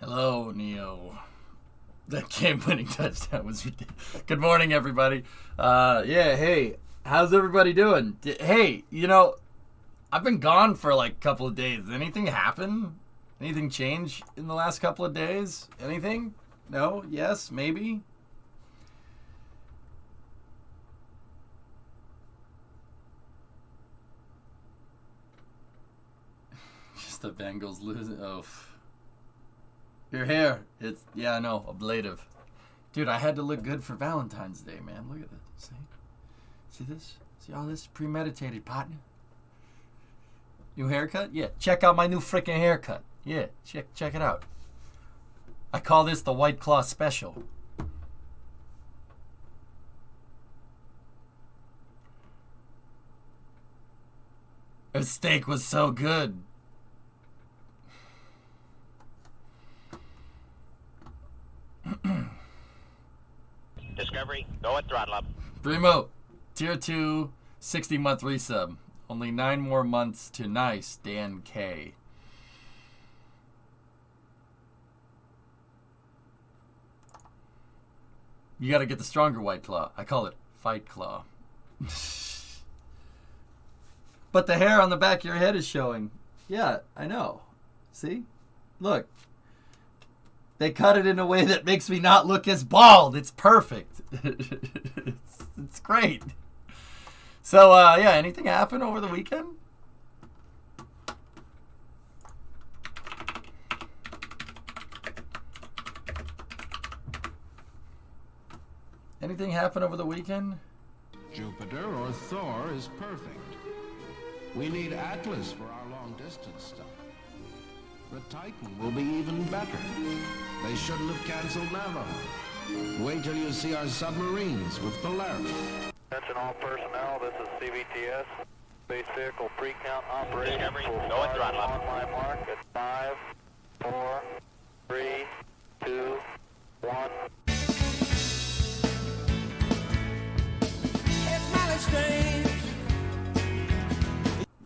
Hello, Neo. That game-winning touchdown was ridiculous. Good morning, everybody. Yeah, hey, how's everybody doing? Hey, I've been gone for like a couple of days. Anything happen? Anything change in the last couple of days? Anything? No? Yes? Maybe? Just the Bengals losing. Oh. Your hair. Yeah, I know, ablative. Dude, I had to look good for Valentine's Day, man. Look at this. See this? See all this? Premeditated, partner. New haircut? Yeah, check out my new freaking haircut. Yeah, check it out. I call this the White Claw Special. The steak was so good. Discovery, go at throttle up. Primo, tier 2, 60-month resub. Only 9 more months to nice, Dan K. You gotta get the stronger White Claw. I call it Fight Claw. But the hair on the back of your head is showing. Yeah, I know. See? Look. They cut it in a way that makes me not look as bald. It's perfect. It's great. So, yeah, anything happen over the weekend? Anything happen over the weekend? Jupiter or Thor is perfect. We need Atlas for our long-distance stuff. The Titan will be even better. They shouldn't have canceled Navajo. Wait till you see our submarines with Polaris. Attention all personnel, this is CVTS. Space vehicle pre-count operation. Discovery, go at throttle up. On my mark at 5, 4, 3, 2, 1.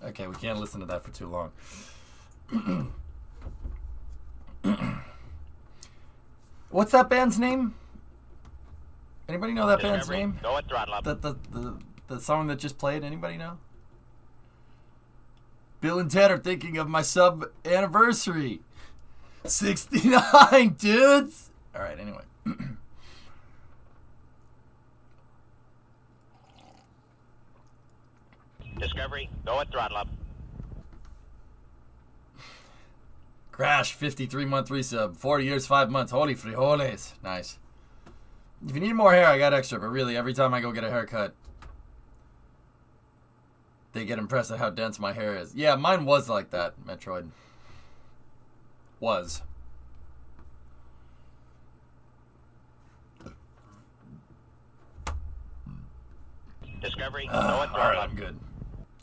Okay, we can't listen to that for too long. What's that band's name? Anybody know that band's Discovery, name? go at throttle up. The song that just played. Anybody know? Bill and Ted are thinking of my sub anniversary. 69 dudes. All right. Anyway. Discovery, go at throttle up. Crash 53-month resub. 4 years, 5 months. Holy frijoles. Nice. If you need more hair, I got extra. But really, every time I go get a haircut, they get impressed at how dense my hair is. Yeah, mine was like that, Metroid. Was. Discovery, go at Alright, throttle up. I'm good.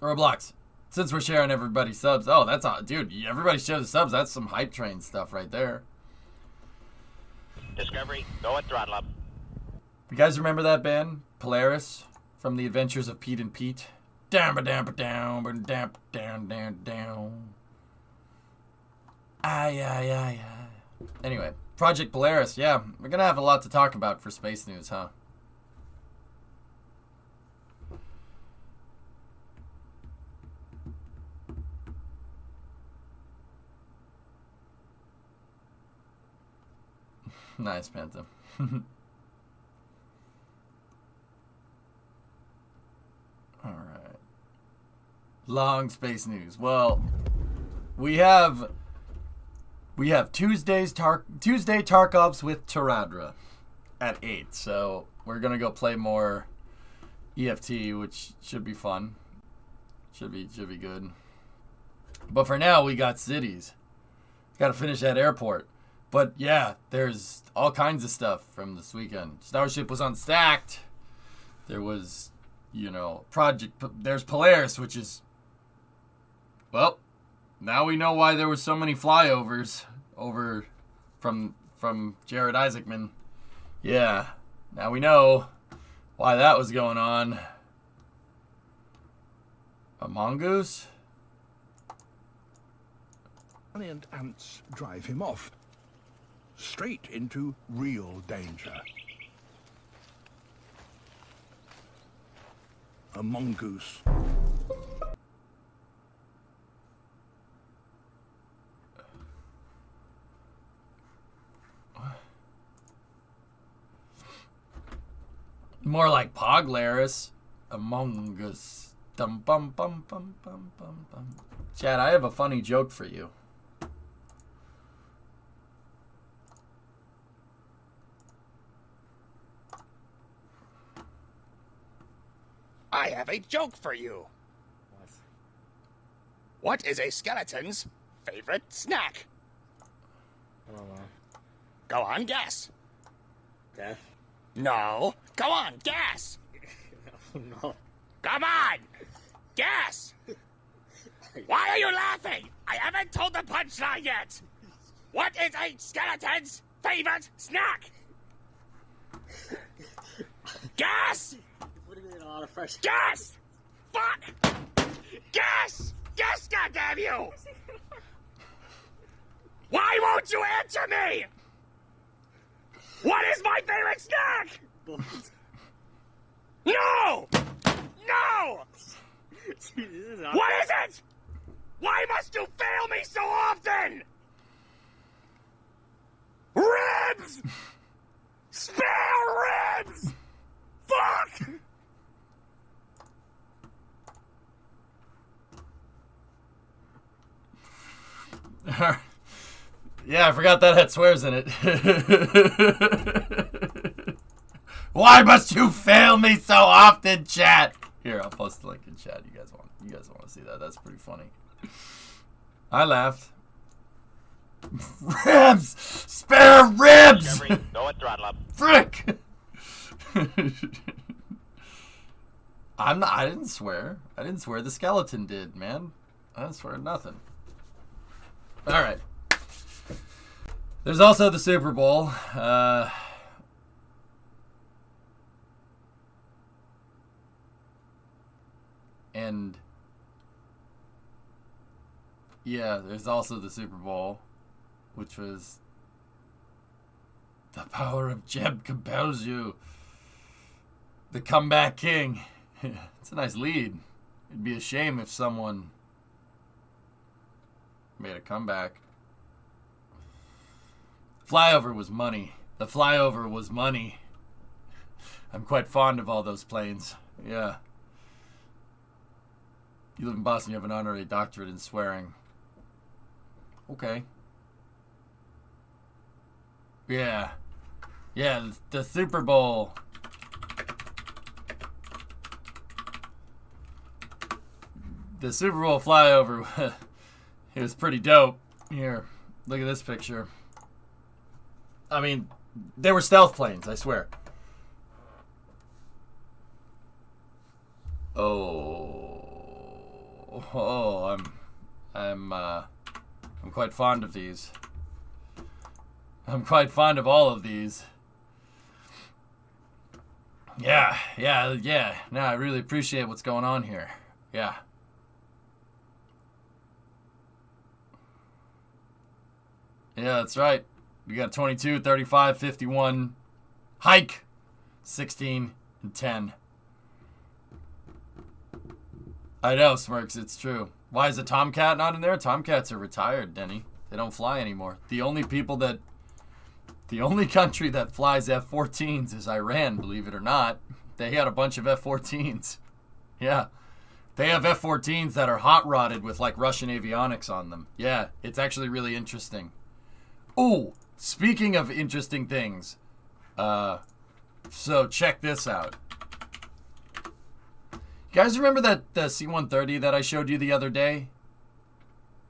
Roblox. Since we're sharing everybody's subs. Oh, that's all. Dude, everybody share the subs. That's some hype train stuff right there. Discovery, go at throttle up. You guys remember that band? Polaris? From the Adventures of Pete and Pete? Down, down, down, down, down, down, down. Ay. Anyway, Project Polaris. Yeah, we're going to have a lot to talk about for space news, huh? Nice, Phantom. Alright. Long space news. Well, we have Tuesday Tarkovs with Taradra at 8. So we're gonna go play more EFT, which should be fun. Should be good. But for now, we got cities. Got to finish that airport. But yeah, there's all kinds of stuff from this weekend. Starship was unstacked. There was, there's Polaris, which is, well, now we know why there were so many flyovers over from Jared Isaacman. Yeah, now we know why that was going on. A mongoose? And ants drive him off. straight into real danger. A mongoose. More like Poglaris. Among Us. Dum bum bum bum bum bum bum. Chad, I have a funny joke for you. I have a joke for you. What is a skeleton's favorite snack? I don't know. Go on, guess. Death? No. Go on, guess. No. Come on. Guess. Why are you laughing? I haven't told the punchline yet. What is a skeleton's favorite snack? Guess. You're putting me in a lot of pressure. Guess. Fuck. Guess. Guess, goddamn you. Why won't you answer me? What is my favorite snack? No! No! What is it? Why must you fail me so often? Ribs! Spare ribs! Fuck! Yeah, I forgot that had swears in it. Why must you fail me so often, chat? Here, I'll post the link in chat. You guys want to see that? That's pretty funny. I laughed. Ribs! Spare ribs! Discovery, go at throttle up. Frick! I didn't swear. I didn't swear. The skeleton did, man. I didn't swear nothing. Alright. There's also the Super Bowl. And yeah, there's also the Super Bowl, which was the power of Jeb compels you. The comeback king. It's a nice lead. It'd be a shame if someone made a comeback. Flyover was money. The flyover was money. I'm quite fond of all those planes. Yeah. You live in Boston, you have an honorary doctorate in swearing. Okay. Yeah. Yeah, the Super Bowl. The Super Bowl flyover, it was pretty dope. Here, look at this picture. I mean, they were stealth planes, I swear. I'm quite fond of these. I'm quite fond of all of these. Yeah. No, I really appreciate what's going on here. Yeah. Yeah, that's right. We got 22, 35, 51, hike, 16, and 10. I know, Smirks, it's true. Why is the Tomcat not in there? Tomcats are retired, Denny. They don't fly anymore. The only country that flies F-14s is Iran, believe it or not. They had a bunch of F-14s. Yeah. They have F-14s that are hot-rodded with, like, Russian avionics on them. Yeah, it's actually really interesting. Ooh, speaking of interesting things, so check this out. You guys remember that the C-130 that I showed you the other day?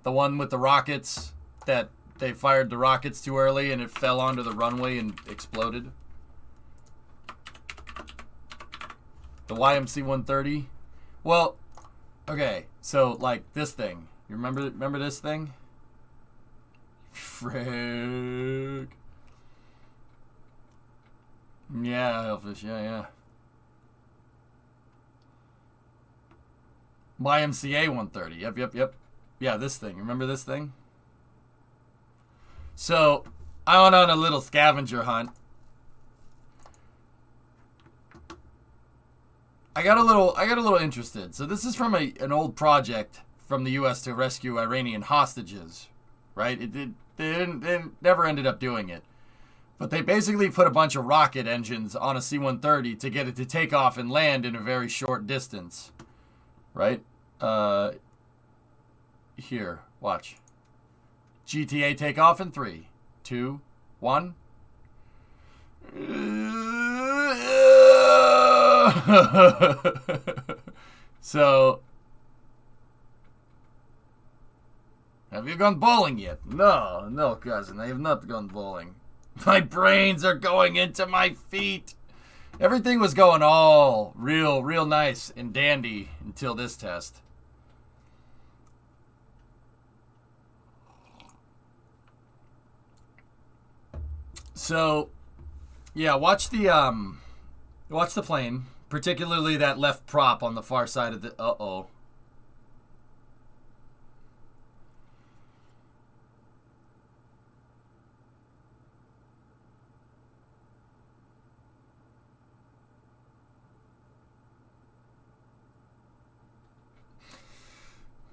The one with the rockets, that they fired the rockets too early and it fell onto the runway and exploded? The YMC-130? Well, okay, so like this thing. You remember this thing? Frick. Yeah, Hellfish, yeah. YMCA 130. Yep. Yeah, this thing. Remember this thing? So, I went on a little scavenger hunt. I got a little interested. So this is from an old project from the U.S. to rescue Iranian hostages, right? They never ended up doing it, but they basically put a bunch of rocket engines on a C-130 to get it to take off and land in a very short distance, right? Here, watch. GTA takeoff in 3, 2, 1. So, have you gone bowling yet? No, cousin, I have not gone bowling. My brains are going into my feet. Everything was going all real nice and dandy until this test. So, yeah, watch the plane, particularly that left prop on the far side of the. Uh-oh.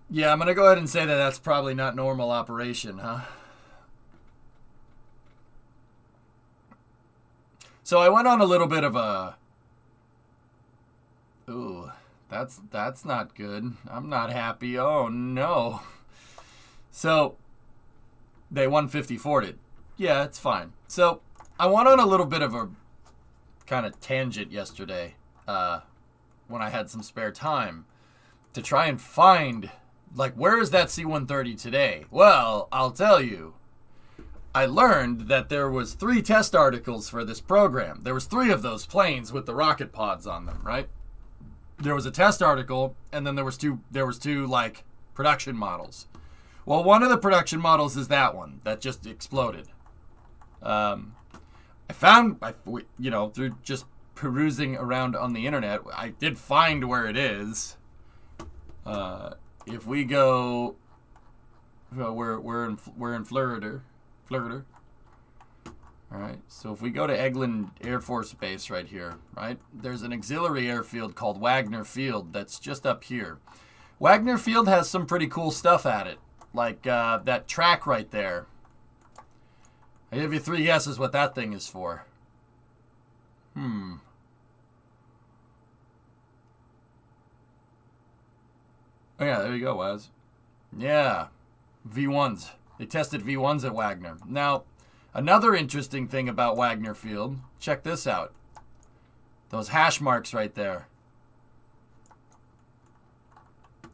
Yeah, I'm gonna go ahead and say that that's probably not normal operation, huh? So I went on a little bit of a. Ooh, that's not good. I'm not happy. Oh no. So they 154'd it. Yeah, it's fine. So I went on a little bit of a kind of tangent yesterday, when I had some spare time, to try and find, like, where is that C-130 today? Well, I'll tell you. I learned that there was 3 test articles for this program. There was 3 of those planes with the rocket pods on them, right? There was a test article, and then there was two like production models. Well, one of the production models is that one that just exploded. I found, through just perusing around on the internet, I did find where it is. If we go, well, we're in Florida. All right, so if we go to Eglin Air Force Base right here, right, there's an auxiliary airfield called Wagner Field that's just up here. Wagner Field has some pretty cool stuff at it, like that track right there. I give you 3 guesses what that thing is for. Oh, yeah, there you go, Waz. Yeah, V1s. They tested V1s at Wagner. Now, another interesting thing about Wagner Field, check this out. Those hash marks right there.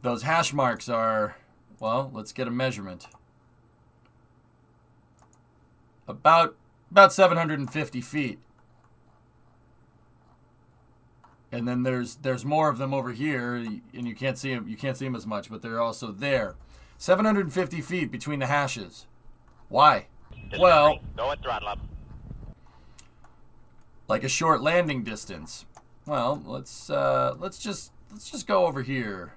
Those hash marks are, well, let's get a measurement. About 750 feet. And then there's more of them over here, and you can't see them as much, but they're also there. 750 feet between the hashes. Why? Discovery. Well, Go at throttle up. like a short landing distance. Well, let's just go over here.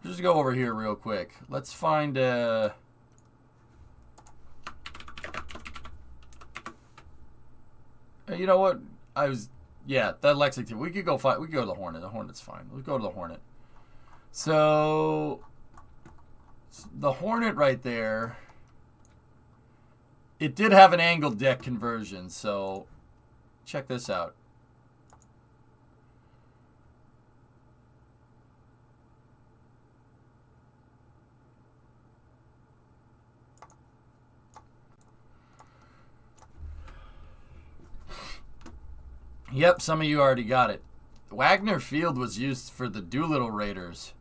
Just go over here real quick. Let's find you know what? That Lexington. We could go to the Hornet. The Hornet's fine. Let's go to the Hornet. So the Hornet right there, it did have an angled deck conversion, so check this out. Yep, some of you already got it. Wagner Field was used for the Doolittle Raiders.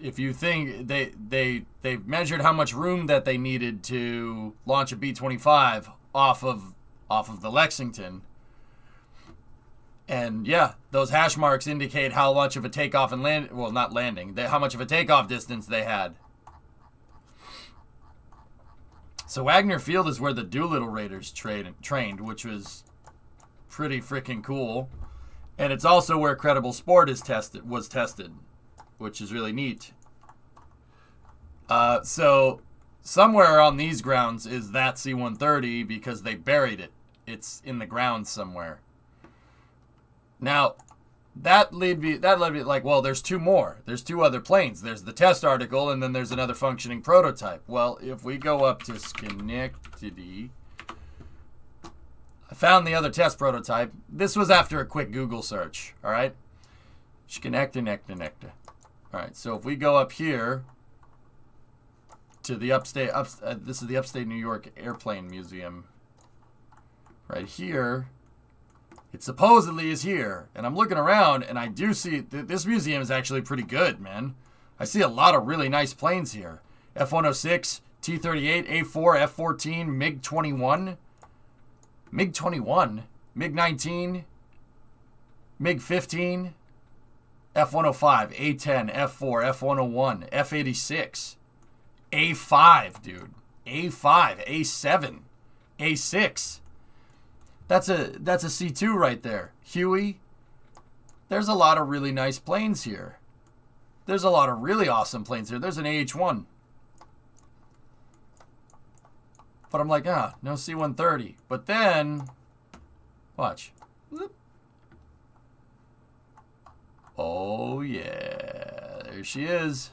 If you think they measured how much room that they needed to launch a B-25 off of the Lexington, and yeah, those hash marks indicate how much of a takeoff and land, well, not landing, how much of a takeoff distance they had. So Wagner Field is where the Doolittle Raiders trained, which was pretty freaking cool, and it's also where Credible Sport was tested, which is really neat. So somewhere on these grounds is that C-130 because they buried it. It's in the ground somewhere. Now, that led me like, well, there's two more. There's two other planes. There's the test article, and then there's another functioning prototype. Well, if we go up to Schenectady, I found the other test prototype. This was after a quick Google search, all right? Schenectady. All right, so if we go up here to the this is the Upstate New York Airplane Museum. Right here, it supposedly is here. And I'm looking around, and I do see this museum is actually pretty good, man. I see a lot of really nice planes here. F-106, T-38, A-4, F-14, MiG-21, MiG-21, MiG-19, MiG-15, F-105, A-10, F-4, F-101, F-86, A-5, dude. A-5, A-7, A-6. That's a C2 right there. Huey. There's a lot of really nice planes here. There's a lot of really awesome planes here. There's an AH-1. But I'm like, no C-130. But then, watch. Whoop. Oh, yeah. There she is.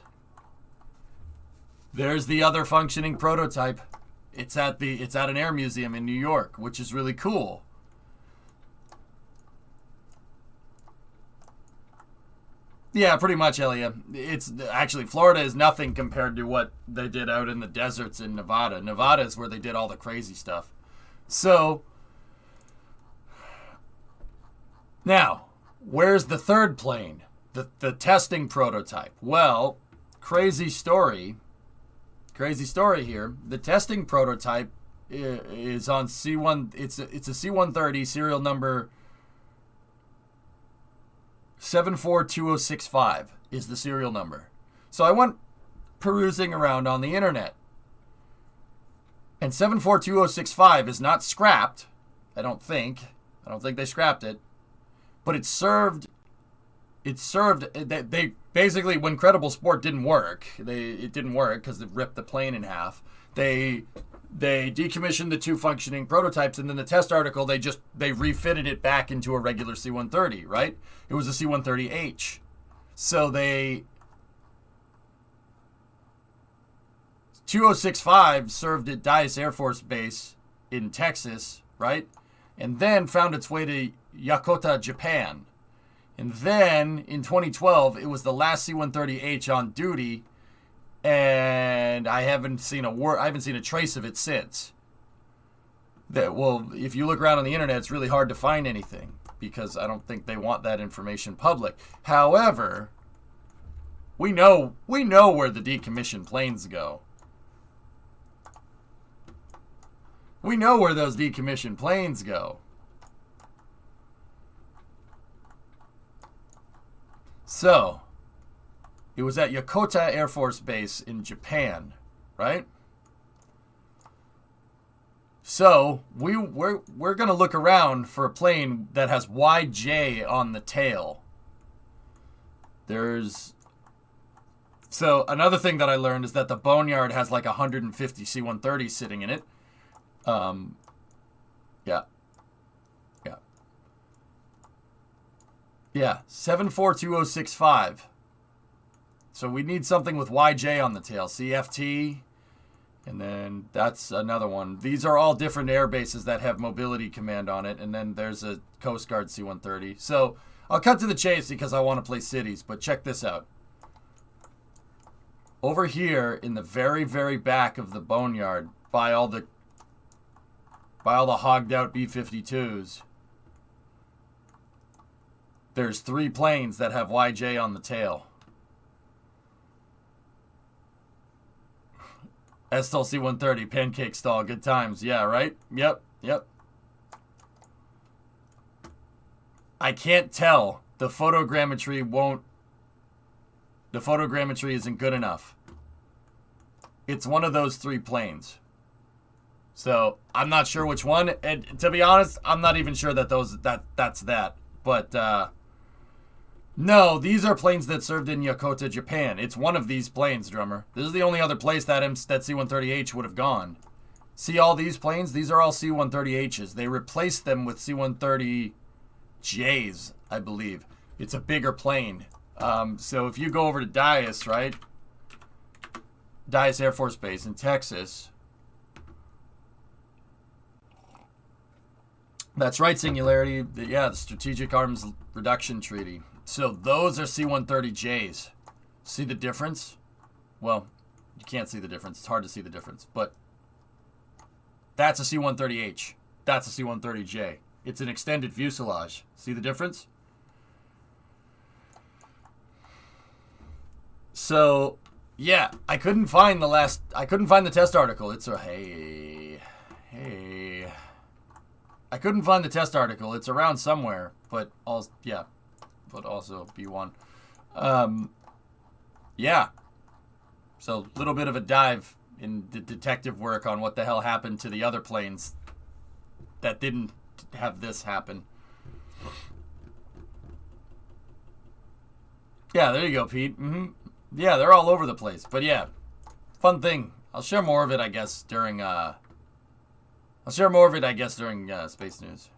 There's the other functioning prototype. It's at an air museum in New York, which is really cool. Yeah, pretty much, Elia. It's actually, Florida is nothing compared to what they did out in the deserts in Nevada. Nevada is where they did all the crazy stuff. So, now, where's the third plane? The testing prototype. Well, crazy story here. The testing prototype is on C1. It's a C-130 serial number 742065 is the serial number. So I went perusing around on the internet. And 742065 is not scrapped, I don't think. I don't think they scrapped it. But it served they basically, when Credible Sport didn't work, it didn't work because they ripped the plane in half. They decommissioned the two functioning prototypes, and then the test article, they refitted it back into a regular C-130, right? It was a C-130H. So 2065 served at Dyess Air Force Base in Texas, right? And then found its way to Yokota, Japan. And then in 2012, it was the last C-130H on duty, and I haven't seen a trace of it since. Well, if you look around on the internet, it's really hard to find anything because I don't think they want that information public. However, we know where the decommissioned planes go. We know where those decommissioned planes go. So, it was at Yokota Air Force Base in Japan, right? So, we're going to look around for a plane that has YJ on the tail. So, another thing that I learned is that the Boneyard has like 150 C-130s sitting in it. Yeah, 742065. So we need something with YJ on the tail. CFT, and then that's another one. These are all different air bases that have mobility command on it, and then there's a Coast Guard C-130. So I'll cut to the chase because I want to play cities, but check this out. Over here in the very, very back of the Boneyard, by all the hogged out B-52s, there's 3 planes that have YJ on the tail. Estel C-130, pancake stall, good times. Yeah, right? Yep. I can't tell. The photogrammetry isn't good enough. It's one of those 3 planes. So, I'm not sure which one. And to be honest, I'm not even sure that that's that. But, No, these are planes that served in Yokota, Japan. It's one of these planes, Drummer. This is the only other place that C-130H would have gone. See all these planes? These are all C-130Hs. They replaced them with C-130Js, I believe. It's a bigger plane. So if you go over to Dyess, right? Dyess Air Force Base in Texas. That's right, Singularity. Yeah, the Strategic Arms Reduction Treaty. So those are C-130Js. See the difference? Well, you can't see the difference. It's hard to see the difference. But that's a C-130H. That's a C-130J. It's an extended fuselage. See the difference? So, yeah, I couldn't find the test article. It's a, hey. I couldn't find the test article. It's around somewhere, but also, yeah. But also B1. Yeah. So, a little bit of a dive in the detective work on what the hell happened to the other planes that didn't have this happen. Yeah, there you go, Pete. Yeah, they're all over the place. But yeah, fun thing. I'll share more of it, I guess, during Space News.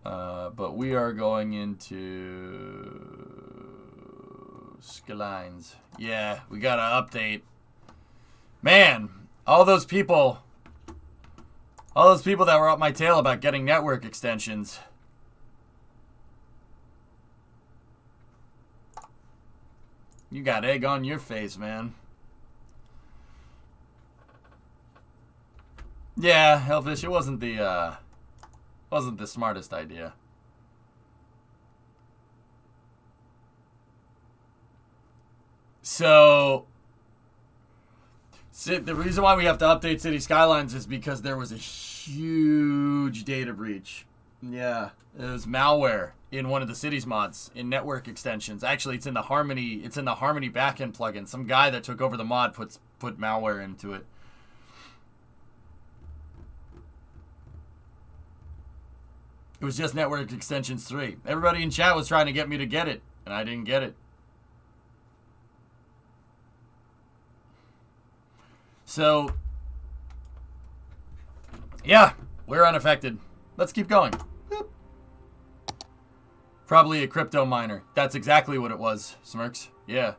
But we are going into Skylines. Yeah, we got to update. Man, all those people that were up my tail about getting network extensions. You got egg on your face, man. Yeah, Hellfish, it wasn't the smartest idea. So the reason why we have to update City Skylines is because there was a huge data breach. Yeah, it was malware in one of the city's mods in network extensions. Actually, it's in the Harmony backend plugin. Some guy that took over the mod put malware into it. It was just Network Extensions 3. Everybody in chat was trying to get me to get it, and I didn't get it. So, yeah, we're unaffected. Let's keep going. Boop. Probably a crypto miner. That's exactly what it was, Smirks. Yeah.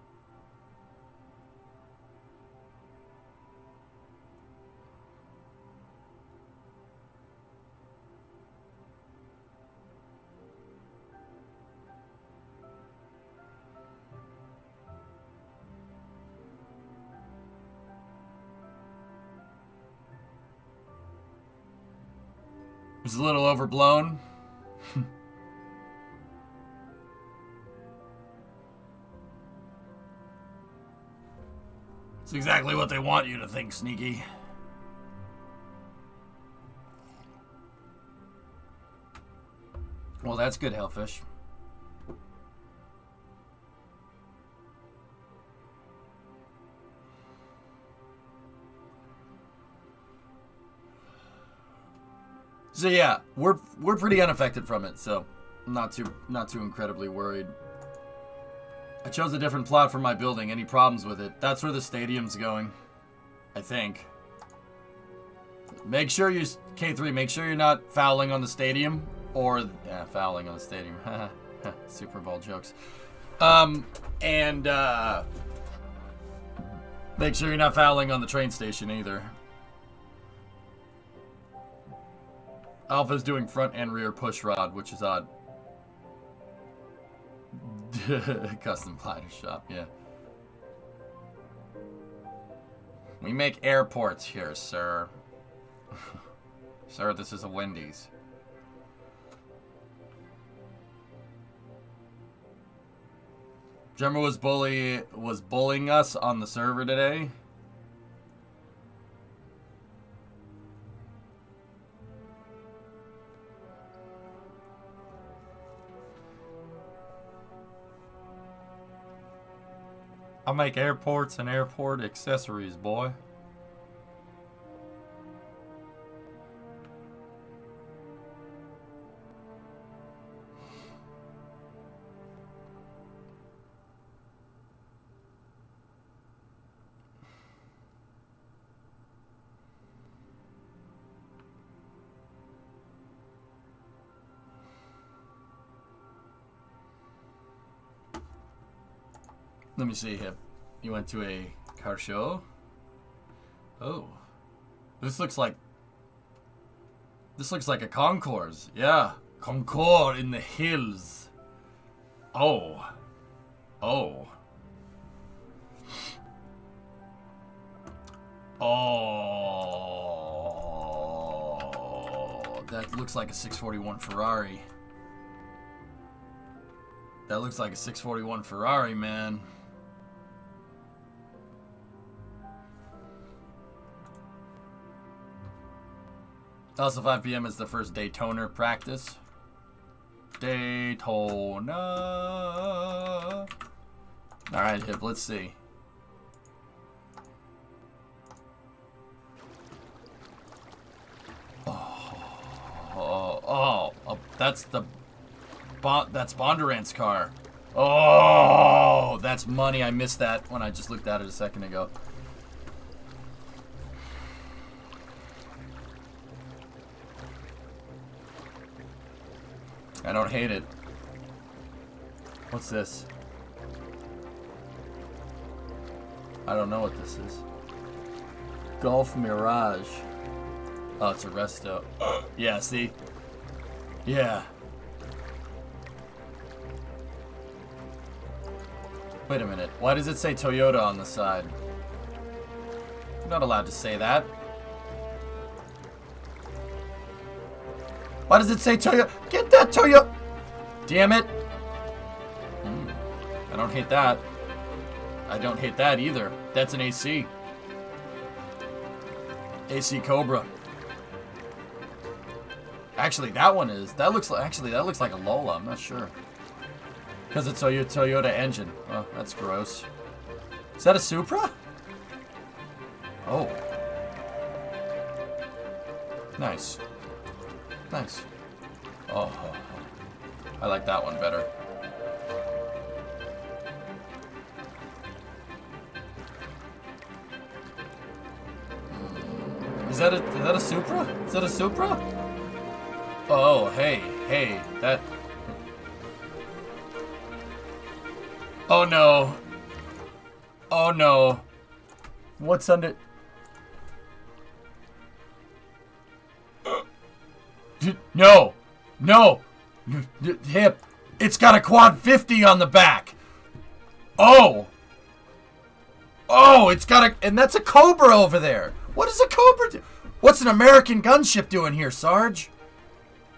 It was a little overblown. It's exactly what they want you to think, Sneaky. Well, that's good, Hellfish. So yeah, we're pretty unaffected from it, so I'm not too incredibly worried. I chose a different plot for my building. Any problems with it? That's where the stadium's going, I think. Make sure you K3. Make sure you're not fouling on the stadium, or yeah, fouling on the stadium. Super Bowl jokes. And make sure you're not fouling on the train station either. Alpha's doing front and rear push rod, which is odd. Custom glider shop, yeah. We make airports here, sir. Sir, this is a Wendy's. Drummer was bullying us on the server today. I make airports and airport accessories, boy. Let me see here. You went to a car show? Oh. This looks like a concourse. Yeah. Concours in the hills. Oh. Oh. Oh. That looks like a 641 Ferrari. That looks like a 641 Ferrari, man. Also, 5 p.m. is the first Daytona practice. Daytona. Alright, Hip, let's see. Oh, that's Bondurant's car. Oh, that's money. I missed that when I just looked at it a second ago. I don't hate it. What's this? I don't know what this is. Golf Mirage. Oh, it's a resto. Yeah, see? Yeah. Wait a minute. Why does it say Toyota on the side? You're not allowed to say that. Why does it say Toyota? Get that Toyota! Damn it. I don't hate that. I don't hate that either. That's an AC. AC Cobra. Actually, that one is. That looks like a Lola. I'm not sure. Because it's a Toyota engine. Oh, that's gross. Is that a Supra? Oh. Nice. Nice. Oh. I like that one better. Is that a Supra? Is that a Supra? Oh, hey, that... Oh no. Oh no. What's under... No. No. Hip. It's got a quad 50 on the back. Oh. Oh, it's got a... And that's a Cobra over there. What does a Cobra do? What's an American gunship doing here, Sarge?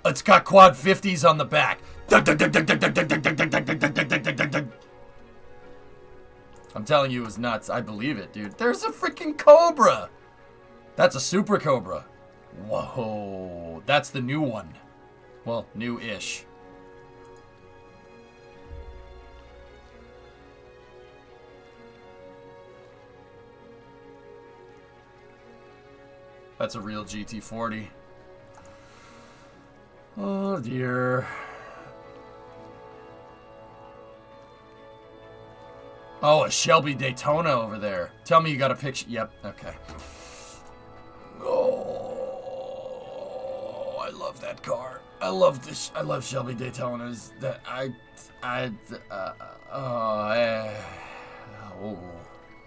It's got quad 50s on the back. I'm telling you, it was nuts. I believe it, dude. There's a freaking Cobra. That's a Super Cobra. Whoa. That's the new one. Well, new-ish. That's a real GT40. Oh, dear. Oh, a Shelby Daytona over there. Tell me you got a picture. Yep, okay. Oh, I love that car. I love this. I love Shelby Daytonas. That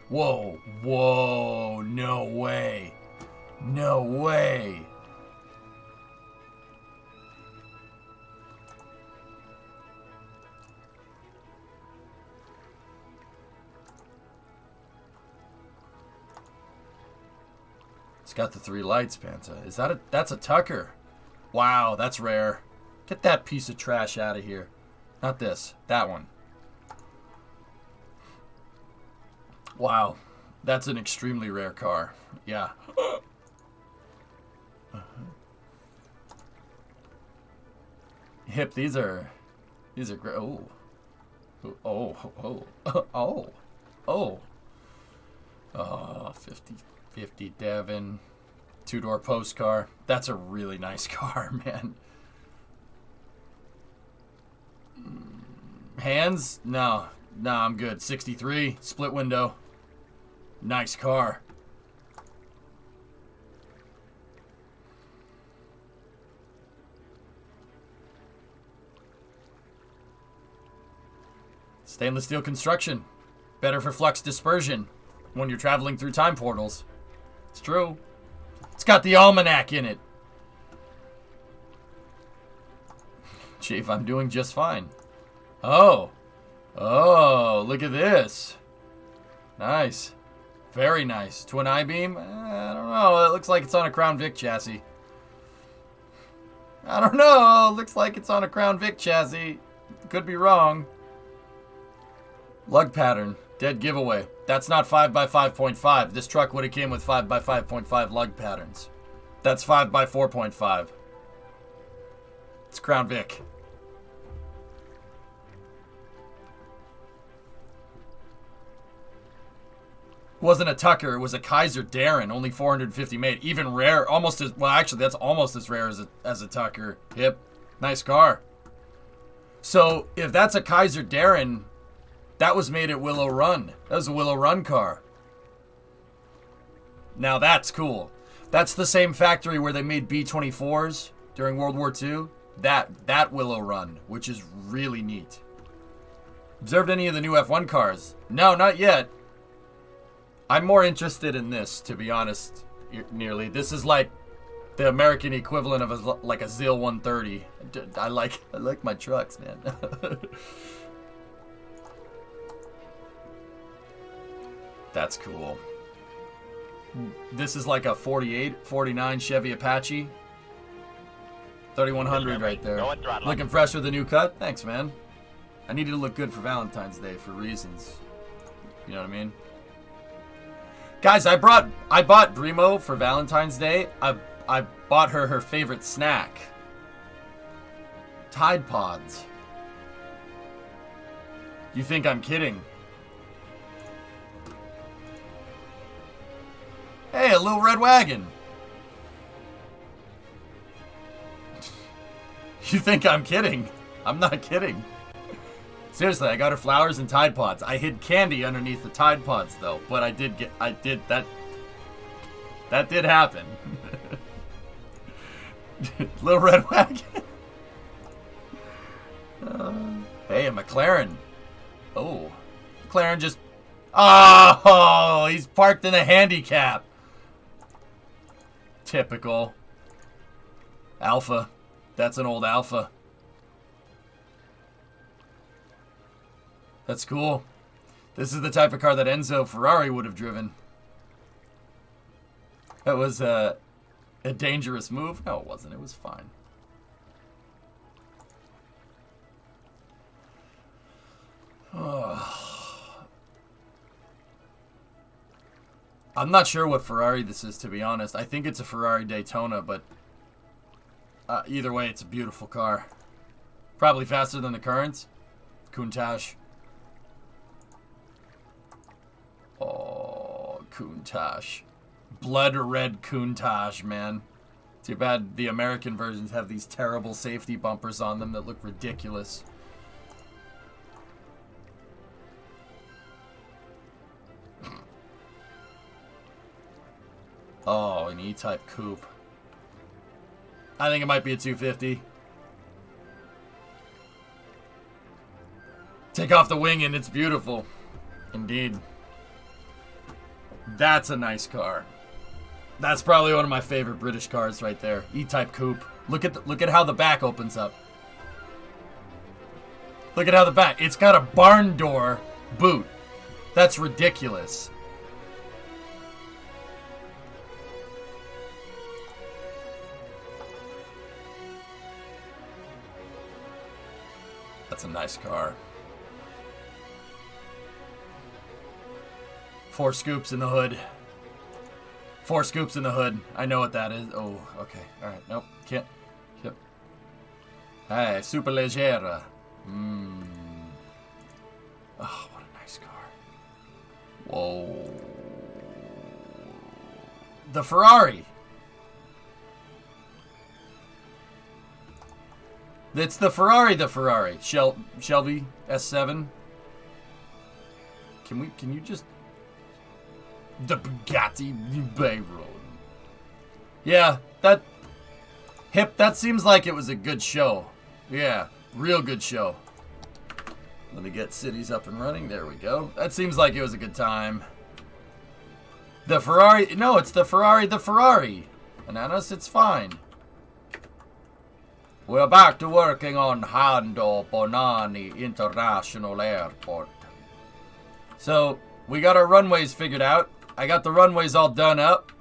whoa, whoa, no way. No way. It's got the 3 lights, Panta. Is that that's a Tucker? Wow, that's rare. Get that piece of trash out of here. Not this. That one. Wow. That's an extremely rare car. Yeah. Hip, these are great. Oh. Oh, 50 Devon. 2-door post car. That's a really nice car, man. Hands? No, I'm good. 63, split window. Nice car. Stainless steel construction. Better for flux dispersion when you're traveling through time portals. It's true. It's got the almanac in it. Chief, I'm doing just fine. Oh. Oh, look at this. Nice. Very nice. Twin I-beam? I don't know. It looks like it's on a Crown Vic chassis. I don't know. It looks like it's on a Crown Vic chassis. Could be wrong. Lug pattern. Dead giveaway. That's not 5x5.5. This truck would have came with 5x5.5 lug patterns. That's 5x4.5. It's Crown Vic. Wasn't a Tucker, it was a Kaiser Darren, only 450 made. Even rare, almost as, well actually that's almost as rare as a Tucker. Yep, nice car. So if that's a Kaiser Darren, that was made at Willow Run. That was a Willow Run car. Now that's cool. That's the same factory where they made B-24s during World War II. That Willow Run, which is really neat. Observed any of the new F1 cars? No, not yet. I'm more interested in this, to be honest, nearly. This is like the American equivalent of like a ZIL 130. I like my trucks, man. That's cool. This is like a 48, 49 Chevy Apache. 3100 right there. Looking fresh with the new cut? Thanks, man. I needed to look good for Valentine's Day for reasons. You know what I mean? Guys, I bought Brimo for Valentine's Day. I bought her favorite snack. Tide Pods. You think I'm kidding? Hey, a little red wagon. You think I'm kidding? I'm not kidding. Seriously, I got her flowers and Tide Pods. I hid candy underneath the Tide Pods, though. But that did happen. Little red wagon. Hey, a McLaren. Oh. McLaren just... Oh, he's parked in a handicap. Typical. Alpha. That's an old Alpha. That's cool. This is the type of car that Enzo Ferrari would have driven. That was a dangerous move. No, it wasn't. It was fine. Oh. I'm not sure what Ferrari this is, to be honest. I think it's a Ferrari Daytona, but either way, it's a beautiful car. Probably faster than the Currents. Countach. Oh, Countach. Blood red Countach, man. Too bad the American versions have these terrible safety bumpers on them that look ridiculous. Oh, an E-Type coupe. I think it might be a 250. Take off the wing and it's beautiful. Indeed. That's a nice car. That's probably one of my favorite British cars right there. E-Type coupe. Look at how the back opens up. Look at how the back. It's got a barn door boot. That's ridiculous. That's a nice car. 4 scoops in the hood. 4 scoops in the hood. I know what that is. Oh, okay. Alright. Nope. Can't. Yep. Hey, super leggera. Oh, what a nice car. Whoa. The Ferrari. It's the Ferrari, Shelby S7. Can you just... The Bugatti Bayron. Yeah, that seems like it was a good show. Yeah, real good show. Let me get cities up and running. There we go. That seems like it was a good time. The Ferrari. No, it's the Ferrari. The Ferrari. Bananas, it's fine. We're back to working on Hando Bonani International Airport. So, we got our runways figured out. I got the runways all done up.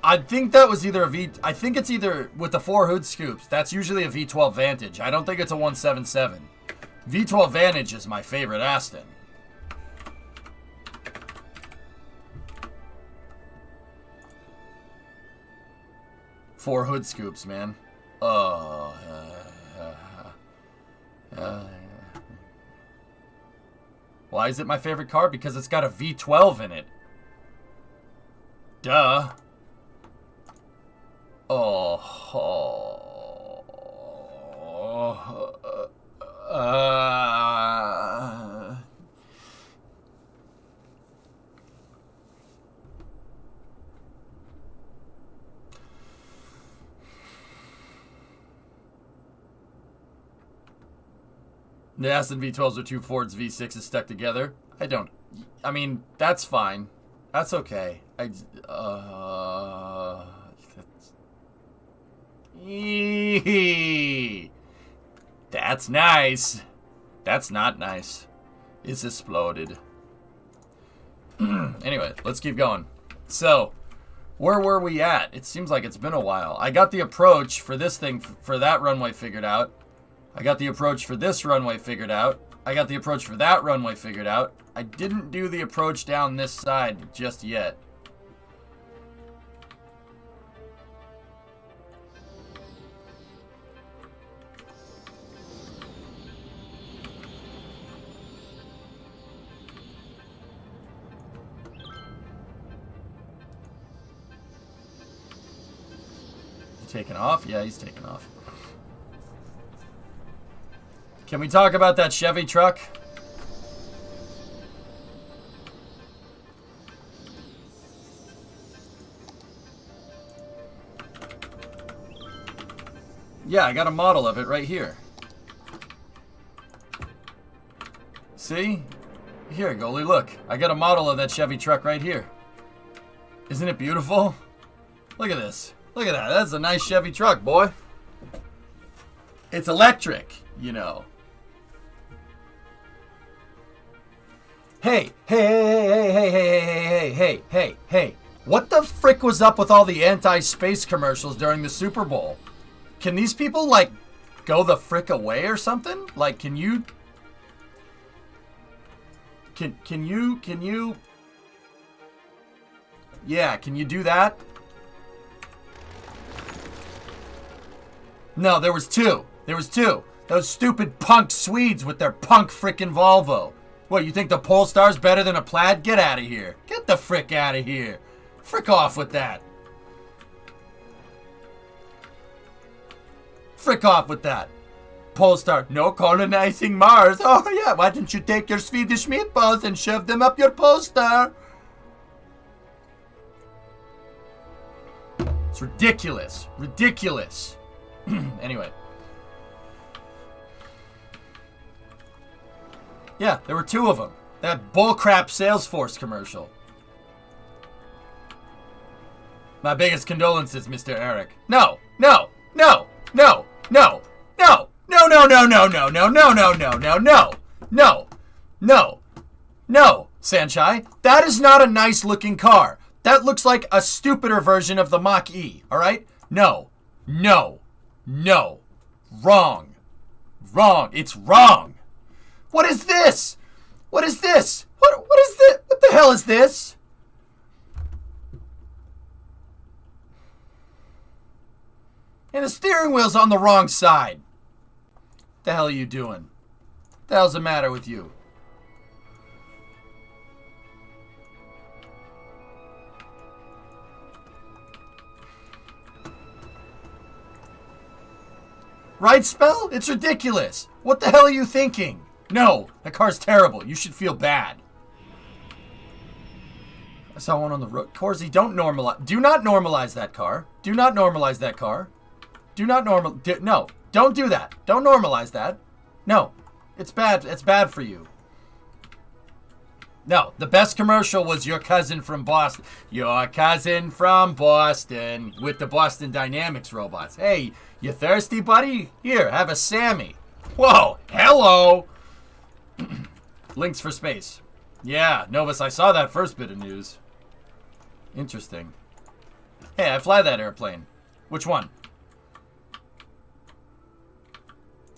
I think that was either a V... I think it's either with the 4 hood scoops. That's usually a V12 Vantage. I don't think it's a 177. V12 Vantage is my favorite Aston. Four hood scoops, man. Why is it my favorite car? Because it's got a V12 in it. Duh. The Aston V12s are 2 Fords V6s stuck together. I mean, that's fine. That's okay. That's nice. That's not nice. It's exploded. Anyway, let's keep going. So, where were we at? It seems like it's been a while. I got the approach for this thing, for that runway figured out. I got the approach for this runway figured out. I got the approach for that runway figured out. I didn't do the approach down this side just yet. Taking off? Yeah, he's taking off. Can we talk about that Chevy truck? Yeah, I got a model of it right here. See? Here, goalie, look. I got a model of that Chevy truck right here. Isn't it beautiful? Look at this. Look at that. That's a nice Chevy truck, boy. It's electric, you know. Hey. What the frick was up with all the anti-space commercials during the Super Bowl? Can these people, like, go the frick away or something? Like, can you... Yeah, can you do that? No, there was two. There was two. Those stupid punk Swedes with their punk frickin' Volvo. What, you think the Polestar's better than a Plaid? Get out of here. Get the frick out of here. Frick off with that. Frick off with that. Polestar, no colonizing Mars. Oh yeah, why don't you take your Swedish meatballs and shove them up your Polestar? It's ridiculous. Ridiculous. Anyway. Yeah, there were two of them. That bullcrap Salesforce commercial. My biggest condolences, Mr. Eric. No, no, no, no, no, no, no, no, no, no, no, no, no, no, no, no, no, no, no, no, Sanchai. That is not a nice looking car. That looks like a stupider version of the Mach-E, all right? No, no, no, wrong, wrong, it's wrong. What is this? What is this? What is this? What the hell is this? And the steering wheel's on the wrong side. What the hell are you doing? What the hell's the matter with you? Right, Spell? It's ridiculous. What the hell are you thinking? No, that car's terrible. You should feel bad. I saw one on the road. Corsi, don't normalize. Do not normalize that car. Do not normalize that car. Do not no, don't do that. Don't normalize that. No, it's bad. It's bad for you. No, the best commercial was your cousin from Boston. Your cousin from Boston with the Boston Dynamics robots. Hey, you thirsty, buddy? Here, have a Sammy. Whoa, hello. Links for space. Yeah, Novus, I saw that first bit of news. Interesting. Hey, I fly that airplane. Which one?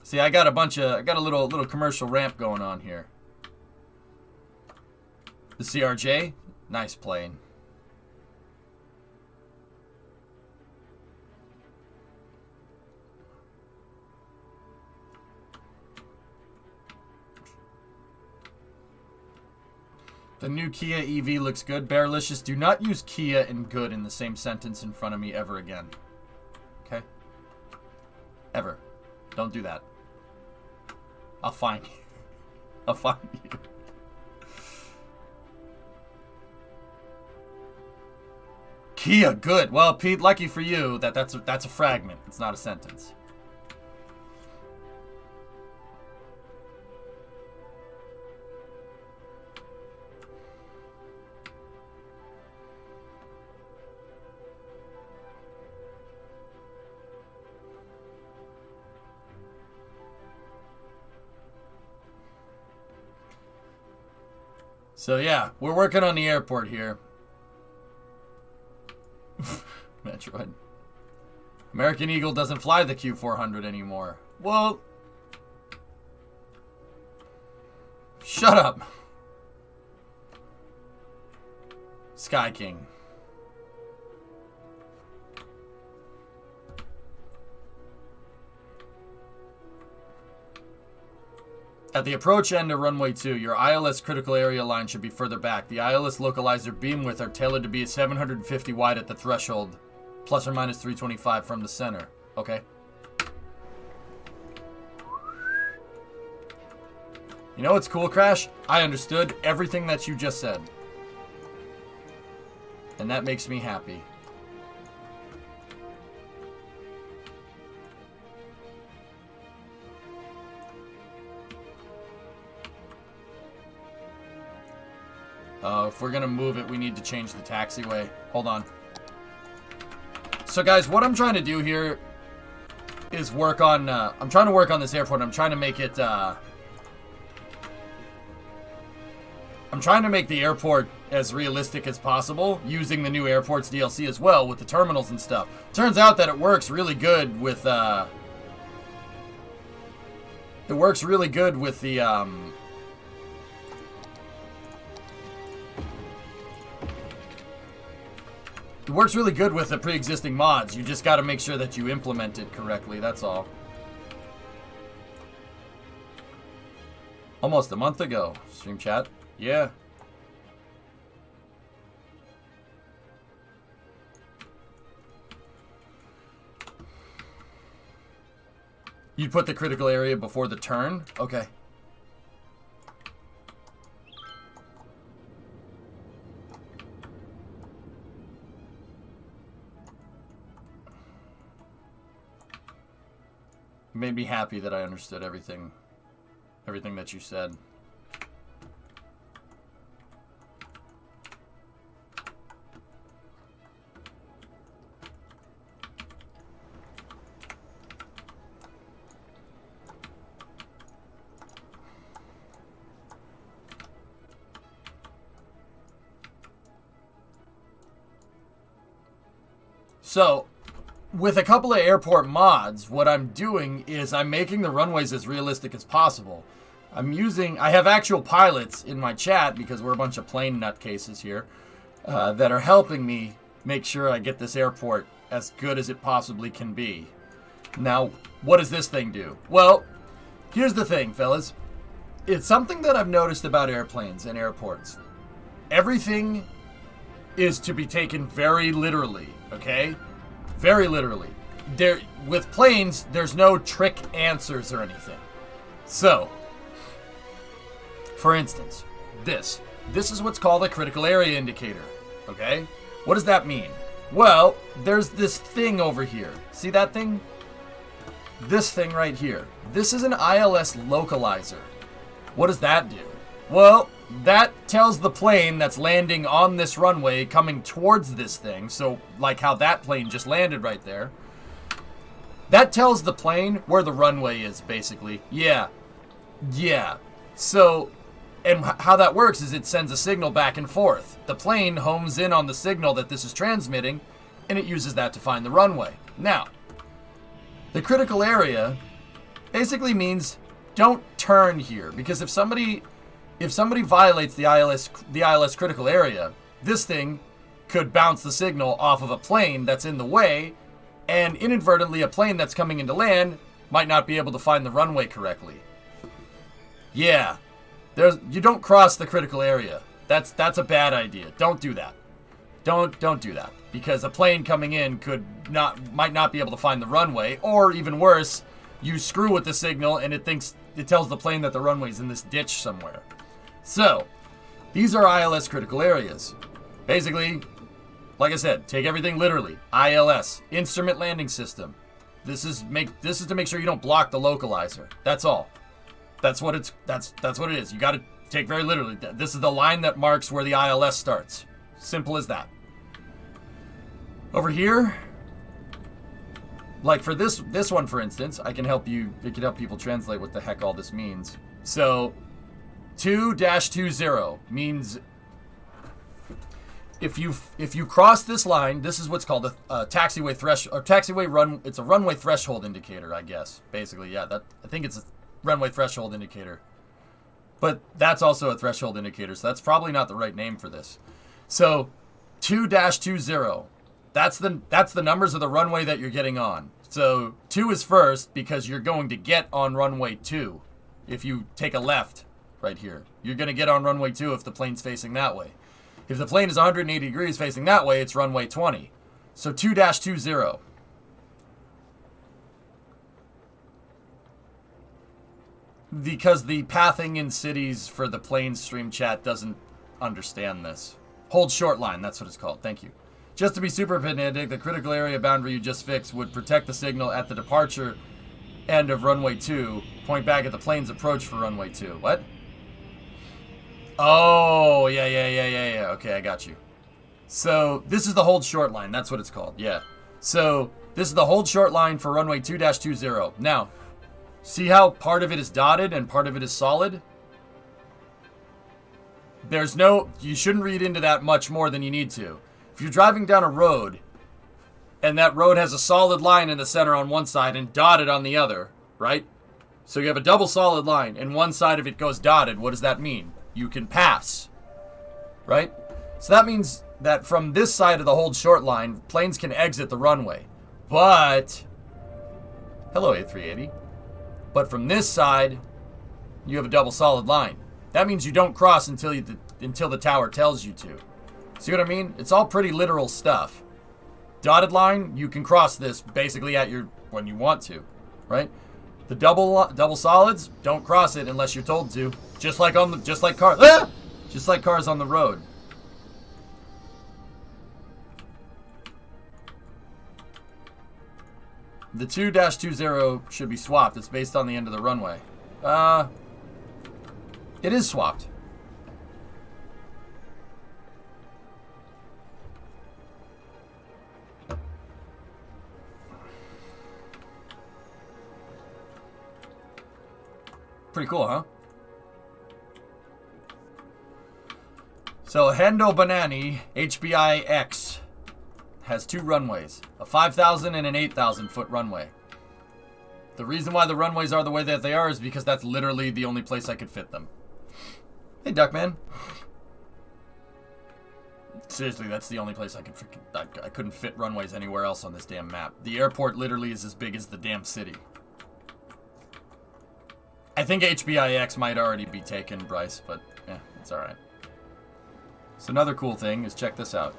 See, I got a little commercial ramp going on here. The CRJ, nice plane. The new Kia EV looks good. Bearlicious, do not use Kia and good in the same sentence in front of me ever again. Okay? Ever. Don't do that. I'll find you. I'll find you. Kia, good. Well, Pete, lucky for you that's a fragment. It's not a sentence. So yeah, we're working on the airport here. Metroid. American Eagle doesn't fly the Q400 anymore. Well, shut up. Sky King. At the approach end of runway 2, your ILS critical area line should be further back. The ILS localizer beam width are tailored to be 750 wide at the threshold, plus or minus 325 from the center. Okay. You know what's cool, Crash? I understood everything that you just said. And that makes me happy. If we're gonna move it, we need to change the taxiway. Hold on. So guys, what I'm trying to do here is work on, I'm trying to work on this airport. I'm trying to make it, I'm trying to make the airport as realistic as possible, using the new airports DLC as well, with the terminals and stuff. Turns out that it works really good with, the, It works really good with the pre-existing mods. You just got to make sure that you implement it correctly. That's all. Almost a month ago. Stream chat. Yeah. You'd put the critical area before the turn? Okay. Made me happy that I understood everything that you said. So, with a couple of airport mods, what I'm doing is I'm making the runways as realistic as possible. I have actual pilots in my chat, because we're a bunch of plane nutcases here, that are helping me make sure I get this airport as good as it possibly can be. Now, what does this thing do? Well, here's the thing, fellas. It's something that I've noticed about airplanes and airports. Everything is to be taken very literally, okay? Very literally. With planes, there's no trick answers or anything. So, for instance, this is what's called a critical area indicator, okay? What does that mean? Well, there's this thing over here. See that thing? this thing right here. This is an ILS localizer. What does that do? Well, that tells the plane that's landing on this runway coming towards this thing, so like how that plane just landed right there, that tells the plane where the runway is, basically. Yeah. So, and how that works is it sends a signal back and forth. The plane homes in on the signal that this is transmitting, and it uses that to find the runway. Now, the critical area basically means don't turn here, because if somebody violates the ILS critical area, this thing could bounce the signal off of a plane that's in the way, and inadvertently a plane that's coming into land might not be able to find the runway correctly. Yeah, you don't cross the critical area. That's a bad idea. Don't do that. Don't do that, because a plane coming in might not be able to find the runway, or even worse, you screw with the signal and it tells the plane that the runway's in this ditch somewhere. So, these are ILS critical areas. Basically, like I said, take everything literally. ILS, Instrument Landing System. This is to make sure you don't block the localizer. That's all. That's what it is. You got to take very literally. This is the line that marks where the ILS starts. Simple as that. Over here, like for this one, for instance, it can help people translate what the heck all this means. So, 2-20 means if you cross this line, this is what's called a taxiway taxiway run. It's a runway threshold indicator, I guess. Basically, yeah. I think it's a runway threshold indicator, but that's also a threshold indicator. So that's probably not the right name for this. So, 2-20. That's the numbers of the runway that you're getting on. So 2 is first because you're going to get on runway 2. If you take a left right here, you're going to get on runway 2 if the plane's facing that way. If the plane is 180 degrees facing that way, it's runway 20. So 2-20. Because the pathing in cities for the plane stream chat doesn't understand this. Hold short line, that's what it's called. Thank you. Just to be super pedantic, the critical area boundary you just fixed would protect the signal at the departure end of runway 2. Point back at the plane's approach for runway 2. What? Oh, yeah. Okay, I got you. So, this is the hold short line. That's what it's called. Yeah. So, this is the hold short line for runway 2-20. Now, see how part of it is dotted and part of it is solid? You shouldn't read into that much more than you need to. If you're driving down a road and that road has a solid line in the center on one side and dotted on the other, right? So you have a double solid line and one side of it goes dotted. What does that mean? You can pass, right? So that means that from this side of the hold short line, planes can exit the runway. But, hello A380. But from this side, you have a double solid line. That means you don't cross until the tower tells you to. See what I mean? It's all pretty literal stuff. Dotted line, you can cross this basically when you want to, right? The double solids, don't cross it unless you're told to. Just like cars. Just like cars on the road. The 2-20 should be swapped. It's based on the end of the runway. It is swapped. Pretty cool, huh? So, Hendo Banani HBI-X has 2 runways, a 5,000 and an 8,000 foot runway. The reason why the runways are the way that they are is because that's literally the only place I could fit them. Hey, Duckman. Seriously, that's the only place I could I couldn't fit runways anywhere else on this damn map. The airport literally is as big as the damn city. I think HBIX might already be taken, Bryce, but it's alright. So another cool thing is, check this out.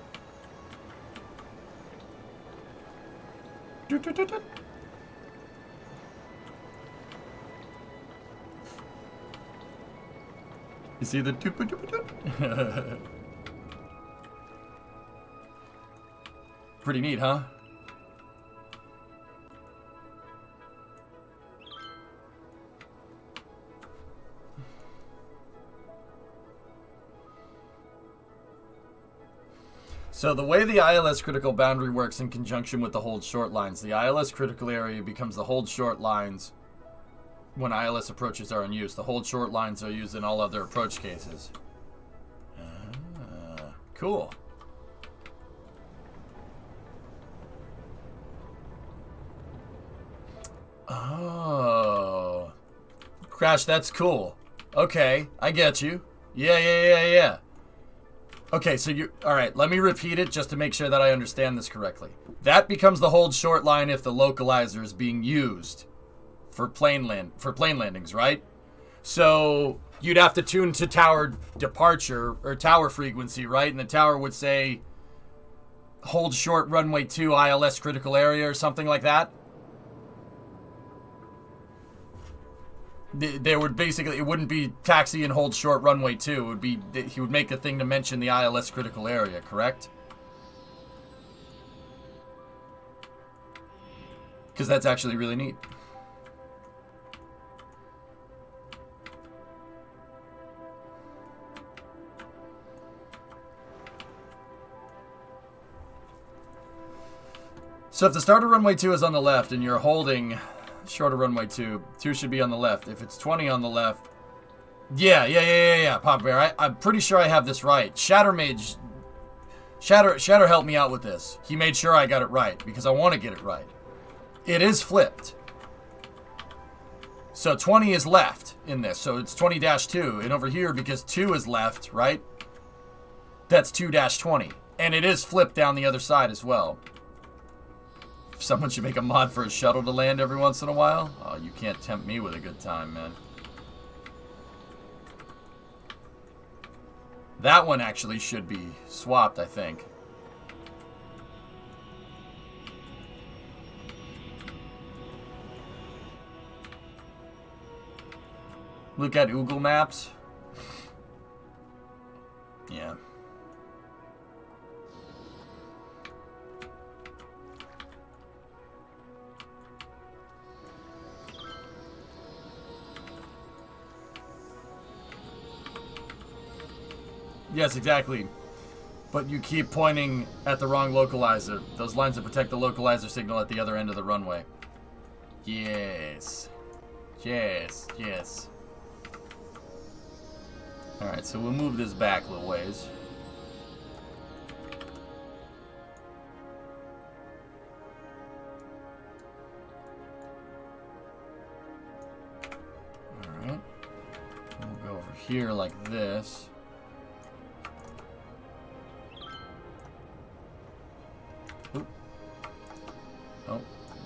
You see the Pretty neat, huh? So the way the ILS critical boundary works in conjunction with the hold short lines, the ILS critical area becomes the hold short lines when ILS approaches are in use. The hold short lines are used in all other approach cases. Cool. Oh. Crash, that's cool. Okay, I get you. Yeah. Okay, so you... Alright, let me repeat it just to make sure that I understand this correctly. That becomes the hold short line if the localizer is being used for plane landings, right? So you'd have to tune to tower departure or tower frequency, right? And the tower would say hold short runway 2 ILS critical area or something like that. There would basically, it wouldn't be taxi and hold short runway 2. It would be, he would make a thing to mention the ILS critical area, correct? Because that's actually really neat. So if the start of runway 2 is on the left and you're holding short of runway 2, 2 should be on the left. If it's 20 on the left... Yeah, Papa Bear. I'm pretty sure I have this right. Shatter helped me out with this. He made sure I got it right, because I want to get it right. It is flipped. So 20 is left in this, so it's 20-2. And over here, because 2 is left, right? That's 2-20. And it is flipped down the other side as well. Someone should make a mod for a shuttle to land every once in a while. Oh, you can't tempt me with a good time, man. That one actually should be swapped, I think. Look at Google Maps. Yeah. Yes, exactly. But you keep pointing at the wrong localizer. Those lines that protect the localizer signal at the other end of the runway. Yes. Alright, so we'll move this back a little ways. Alright. We'll go over here like this. Oop. Oh,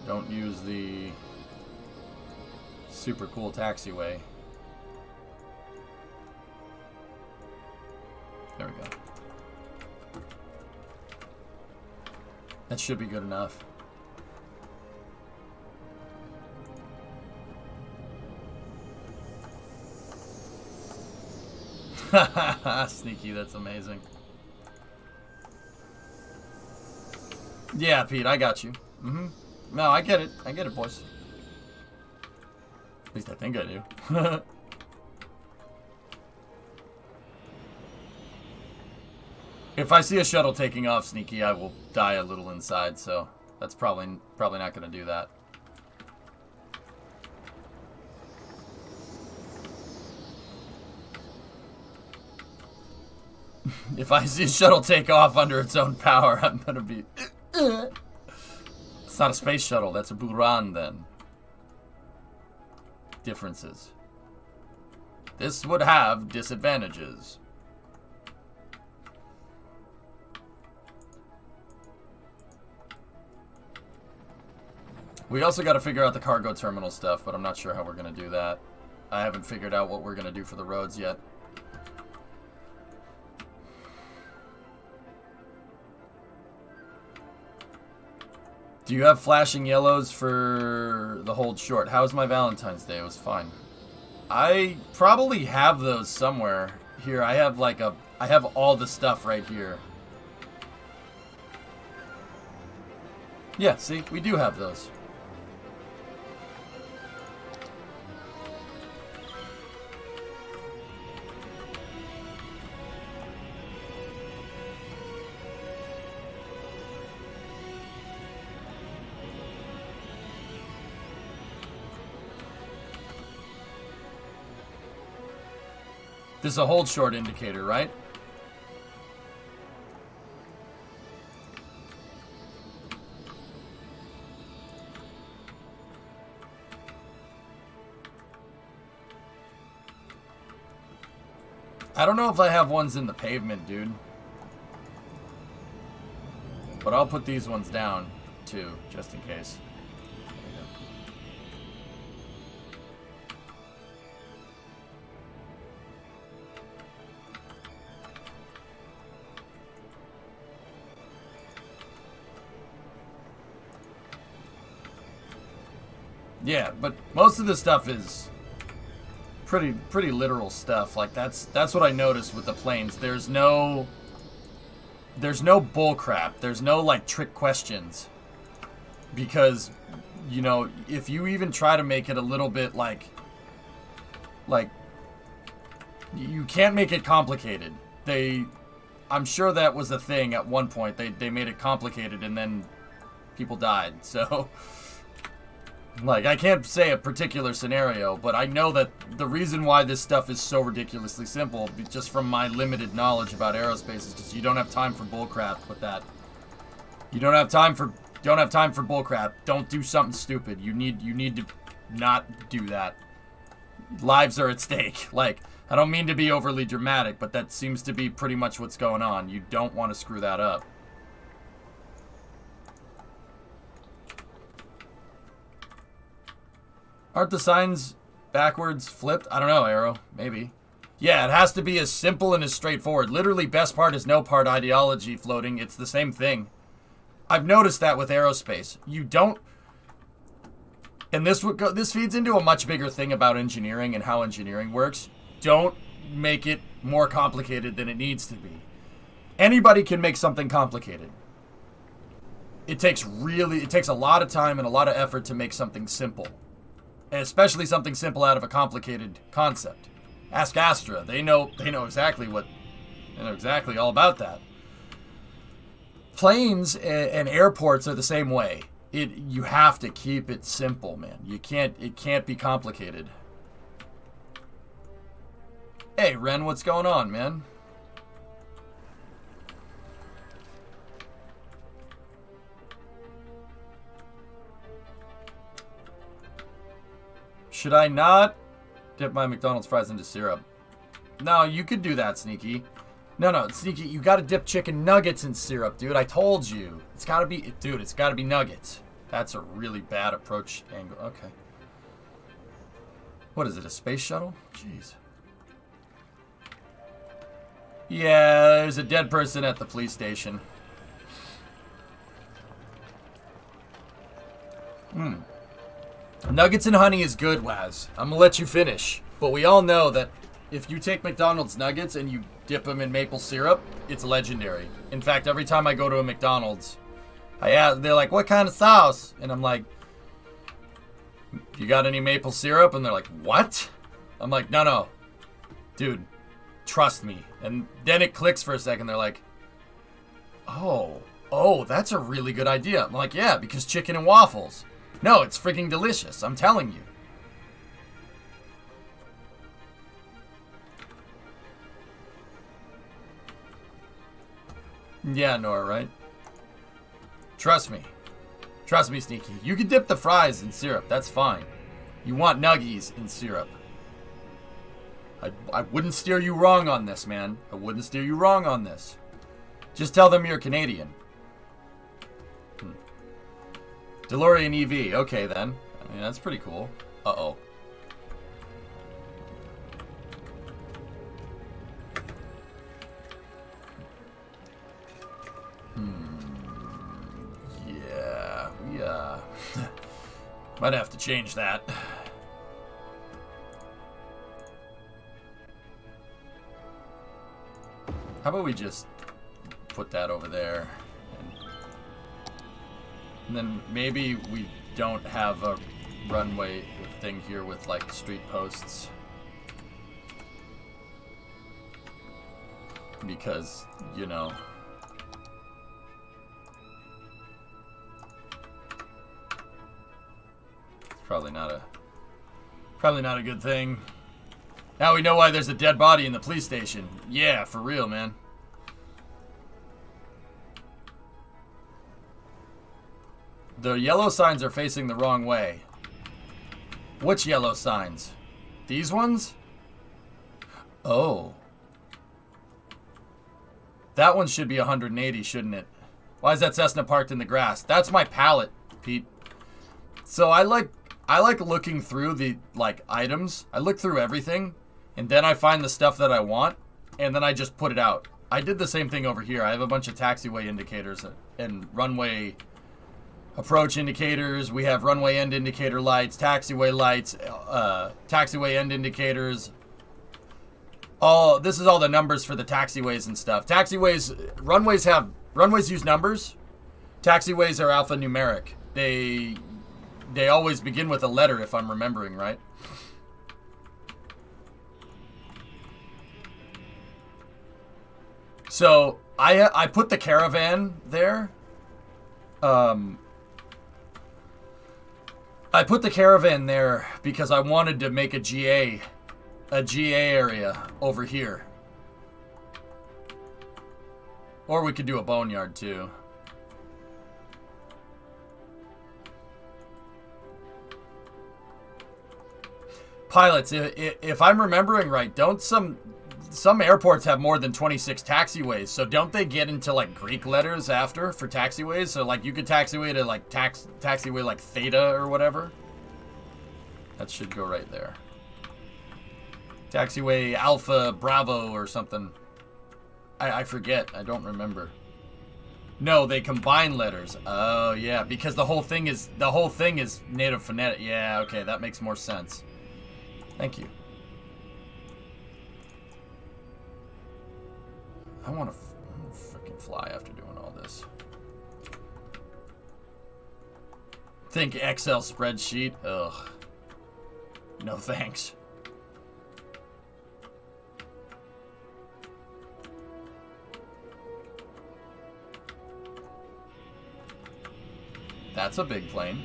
don't use the super cool taxiway. There we go. That should be good enough. Sneaky, that's amazing. Yeah, Pete, I got you. No, I get it. I get it, boys. At least I think I do. If I see a shuttle taking off, Sneaky, I will die a little inside, so that's probably not going to do that. If I see a shuttle take off under its own power, I'm going to be... It's not a space shuttle, that's a Buran then. Differences. This would have disadvantages. We also got to figure out the cargo terminal stuff, but I'm not sure how we're going to do that. I haven't figured out what we're going to do for the roads yet. Do you have flashing yellows for the hold short? How was my Valentine's Day? It was fine. I probably have those somewhere. Here, I have like I have all the stuff right here. Yeah, see? We do have those. This is a hold short indicator, right? I don't know if I have ones in the pavement, dude. But I'll put these ones down, too, just in case. Yeah, but most of the stuff is pretty literal stuff. Like that's what I noticed with the planes. There's no bull crap. There's no like trick questions. Because, you know, if you even try to make it a little bit like you can't make it complicated. I'm sure that was a thing at one point. They made it complicated and then people died. So like, I can't say a particular scenario, but I know that the reason why this stuff is so ridiculously simple, just from my limited knowledge about aerospace, is just you don't have time for bullcrap with that. You don't have time for bullcrap. Don't do something stupid. You need to not do that. Lives are at stake. Like, I don't mean to be overly dramatic, but that seems to be pretty much what's going on. You don't want to screw that up. Aren't the signs backwards flipped? I don't know, Arrow. Maybe. Yeah, it has to be as simple and as straightforward. Literally, best part is no part ideology floating. It's the same thing. I've noticed that with aerospace. You don't... And this feeds into a much bigger thing about engineering and how engineering works. Don't make it more complicated than it needs to be. Anybody can make something complicated. It takes a lot of time and a lot of effort to make something simple. Especially something simple out of a complicated concept. Ask Astra. They know exactly all about that. Planes and airports are the same way. You have to keep it simple, man. It can't be complicated. Hey, Ren, what's going on, man? Should I not dip my McDonald's fries into syrup? No, you could do that, Sneaky. No, Sneaky, you gotta dip chicken nuggets in syrup, dude. I told you. It's gotta be nuggets. That's a really bad approach angle. Okay. What is it, a space shuttle? Jeez. Yeah, there's a dead person at the police station. Nuggets and honey is good, Waz. I'm gonna let you finish. But we all know that if you take McDonald's nuggets and you dip them in maple syrup, it's legendary. In fact, every time I go to a McDonald's, they're like, what kind of sauce? And I'm like, you got any maple syrup? And they're like, what? I'm like, no. Dude, trust me. And then it clicks for a second. They're like, oh, that's a really good idea. I'm like, yeah, because chicken and waffles. No, it's freaking delicious. I'm telling you. Yeah, Nora, right? Trust me. Trust me, Sneaky. You can dip the fries in syrup. That's fine. You want nuggies in syrup. I wouldn't steer you wrong on this, man. I wouldn't steer you wrong on this. Just tell them you're Canadian. DeLorean EV. Okay, then. I mean, that's pretty cool. Uh-oh. Yeah, we, might have to change that. How about we just put that over there? And then maybe we don't have a runway thing here with like street posts. Because, you know. It's probably not a good thing. Now we know why there's a dead body in the police station. Yeah, for real, man. The yellow signs are facing the wrong way. Which yellow signs? These ones? Oh. That one should be 180, shouldn't it? Why is that Cessna parked in the grass? That's my pallet, Pete. So I like looking through the items. I look through everything, and then I find the stuff that I want, and then I just put it out. I did the same thing over here. I have a bunch of taxiway indicators and runway approach indicators. We have runway end indicator lights, taxiway lights, taxiway end indicators. This is all the numbers for the taxiways and stuff. Runways use numbers. Taxiways are alphanumeric. They always begin with a letter, if I'm remembering right. So I put the caravan there. I put the caravan there because I wanted to make a GA area over here. Or we could do a boneyard too. Pilots, if I'm remembering right, don't some airports have more than 26 taxiways, so don't they get into like Greek letters after for taxiways? So like you could taxiway to like taxiway like Theta or whatever. That should go right there. Taxiway Alpha Bravo or something. I forget. I don't remember. No, they combine letters. Oh yeah, because the whole thing is native phonetic. Yeah, okay, that makes more sense. Thank you. I want to freaking fly after doing all this. Think Excel spreadsheet? Ugh. No thanks. That's a big plane.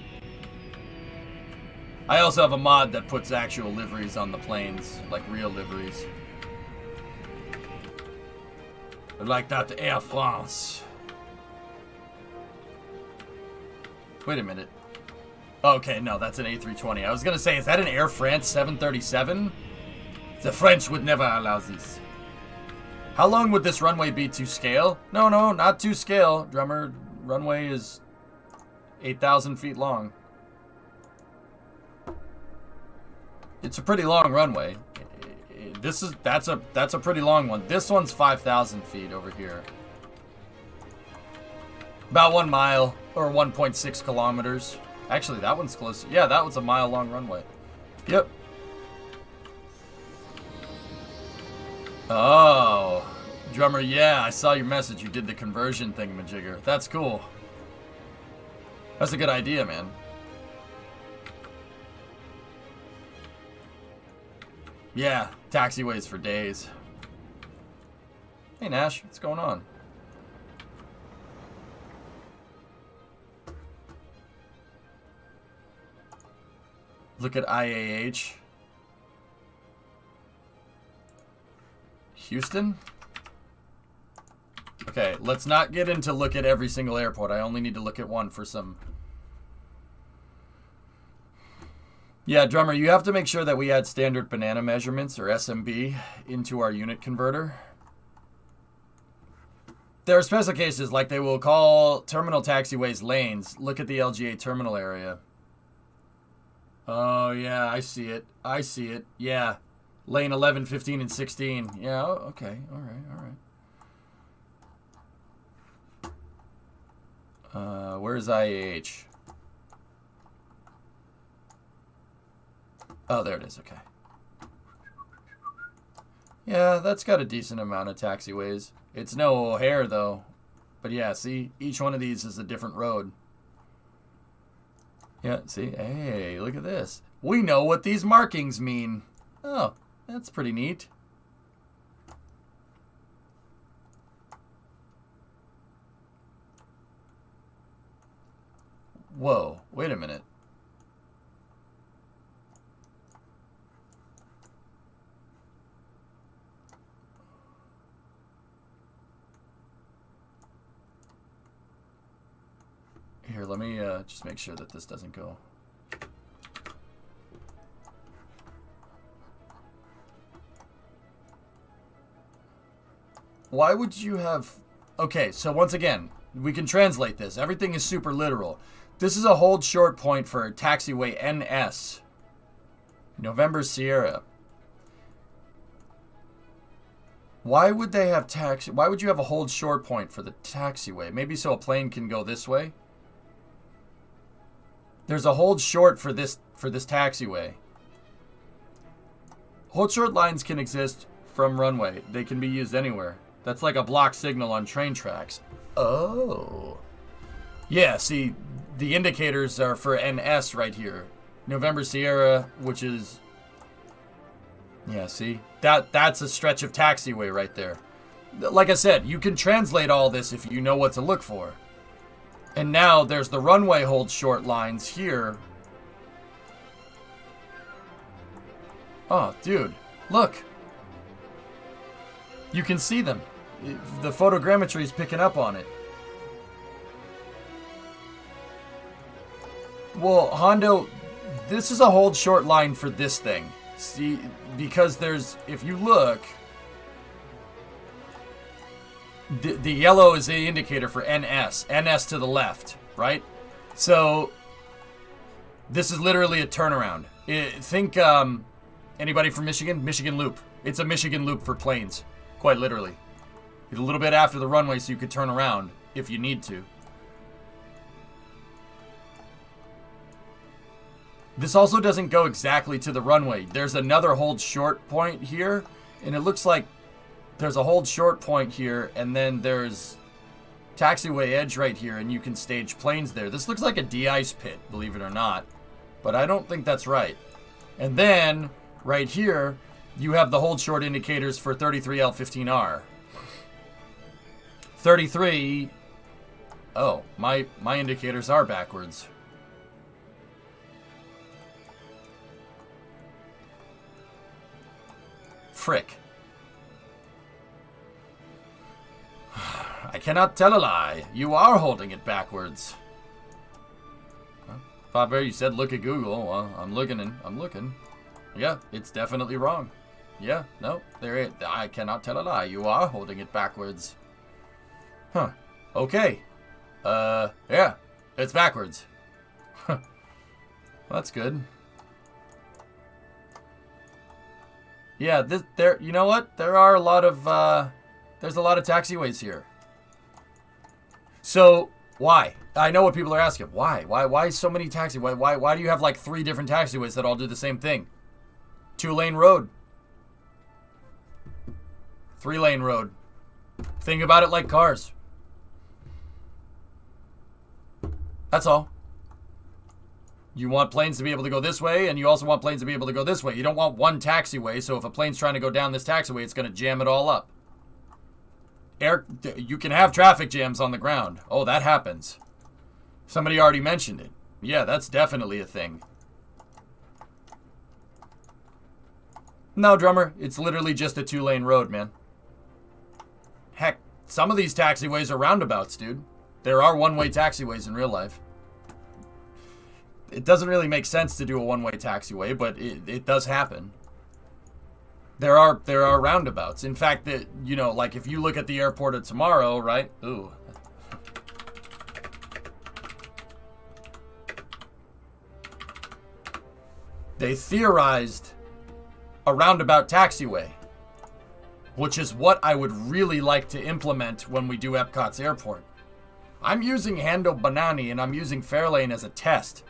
I also have a mod that puts actual liveries on the planes, like real liveries. Like that Air France. Wait a minute. Okay, no, that's an A320. I was gonna say, is that an Air France 737? The French would never allow this. How long would this runway be to scale? No, not to scale. Drummer, runway is 8,000 feet long. It's a pretty long runway. That's a pretty long one. This one's 5,000 feet over here. About 1 mile or 1.6 kilometers. Actually, that one's close. Yeah, that one's a mile-long runway. Yep. Oh, drummer. Yeah, I saw your message. You did the conversion thingamajigger. That's cool. That's a good idea, man. Yeah, taxiways for days. Hey, Nash, what's going on? Look at IAH. Houston? Okay, let's not get into look at every single airport. I only need to look at one for some... Yeah, drummer, you have to make sure that we add standard banana measurements, or SMB, into our unit converter. There are special cases, like they will call terminal taxiways lanes. Look at the LGA terminal area. Oh, yeah, I see it. I see it. Yeah. Lane 11, 15, and 16. Yeah, okay. All right. Where's IAH? Oh, there it is. Okay. Yeah, that's got a decent amount of taxiways. It's no O'Hare, though. But yeah, see? Each one of these is a different road. Yeah, see? Hey, look at this. We know what these markings mean. Oh, that's pretty neat. Whoa, wait a minute. me just make sure that this doesn't go. Why would you have... Okay, so once again, we can translate this. Everything is super literal. This is a hold short point for taxiway NS. November Sierra. Why would they have why would you have a hold short point for the taxiway? Maybe so a plane can go this way? There's a hold short for this taxiway. Hold short lines can exist from runway. They can be used anywhere. That's like a block signal on train tracks. Oh. Yeah, see, the indicators are for NS right here. November Sierra, which is... Yeah, see? That's a stretch of taxiway right there. Like I said, you can translate all this if you know what to look for. And now there's the runway hold short lines here. Oh, dude, look. You can see them. The photogrammetry is picking up on it. Well, Hondo, this is a hold short line for this thing. See, because there's, if you look, the yellow is the indicator for NS. NS to the left, right? So, this is literally a turnaround. Think, anybody from Michigan? Michigan Loop. It's a Michigan Loop for planes, quite literally. It's a little bit after the runway so you could turn around if you need to. This also doesn't go exactly to the runway. There's another hold short point here, and it looks like there's a hold short point here, and then there's taxiway edge right here, and you can stage planes there. This looks like a de-ice pit, believe it or not, but I don't think that's right. And then, right here, you have the hold short indicators for 33L15R. 33... Oh, my indicators are backwards. Frick. I cannot tell a lie. You are holding it backwards. Huh? Faber, you said look at Google. Well, I'm looking. Yeah, it's definitely wrong. Yeah, no, I cannot tell a lie. You are holding it backwards. Huh. Okay. Yeah, it's backwards. Well, that's good. Yeah, you know what? There are a lot of, there's a lot of taxiways here. So, why? I know what people are asking. Why? Why so many taxiways? Why do you have like 3 different taxiways that all do the same thing? 2-lane road. 3-lane road. Think about it like cars. That's all. You want planes to be able to go this way, and you also want planes to be able to go this way. You don't want one taxiway, so if a plane's trying to go down this taxiway, it's going to jam it all up. You can have traffic jams on the ground. Oh, that happens. Somebody already mentioned it. Yeah, that's definitely a thing. No, drummer, it's literally just a 2-lane road, man. Heck, some of these taxiways are roundabouts, dude. There are one-way taxiways in real life. It doesn't really make sense to do a one-way taxiway, but it does happen. There are roundabouts. In fact, you know, like if you look at the airport of tomorrow, right? Ooh. They theorized a roundabout taxiway, which is what I would really like to implement when we do Epcot's airport. I'm using Hando Banani and I'm using Fairlane as a test.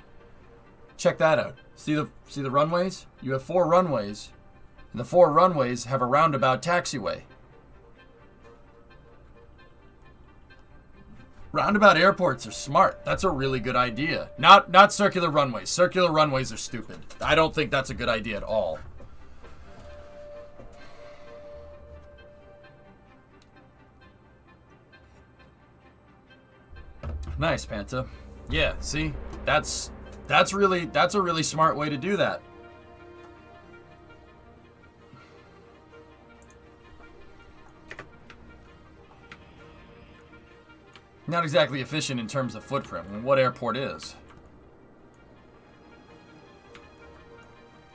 Check that out. See the runways? You have 4 runways, and the 4 runways have a roundabout taxiway. Roundabout airports are smart. That's a really good idea. Not circular runways. Circular runways are stupid. I don't think that's a good idea at all. Nice, Panta. Yeah, see? That's a really smart way to do that. Not exactly efficient in terms of footprint. What airport is?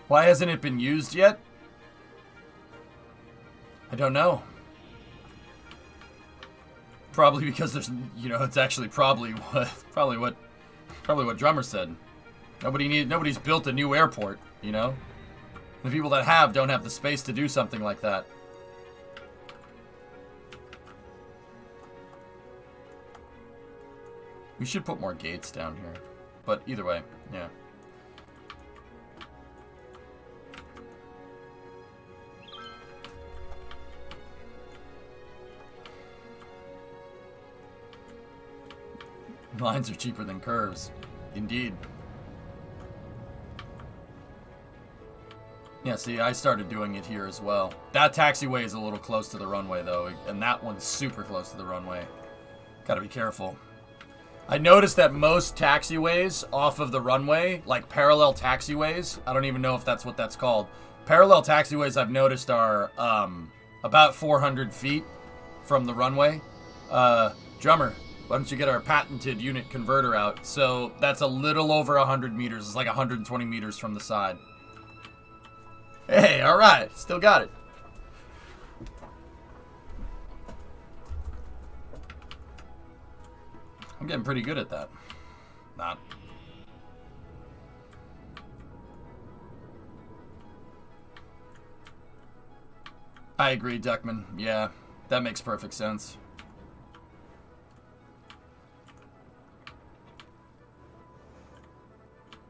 Why hasn't it been used yet? I don't know. Probably because there's, you know, it's actually probably what Drummer said. Nobody's built a new airport, you know? The people that have don't have the space to do something like that. We should put more gates down here. But either way, yeah. Lines are cheaper than curves. Indeed. Yeah, see, I started doing it here as well. That taxiway is a little close to the runway, though, and that one's super close to the runway. Gotta be careful. I noticed that most taxiways off of the runway, like parallel taxiways, I don't even know if that's what that's called. Parallel taxiways I've noticed are about 400 feet from the runway. Drummer, why don't you get our patented unit converter out? So that's a little over 100 meters. It's like 120 meters from the side. Hey, all right. Still got it. I'm getting pretty good at that. Not. I agree, Duckman. Yeah, that makes perfect sense.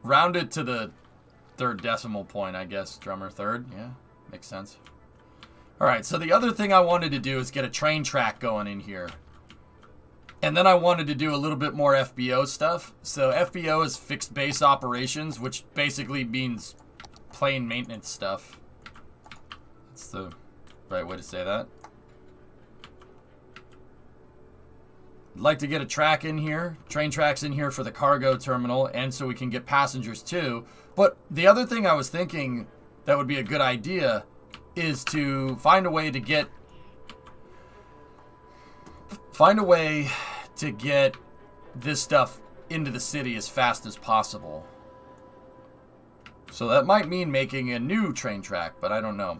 Round it to the third decimal point, I guess. Drummer, third. Yeah, makes sense. All right, so the other thing I wanted to do is get a train track going in here. And then I wanted to do a little bit more FBO stuff. So FBO is fixed base operations, which basically means plane maintenance stuff. That's the right way to say that. I'd like to get a track in here, train tracks in here for the cargo terminal, and so we can get passengers too. But the other thing I was thinking that would be a good idea is to find a way to get this stuff into the city as fast as possible. So that might mean making a new train track, but I don't know.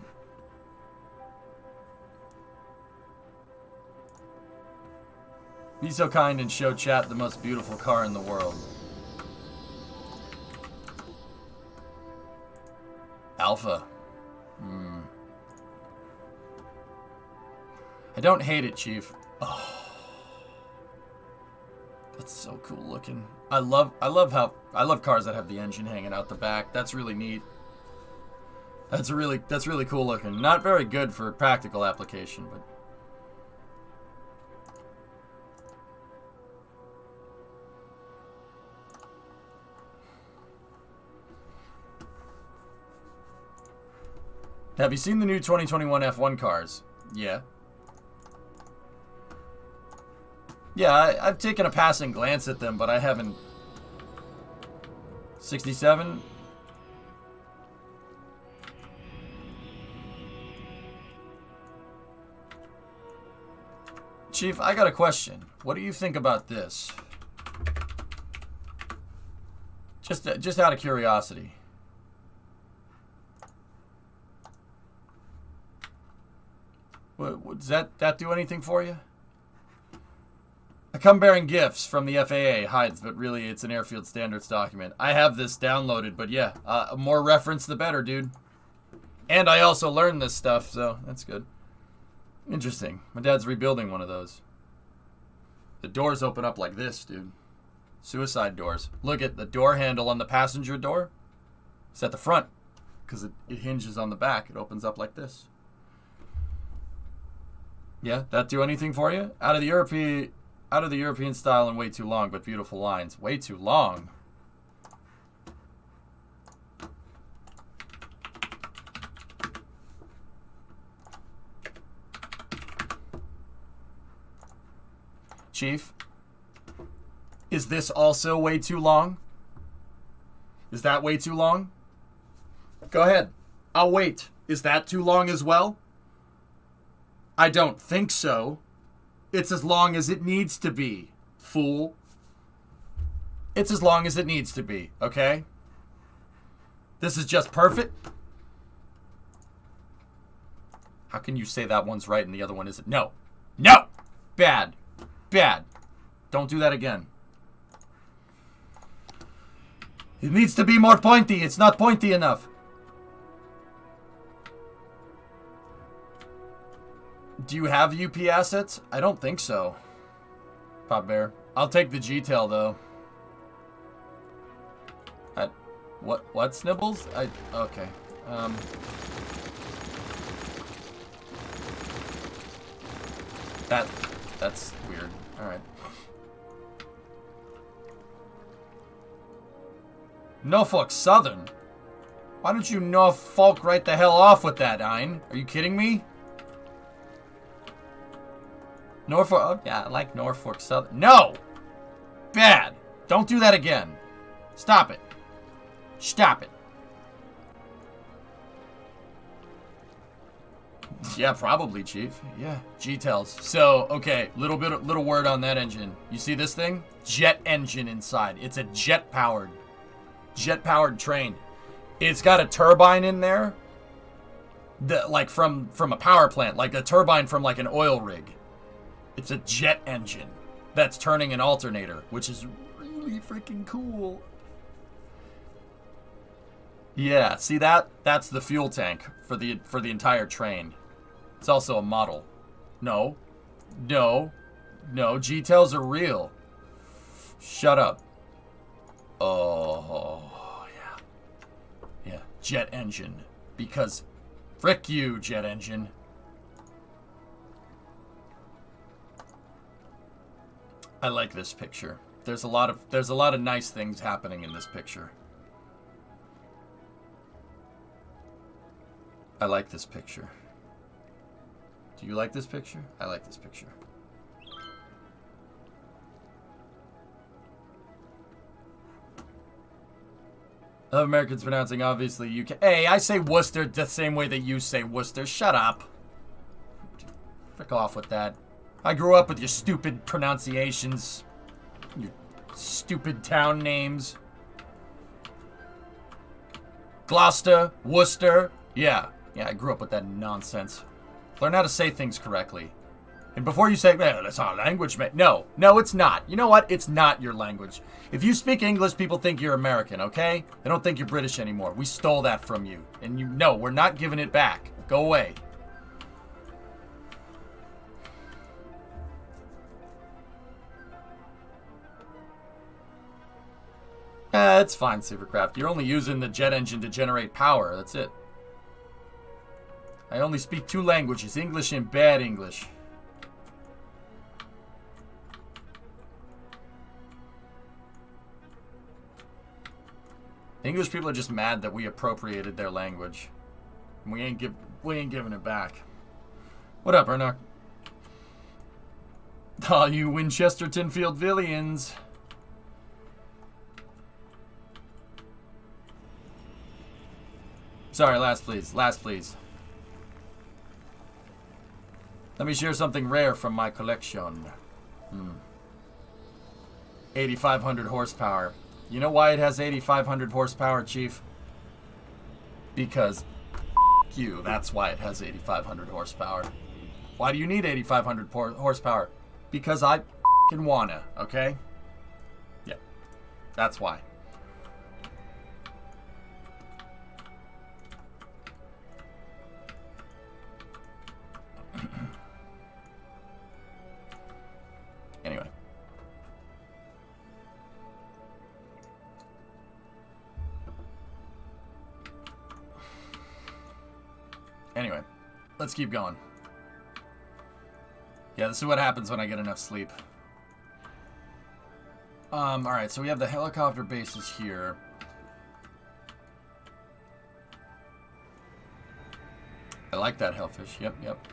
Be so kind and show chat the most beautiful car in the world. Alpha. I don't hate it, Chief. Oh. That's so cool looking. I love cars that have the engine hanging out the back. That's really neat. That's really cool looking. Not very good for practical application, but have you seen the new 2021 F1 cars? Yeah. Yeah, I've taken a passing glance at them, but I haven't. 67? Chief, I got a question. What do you think about this? Just out of curiosity. Does that do anything for you? I come bearing gifts from the FAA. Hides, but really it's an airfield standards document. I have this downloaded, but yeah, more reference the better, dude. And I also learned this stuff, so that's good. Interesting. My dad's rebuilding one of those. The doors open up like this, dude. Suicide doors. Look at the door handle on the passenger door. It's at the front because it hinges on the back. It opens up like this. Yeah, that do anything for you? Out of the European style and way too long, but beautiful lines. Way too long. Chief, is this also way too long? Is that way too long? Go ahead. I'll wait. Is that too long as well? I don't think so. It's as long as it needs to be. fool. It's as long as it needs to be, okay? This is just perfect. How can you say that one's right and the other one isn't? No. No! Bad. Bad. Don't do that again. It needs to be more pointy. It's not pointy enough. Do you have UP assets? I don't think so. Pop Bear. I'll take the G-tail, though. What, Snibbles? Okay. That's weird. Alright. Norfolk Southern? Why don't you Norfolk right the hell off with that, Ein? Are you kidding me? Norfolk, oh yeah, I like Norfolk Southern. No! Bad! Don't do that again. Stop it. Stop it. Yeah, probably, Chief. Yeah, G-Tells. So, okay, little word on that engine. You see this thing? Jet engine inside. It's a jet-powered train. It's got a turbine in there, like from a power plant, like a turbine from like an oil rig. It's a jet engine that's turning an alternator, which is really freaking cool. Yeah, see that? That's the fuel tank for the entire train. It's also a model. No. G-Tails are real. Shut up. Oh, yeah. Yeah, jet engine. Because frick you, jet engine. I like this picture. There's a lot of nice things happening in this picture. I like this picture. Do you like this picture? I like this picture. Of Americans pronouncing obviously UK. Hey, I say Worcester the same way that you say Worcester. Shut up. Frick off with that. I grew up with your stupid pronunciations. Your stupid town names. Gloucester, Worcester. Yeah, I grew up with that nonsense. Learn how to say things correctly. And before you say, well, that's our language, mate. No, it's not. You know what? It's not your language. If you speak English, people think you're American, okay? They don't think you're British anymore. We stole that from you. And you know, we're not giving it back. Go away. It's fine, Supercraft. You're only using the jet engine to generate power. That's it. I only speak 2 languages, English and bad English. English people are just mad that we appropriated their language. And we ain't giving it back. What up, Ernock? All you Winchesterton Field Villians. Sorry, last please. Last please. Let me share something rare from my collection. 8,500 horsepower. You know why it has 8,500 horsepower, Chief? Because you. That's why it has 8,500 horsepower. Why do you need 8,500 horsepower? Because I can wanna, okay? Yeah. That's why. Anyway. Anyway, let's keep going. Yeah, this is what happens when I get enough sleep. Alright, so we have the helicopter bases here. I like that hellfish. Yep.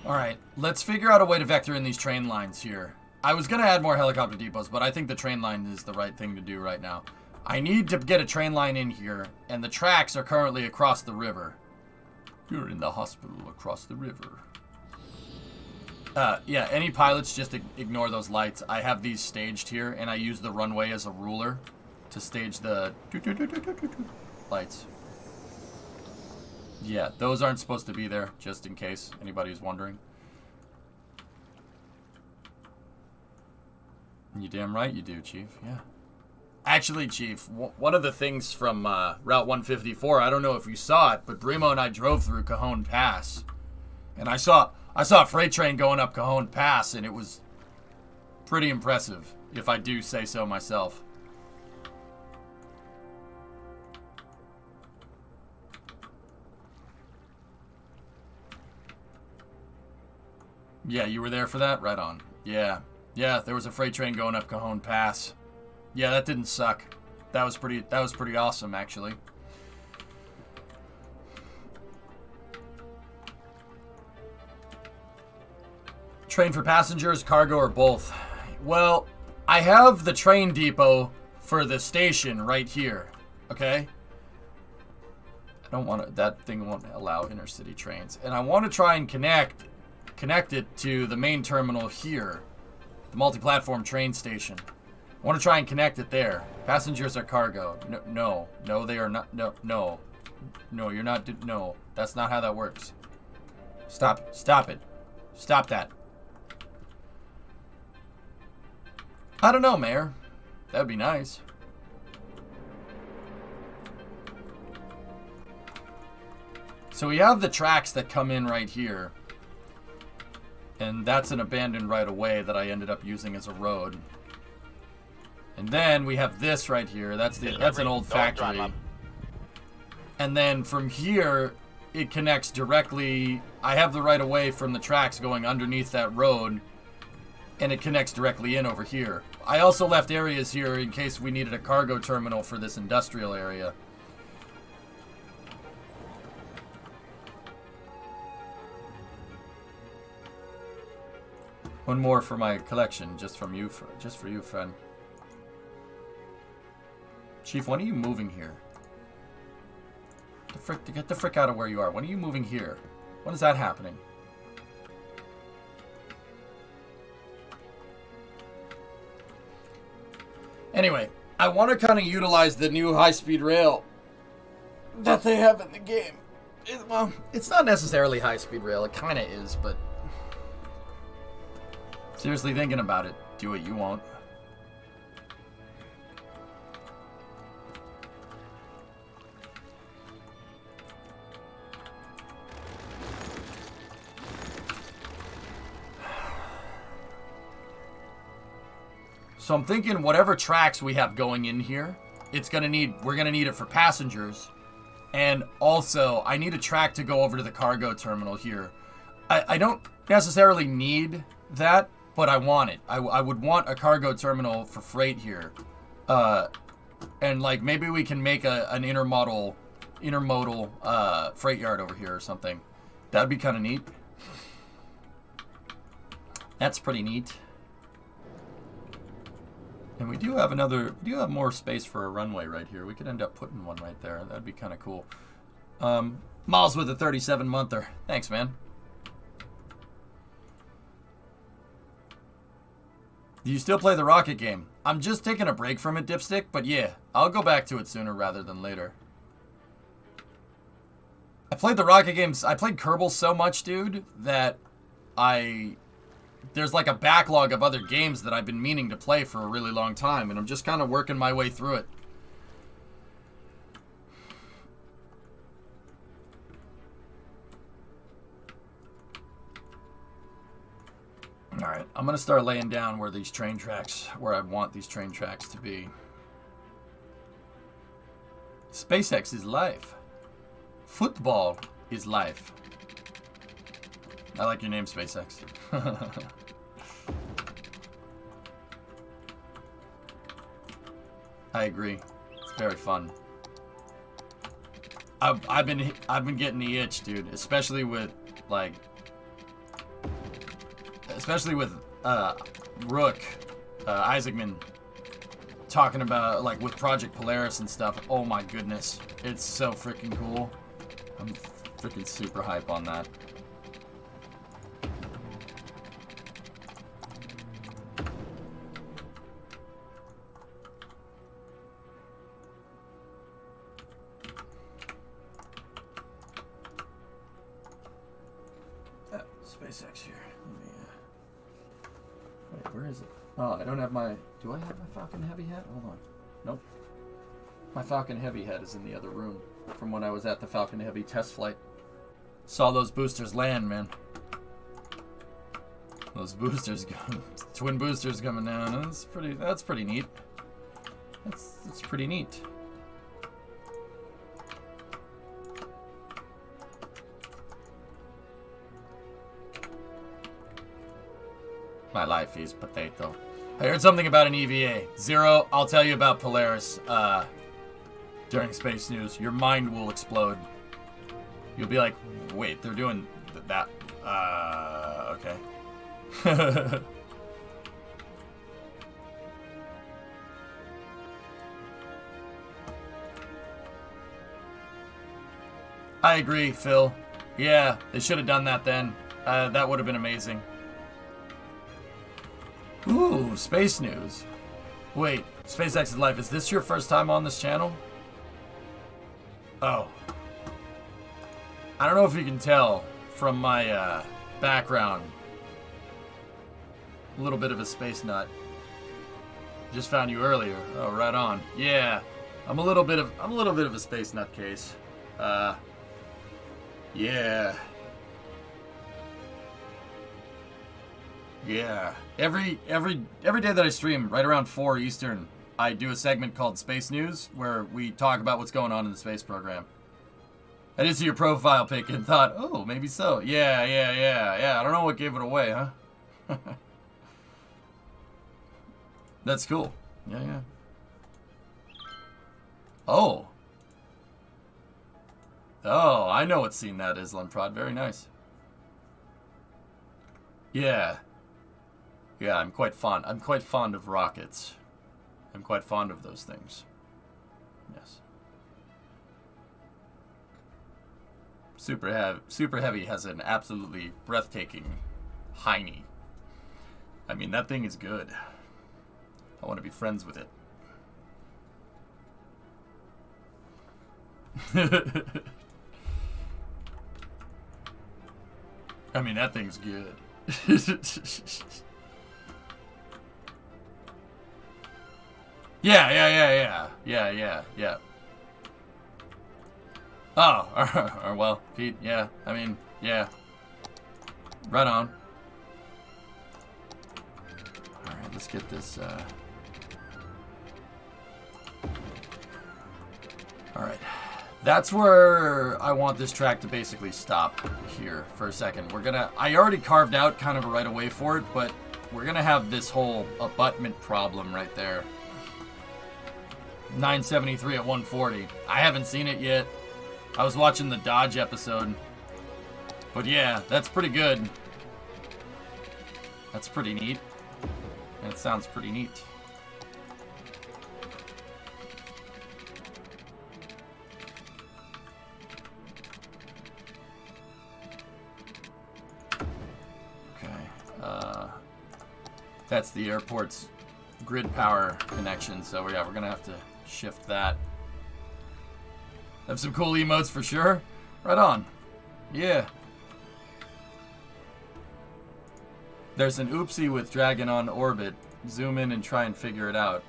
Alright, let's figure out a way to vector in these train lines here. I was going to add more helicopter depots, but I think the train line is the right thing to do right now. I need to get a train line in here, and the tracks are currently across the river. You're in the hospital across the river. Yeah, any pilots, just ignore those lights. I have these staged here, and I use the runway as a ruler to stage the lights. Yeah, those aren't supposed to be there, just in case anybody's wondering. You damn right you do, Chief. Yeah. Actually, Chief, one of the things from Route 154, I don't know if you saw it, but Brimo and I drove through Cajon Pass, and I saw a freight train going up Cajon Pass, and it was pretty impressive, if I do say so myself. Yeah, you were there for that? Right on. Yeah. Yeah, there was a freight train going up Cajon Pass. Yeah, that didn't suck. That was pretty awesome, actually. Train for passengers, cargo, or both? Well, I have the train depot for the station right here. Okay? I don't want to, that thing won't allow intercity trains. And I want to try and connect it to the main terminal here. The multi-platform train station. I want to try and connect it there. Passengers are cargo. No, they are not. No, you're not. No, that's not how that works. Stop it. Stop that. I don't know, Mayor. That would be nice. So we have the tracks that come in right here. And that's an abandoned right-of-way that I ended up using as a road. And then we have this right here. That's an old factory. And then from here, it connects directly. I have the right-of-way from the tracks going underneath that road, and it connects directly in over here. I also left areas here in case we needed a cargo terminal for this industrial area. One more for my collection, just for you, friend. Chief, when are you moving here? Get the frick out of where you are. When are you moving here? When is that happening? Anyway, I want to kind of utilize the new high-speed rail that they have in the game. Well, it's not necessarily high-speed rail. It kind of is, but seriously thinking about it. Do what you want. So I'm thinking whatever tracks we have going in here, we're gonna need it for passengers. And also, I need a track to go over to the cargo terminal here. I don't necessarily need that, but I want it. I would want a cargo terminal for freight here. And like maybe we can make an intermodal freight yard over here or something. That'd be kind of neat. That's pretty neat. And we do have more space for a runway right here. We could end up putting one right there. That'd be kind of cool. Miles with a 37-monther. Thanks, man. Do you still play the Rocket game? I'm just taking a break from it, Dipstick, but yeah, I'll go back to it sooner rather than later. I played the Rocket games. I played Kerbal so much, dude, that there's like a backlog of other games that I've been meaning to play for a really long time, and I'm just kind of working my way through it. Alright, I'm going to start laying down where I want these train tracks to be. SpaceX is life. Football is life. I like your name, SpaceX. I agree. It's very fun. I've been getting the itch, dude. Especially with Rook, Isaacman talking about like with Project Polaris and stuff. Oh my goodness, it's so freaking cool. I'm freaking super hype on that. SpaceX here. Let me, wait, where is it? Oh, I don't have my... Do I have my Falcon Heavy hat? Hold on. Nope. My Falcon Heavy hat is in the other room from when I was at the Falcon Heavy test flight. Saw those boosters land, man. Those boosters, twin boosters coming down. That's pretty neat. That's pretty neat. My life is potato. I heard something about an EVA. Zero, I'll tell you about Polaris during Space News. Your mind will explode. You'll be like, wait, they're doing that. Okay. I agree, Phil. Yeah, they should have done that then. That would have been amazing. Ooh, space news. Wait, SpaceX's life, is this your first time on this channel? Oh. I don't know if you can tell from my background. A little bit of a space nut. Just found you earlier. Oh, right on. Yeah. I'm a little bit of a space nut case. Yeah. Yeah. Every day that I stream, right around 4 Eastern, I do a segment called Space News, where we talk about what's going on in the space program. I did see your profile pic and thought, oh, maybe so. Yeah. I don't know what gave it away, huh? That's cool. Yeah. Oh. Oh, I know what scene that is, Lemprod. Very nice. Yeah. Yeah, I'm quite fond of rockets. I'm quite fond of those things. Yes. Super Heavy has an absolutely breathtaking hiney. I mean, that thing is good. I want to be friends with it. I mean, that thing's good. Yeah. Oh, well, Pete, yeah. I mean, yeah. Right on. Alright, let's get this, Alright. That's where I want this track to basically stop here for a second. I already carved out kind of a right of way for it, but we're gonna have this whole abutment problem right there. 973 at 140. I haven't seen it yet. I was watching the Dodge episode. But yeah, that's pretty good. That's pretty neat. And it sounds pretty neat. That's the airport's grid power connection, so yeah, we're gonna have to shift that. Have some cool emotes for sure. Right on. Yeah. There's an oopsie with Dragon on orbit. Zoom in and try and figure it out.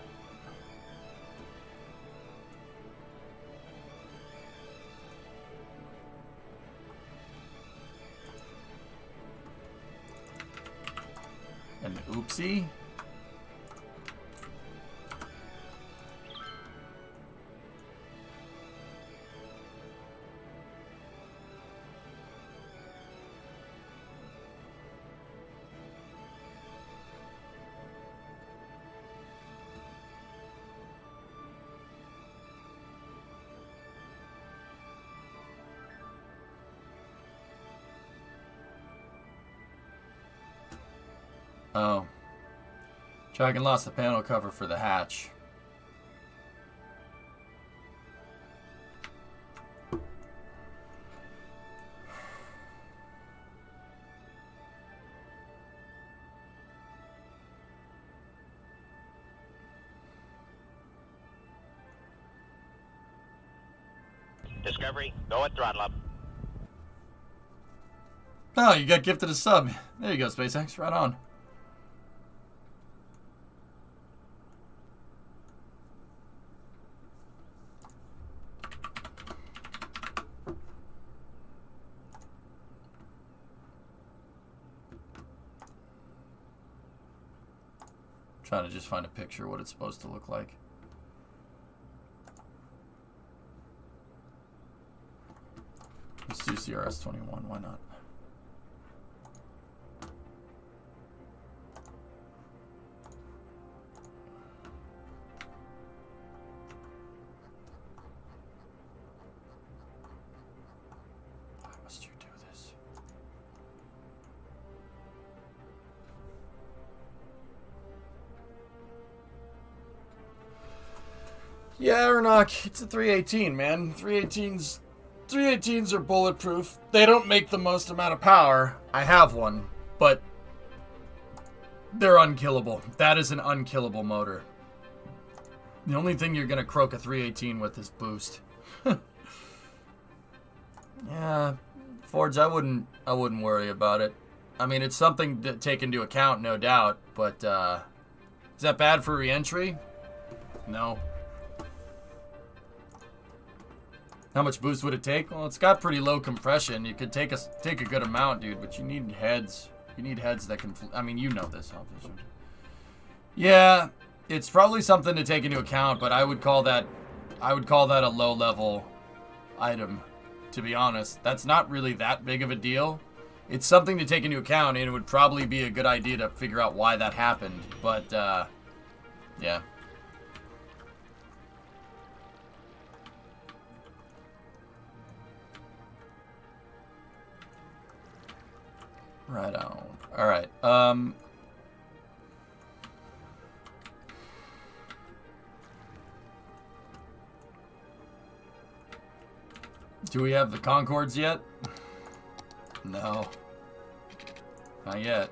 An oopsie? Oh. Dragon lost the panel cover for the hatch. Discovery, go at throttle up. Oh, you got gifted a sub. There you go, SpaceX. Right on. Trying to just find a picture of what it's supposed to look like. Let's do CRS-21, why not? Why must you do this? Yeah, Ernock, it's a 318, man. 318s are bulletproof. They don't make the most amount of power. I have one, but they're unkillable. That is an unkillable motor. The only thing you're gonna croak a 318 with is boost. Yeah, Forge, I wouldn't worry about it. I mean, it's something to take into account, no doubt, but is that bad for re-entry? No. How much boost would it take? Well, it's got pretty low compression. You could take a good amount, dude, but you need heads. You need heads that can... I mean, you know this, obviously. Yeah, it's probably something to take into account, but I would call that a low-level item, to be honest. That's not really that big of a deal. It's something to take into account, and it would probably be a good idea to figure out why that happened. But, yeah. Right on. All right. Do we have the Concords yet? No. Not yet.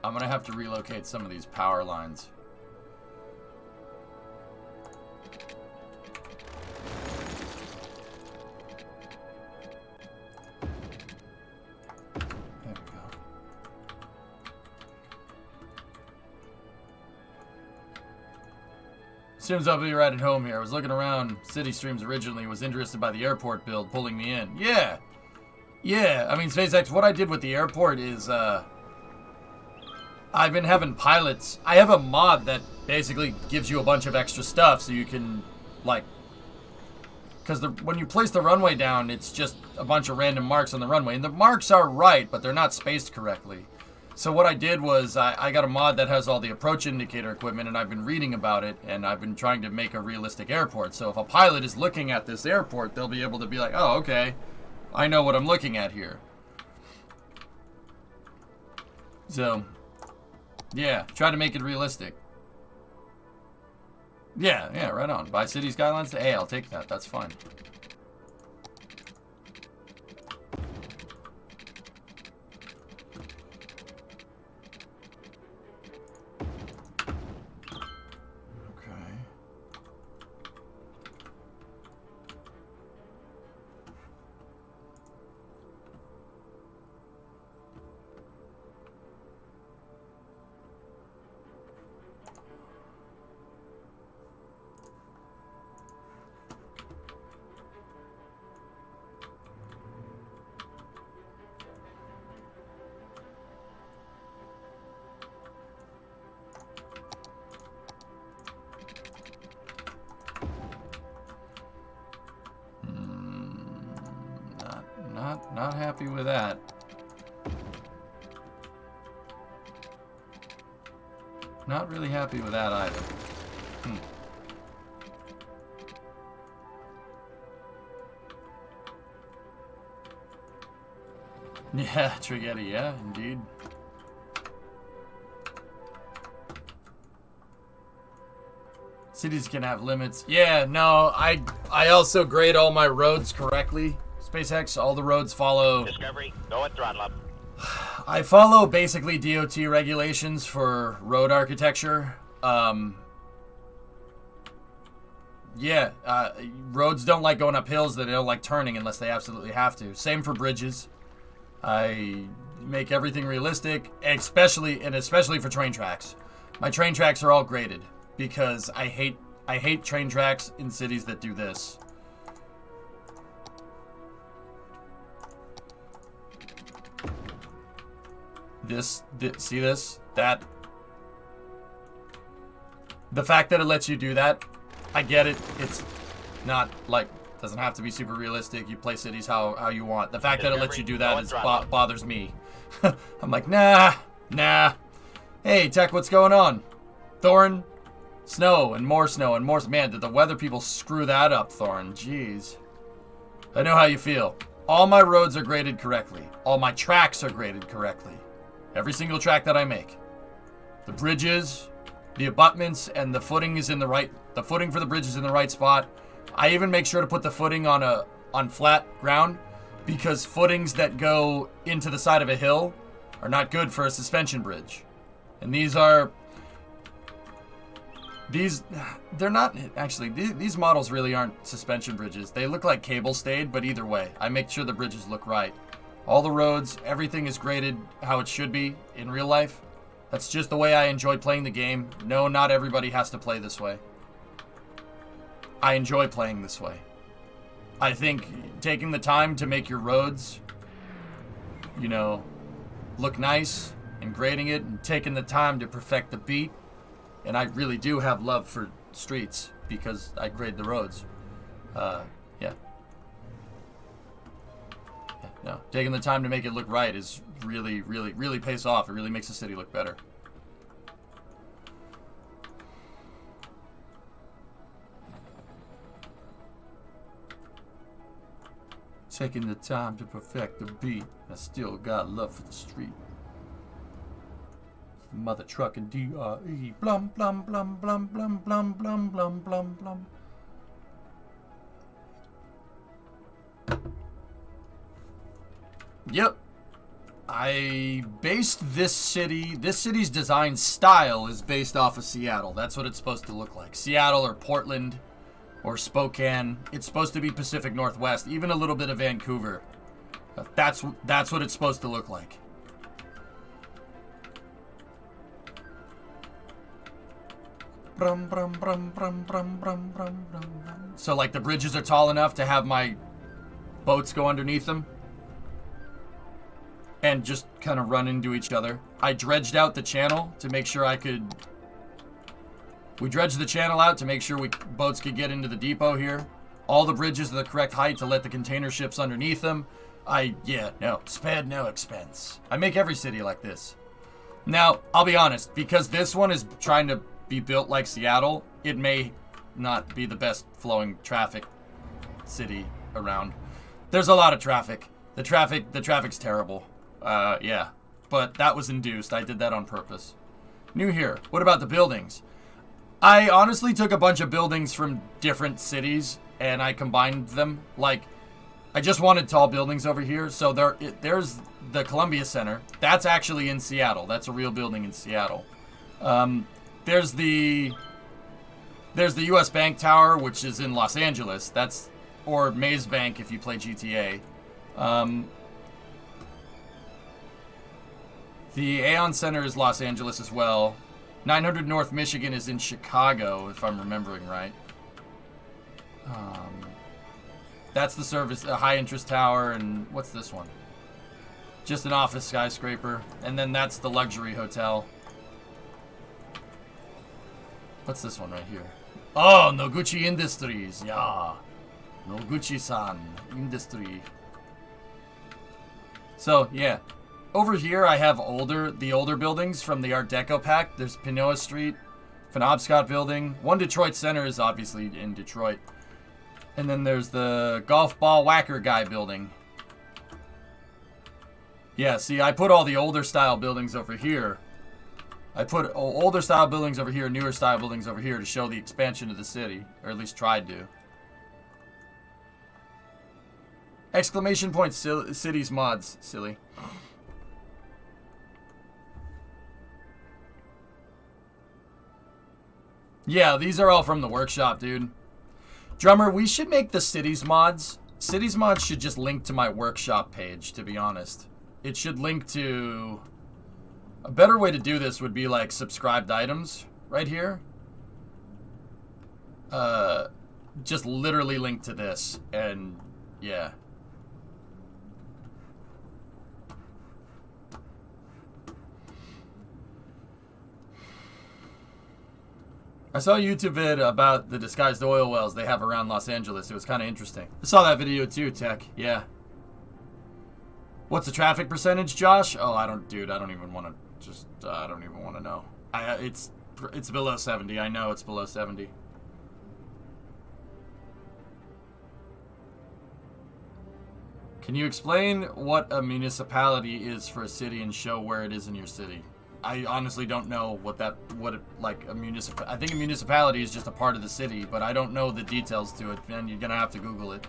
I'm gonna have to relocate some of these power lines. There we go. Seems I'll be right at home here. I was looking around City Streams originally, was interested by the airport build, pulling me in. Yeah! Yeah, I mean, SpaceX, what I did with the airport is, I've been having pilots. I have a mod that basically gives you a bunch of extra stuff so you can, like, because when you place the runway down, it's just a bunch of random marks on the runway. And the marks are right, but they're not spaced correctly. So what I did was I got a mod that has all the approach indicator equipment, and I've been reading about it, and I've been trying to make a realistic airport. So if a pilot is looking at this airport, they'll be able to be like, oh, okay, I know what I'm looking at here. So... yeah, try to make it realistic. Yeah, right on. Buy City Skylines? Hey, I'll take that. That's fine. Okay. Not happy with that. Not really happy with that either. Yeah, Triggetti, yeah, indeed. Cities can have limits. Yeah, no, I also grade all my roads correctly. SpaceX, all the roads follow... Discovery, go at throttle up. I follow basically DOT regulations for road architecture. Roads don't like going up hills. They don't like turning unless they absolutely have to. Same for bridges. I make everything realistic, especially for train tracks. My train tracks are all graded because I hate train tracks in cities that do this. See this? That. The fact that it lets you do that, I get it. It's not like, doesn't have to be super realistic. You play cities how you want. The fact that it lets you do that bothers me. I'm like, nah. Hey, Tech, what's going on? Thorn? Snow and more snow and more. Man, did the weather people screw that up, Thorn? Jeez. I know how you feel. All my roads are graded correctly. All my tracks are graded correctly. Every single track that I make. The bridges, the abutments, and the footing is in the right... The footing for the bridge is in the right spot. I even make sure to put the footing on flat ground because footings that go into the side of a hill are not good for a suspension bridge. And these models really aren't suspension bridges. They look like cable stayed, but either way, I make sure the bridges look right. All the roads, everything is graded how it should be in real life. That's just the way I enjoy playing the game. No, not everybody has to play this way. I enjoy playing this way. I think taking the time to make your roads, look nice and grading it and taking the time to perfect the beat. And I really do have love for streets because I grade the roads. No, taking the time to make it look right is really, really, really pays off. It really makes the city look better. Taking the time to perfect the beat. I still got love for the street. Mother truck and DRE. Blum, blum, blum, blum, blum, blum, blum, blum, blum, blum. Yep. I based this city's design style is based off of Seattle. That's what it's supposed to look like. Seattle or Portland or Spokane. It's supposed to be Pacific Northwest, even a little bit of Vancouver. That's what it's supposed to look like. Brum, brum, brum, brum, brum, brum, brum, brum. So like the bridges are tall enough to have my boats go underneath them and just kind of run into each other. I dredged out the channel to make sure we dredged the channel out to make sure boats could get into the depot here. All the bridges are the correct height to let the container ships underneath them. Spared no expense. I make every city like this. Now, I'll be honest, because this one is trying to be built like Seattle, it may not be the best flowing traffic city around. There's a lot of traffic. The traffic's terrible. But that was induced. I did that on purpose. New here. What about the buildings? I honestly took a bunch of buildings from different cities and I combined them. Like, I just wanted tall buildings over here. So there's the Columbia Center. That's actually in Seattle. That's a real building in Seattle. There's the US Bank Tower, which is in Los Angeles. Or Maze Bank if you play GTA. The Aon Center is Los Angeles as well. 900 North Michigan is in Chicago, if I'm remembering right. That's the service, a high interest tower, and what's this one? Just an office skyscraper. And then that's the luxury hotel. What's this one right here? Oh, Noguchi Industries, yeah. Noguchi-san Industry. So, yeah. Over here, I have the older buildings from the Art Deco pack. There's Pinoa Street, Penobscot Building. One Detroit Center is obviously in Detroit. And then there's the golf ball whacker guy building. Yeah, see, I put all the older style buildings over here. I put older style buildings over here, newer style buildings over here to show the expansion of the city, or at least tried to. Exclamation point cities mods, silly. Yeah, these are all from the workshop, dude. Drummer, we should make the cities mods. Cities mods should just link to my workshop page, to be honest. It should link to... A better way to do this would be like subscribed items right here. Just literally link to this, and yeah. I saw a YouTube vid about the disguised oil wells they have around Los Angeles. It was kind of interesting. I saw that video too, Tech. Yeah. What's the traffic percentage, Josh? Oh, I don't even want to just, I don't even want to know. It's below 70. I know it's below 70. Can you explain what a municipality is for a city and show where it is in your city? I honestly don't know I think a municipality is just a part of the city, but I don't know the details to it, and you're gonna have to Google it.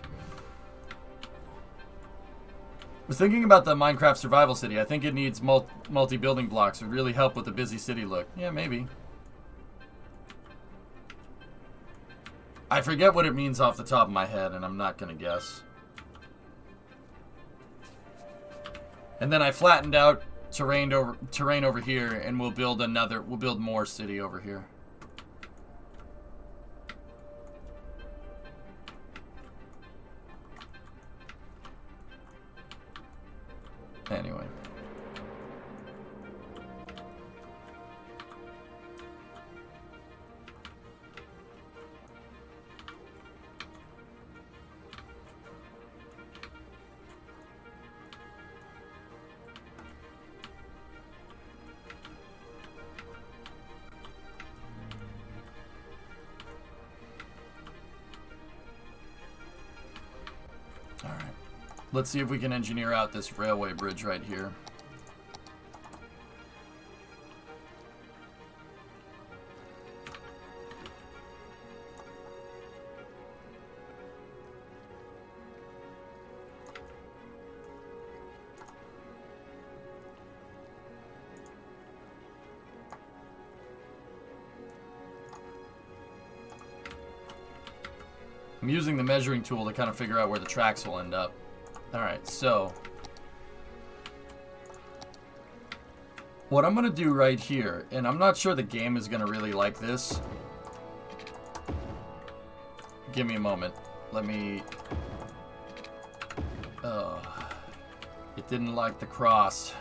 Was thinking about the Minecraft survival city. I think it needs multi-building blocks. It would really help with the busy city look. Yeah, maybe. I forget what it means off the top of my head, and I'm not gonna guess. And then I flattened out terrain over here, and we'll build more city over here. Anyway. Let's see if we can engineer out this railway bridge right here. I'm using the measuring tool to kind of figure out where the tracks will end up. Alright, so what I'm going to do right here, and I'm not sure the game is going to really like this. Give me a moment. Let me... it didn't like the cross.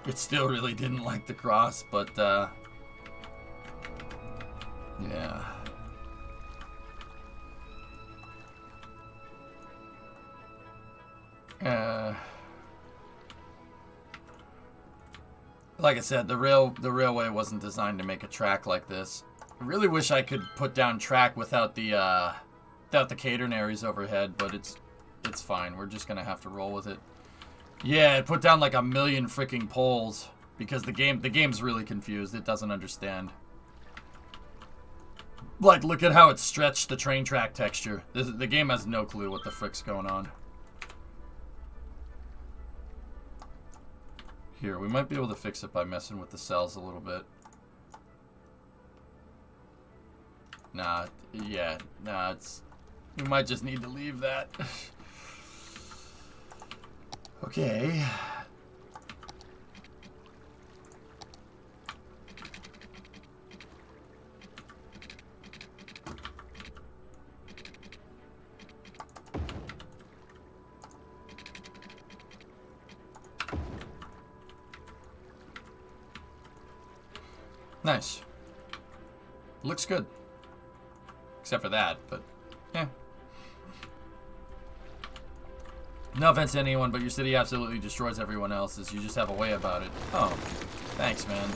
It still really didn't like the cross, but, yeah. Like I said, the railway wasn't designed to make a track like this. I really wish I could put down track without the catenaries overhead, but it's fine. We're just gonna have to roll with it. Yeah, it put down like a million freaking poles because the game's really confused. It doesn't understand. Like, look at how it stretched the train track texture. The game has no clue what the frick's going on. Here, we might be able to fix it by messing with the cells a little bit. Nah, yeah, nah, we might just need to leave that. Okay. Nice. Looks good. Except for that, but yeah. No offense to anyone, but your city absolutely destroys everyone else's. You just have a way about it. Oh, thanks, man.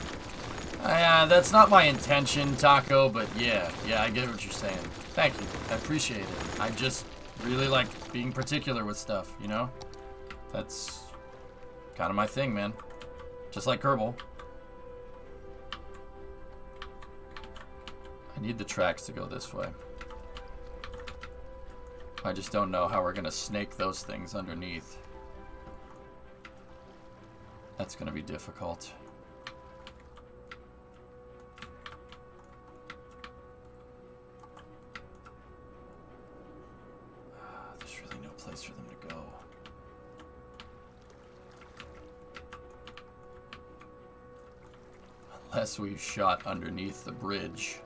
That's not my intention, Taco, but yeah, I get what you're saying. Thank you. I appreciate it. I just really like being particular with stuff, you know? That's kind of my thing, man. Just like Kerbal. I need the tracks to go this way. I just don't know how we're going to snake those things underneath. That's going to be difficult. There's really no place for them to go. Unless we shot underneath the bridge.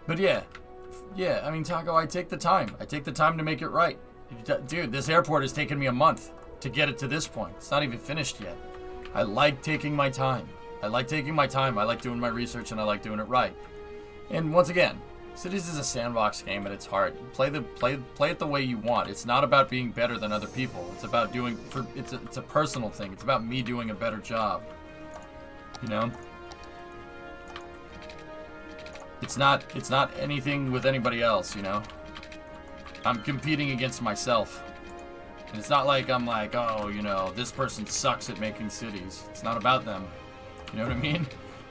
But yeah, I mean, Taco, I take the time. I take the time to make it right. Dude, this airport has taken me a month to get it to this point. It's not even finished yet. I like taking my time. I like doing my research, and I like doing it right. And once again, Cities is a sandbox game at its heart. Play it the way you want. It's not about being better than other people. It's about it's a personal thing. It's about me doing a better job. You know? It's not anything with anybody else, you know? I'm competing against myself. And it's not like I'm like, oh, you know, this person sucks at making cities. It's not about them. You know what I mean?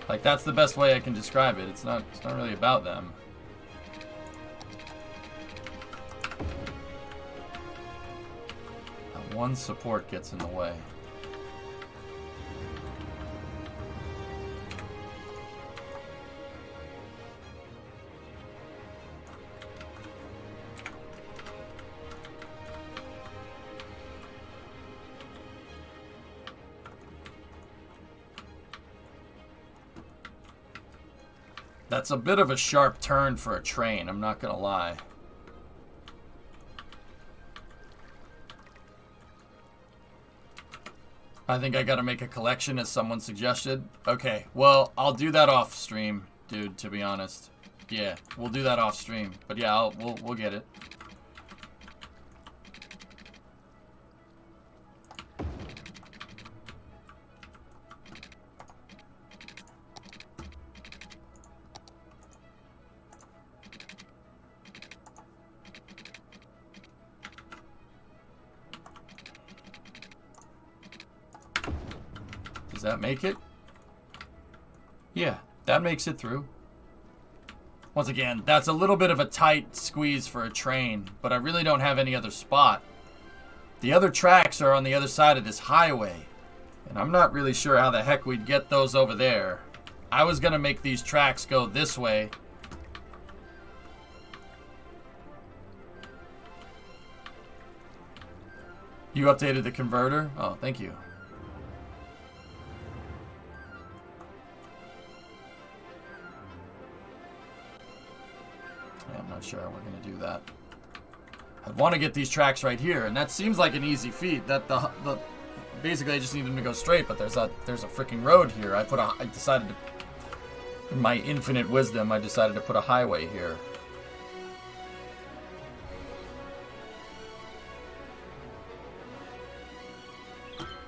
Like, that's the best way I can describe it. It's not really about them. That one support gets in the way. That's a bit of a sharp turn for a train, I'm not gonna lie. I think I gotta make a collection as someone suggested. Okay, well, I'll do that off stream, dude, to be honest. Yeah, we'll do that off stream. But yeah, we'll get it. Does that make it? Yeah, that makes it through. Once again, that's a little bit of a tight squeeze for a train, but I really don't have any other spot. The other tracks are on the other side of this highway, and I'm not really sure how the heck we'd get those over there. I was gonna make these tracks go this way. You updated the converter? Oh, thank you. I'm not sure we're going to do that. I want to get these tracks right here, and that seems like an easy feat. That the basically I just need them to go straight, but there's a freaking road here. I decided to, in my infinite wisdom, I decided to put a highway here.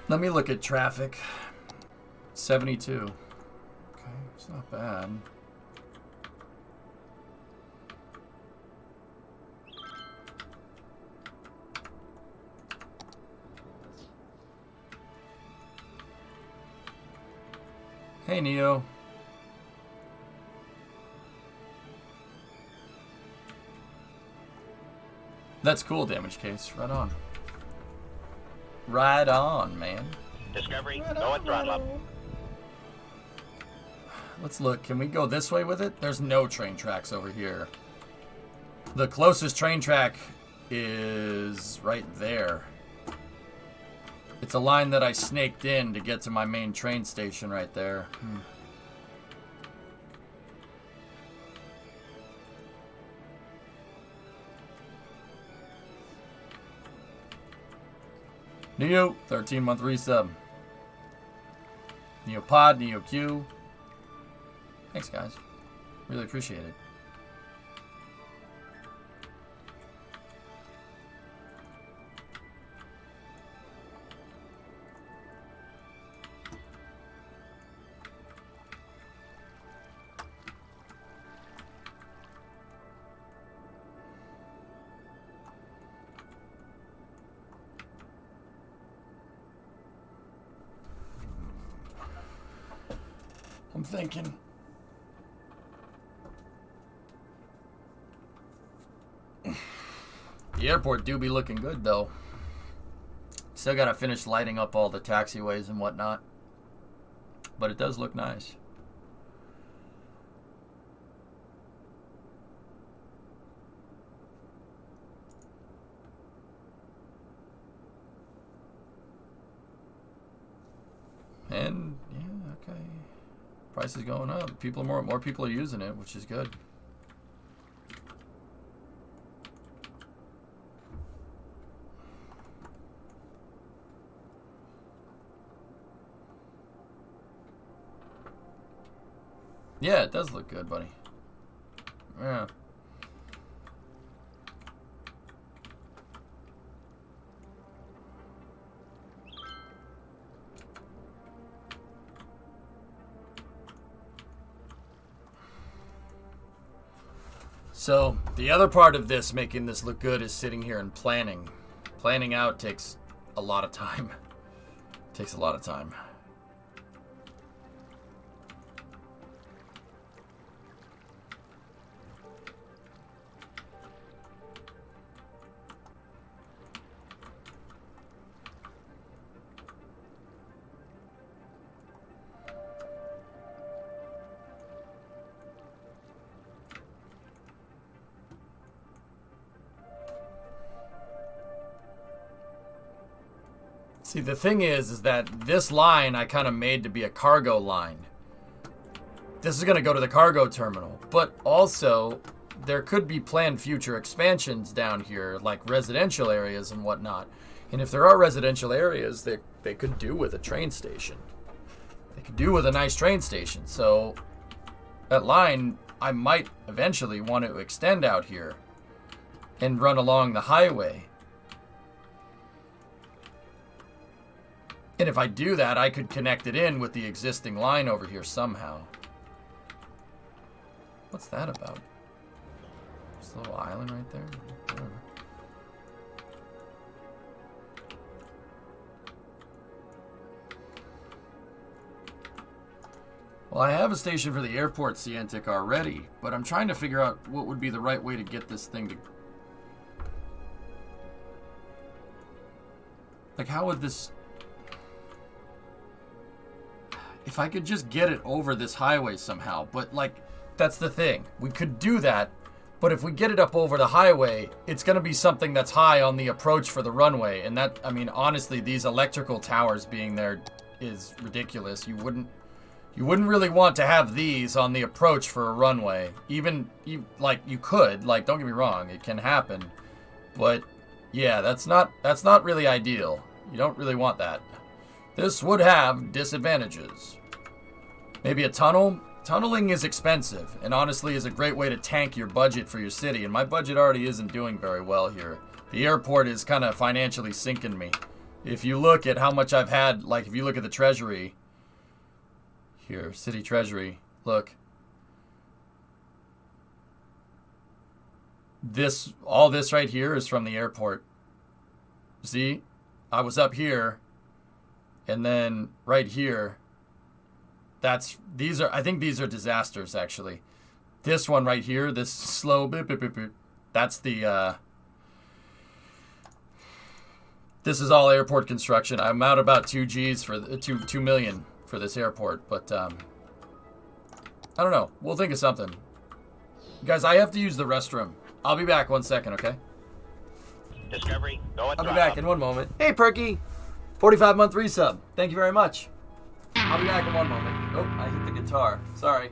Let me look at traffic. 72. Okay, it's not bad. Hey, Neo. That's cool, damage case. Right on. Right on, man. Discovery, go and throttle up. Let's look. Can we go this way with it? There's no train tracks over here. The closest train track is right there. It's a line that I snaked in to get to my main train station right there. Neo, 13-month resub. Neopod, NeoQ, Thanks, guys. Really appreciate it. I'm thinking. The airport do be looking good, though. Still gotta finish lighting up all the taxiways and whatnot. But it does look nice. And, yeah, okay. Price is going up. More people are using it, which is good. Yeah, it does look good, buddy. Yeah. So, the other part of this, making this look good, is sitting here and planning. Planning out takes a lot of time. Takes a lot of time. See, the thing is that this line I kind of made to be a cargo line. This is going to go to the cargo terminal, but also there could be planned future expansions down here, like residential areas and whatnot. And if there are residential areas, they could do with a train station. They could do with a nice train station. So that line, I might eventually want to extend out here and run along the highway. And if I do that, I could connect it in with the existing line over here somehow. What's that about? Just a little island right there? Whatever. Well, I have a station for the airport Cientic already, but I'm trying to figure out what would be the right way to get this thing to... Like, how would this... If I could just get it over this highway somehow, but like, that's the thing. We could do that, but if we get it up over the highway, it's going to be something that's high on the approach for the runway. And that, I mean, honestly, these electrical towers being there is ridiculous. You wouldn't really want to have these on the approach for a runway. Like, you could, like, don't get me wrong, it can happen. But yeah, that's not really ideal. You don't really want that. This would have disadvantages. Maybe a tunnel? Tunneling is expensive, and honestly is a great way to tank your budget for your city, and my budget already isn't doing very well here. The airport is kind of financially sinking me. If you look at how much I've had, like if you look at the treasury, here, city treasury, look. All this right here is from the airport. See? I was up here. And then right here, I think these are disasters actually. This one right here, this slow beep, beep, beep, beep, that's the, this is all airport construction. I'm out about 2 million for this airport, but, I don't know. We'll think of something. Guys, I have to use the restroom. I'll be back 1 second, okay? Discovery, go and I'll be throttle back up. in 1 moment. Hey, Perky! 45-month resub. Thank you very much. I'll be back in 1 moment. Oh, I hit the guitar. Sorry.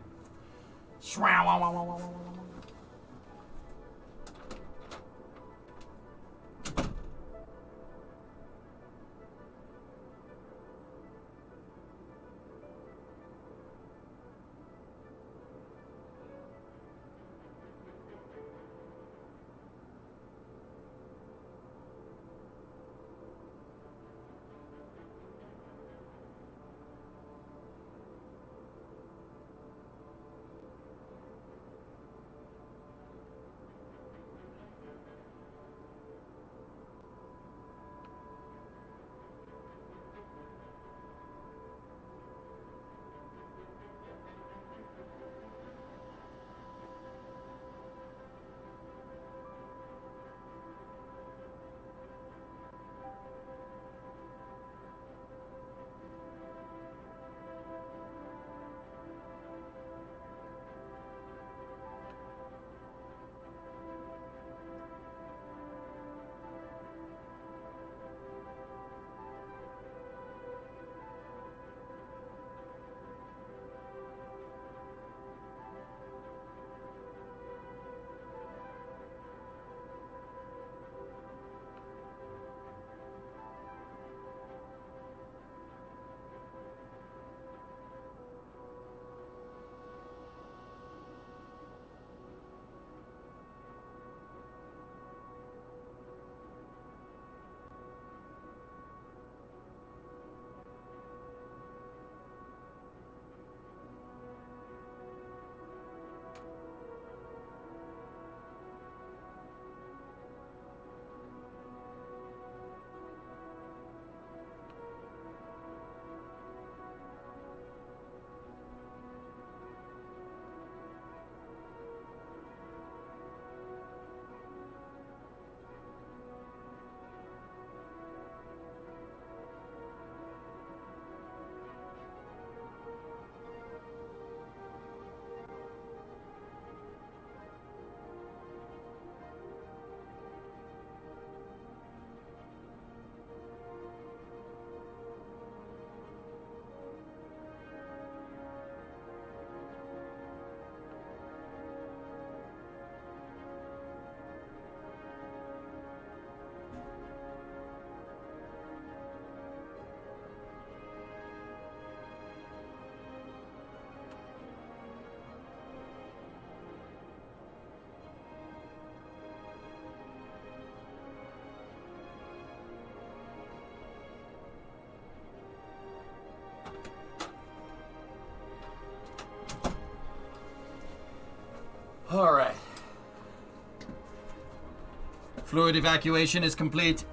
Fluid evacuation is complete.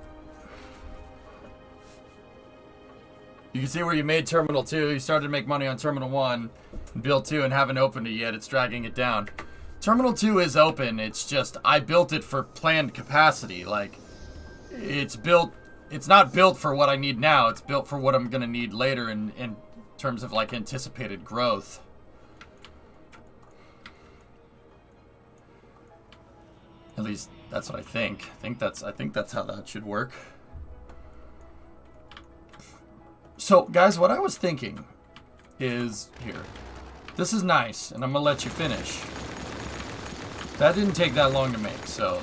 You can see where you made Terminal 2. You started to make money on Terminal 1 and built 2 and haven't opened it yet. It's dragging it down. Terminal 2 is open. It's just, I built it for planned capacity. Like, it's built, it's not built for what I need now. It's built for what I'm going to need later in terms of, like, anticipated growth. At least, that's what I think. I think that's how that should work. So, guys, what I was thinking is, here. This is nice, and I'm going to let you finish. That didn't take that long to make, so.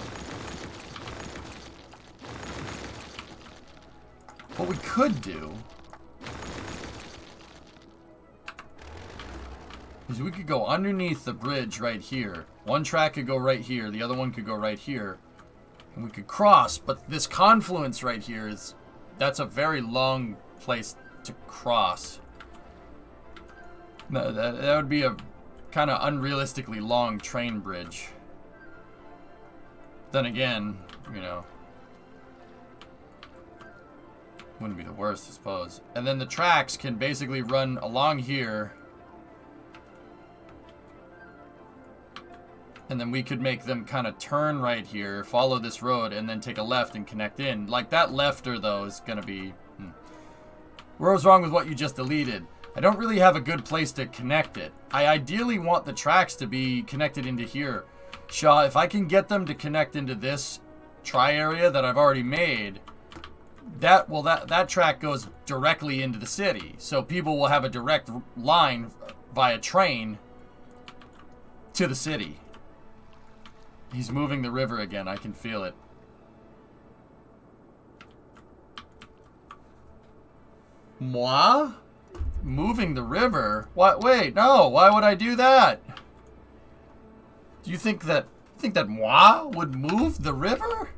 What we could do is we could go underneath the bridge right here. One track could go right here, the other one could go right here. And we could cross, but this confluence right here is, that's a very long place to cross. No, that would be a kind of unrealistically long train bridge. Then again, you know, wouldn't be the worst, I suppose. And then the tracks can basically run along here. And then we could make them kind of turn right here, follow this road, and then take a left and connect in. Like, that lefter, though, is going to be... What was wrong with what you just deleted? I don't really have a good place to connect it. I ideally want the tracks to be connected into here. Shaw, if I can get them to connect into this tri-area that I've already made, that track goes directly into the city. So people will have a direct line via train to the city. He's moving the river again. I can feel it. Moi? Moving the river? What? Wait, no. Why would I do that? Do you think that moi would move the river?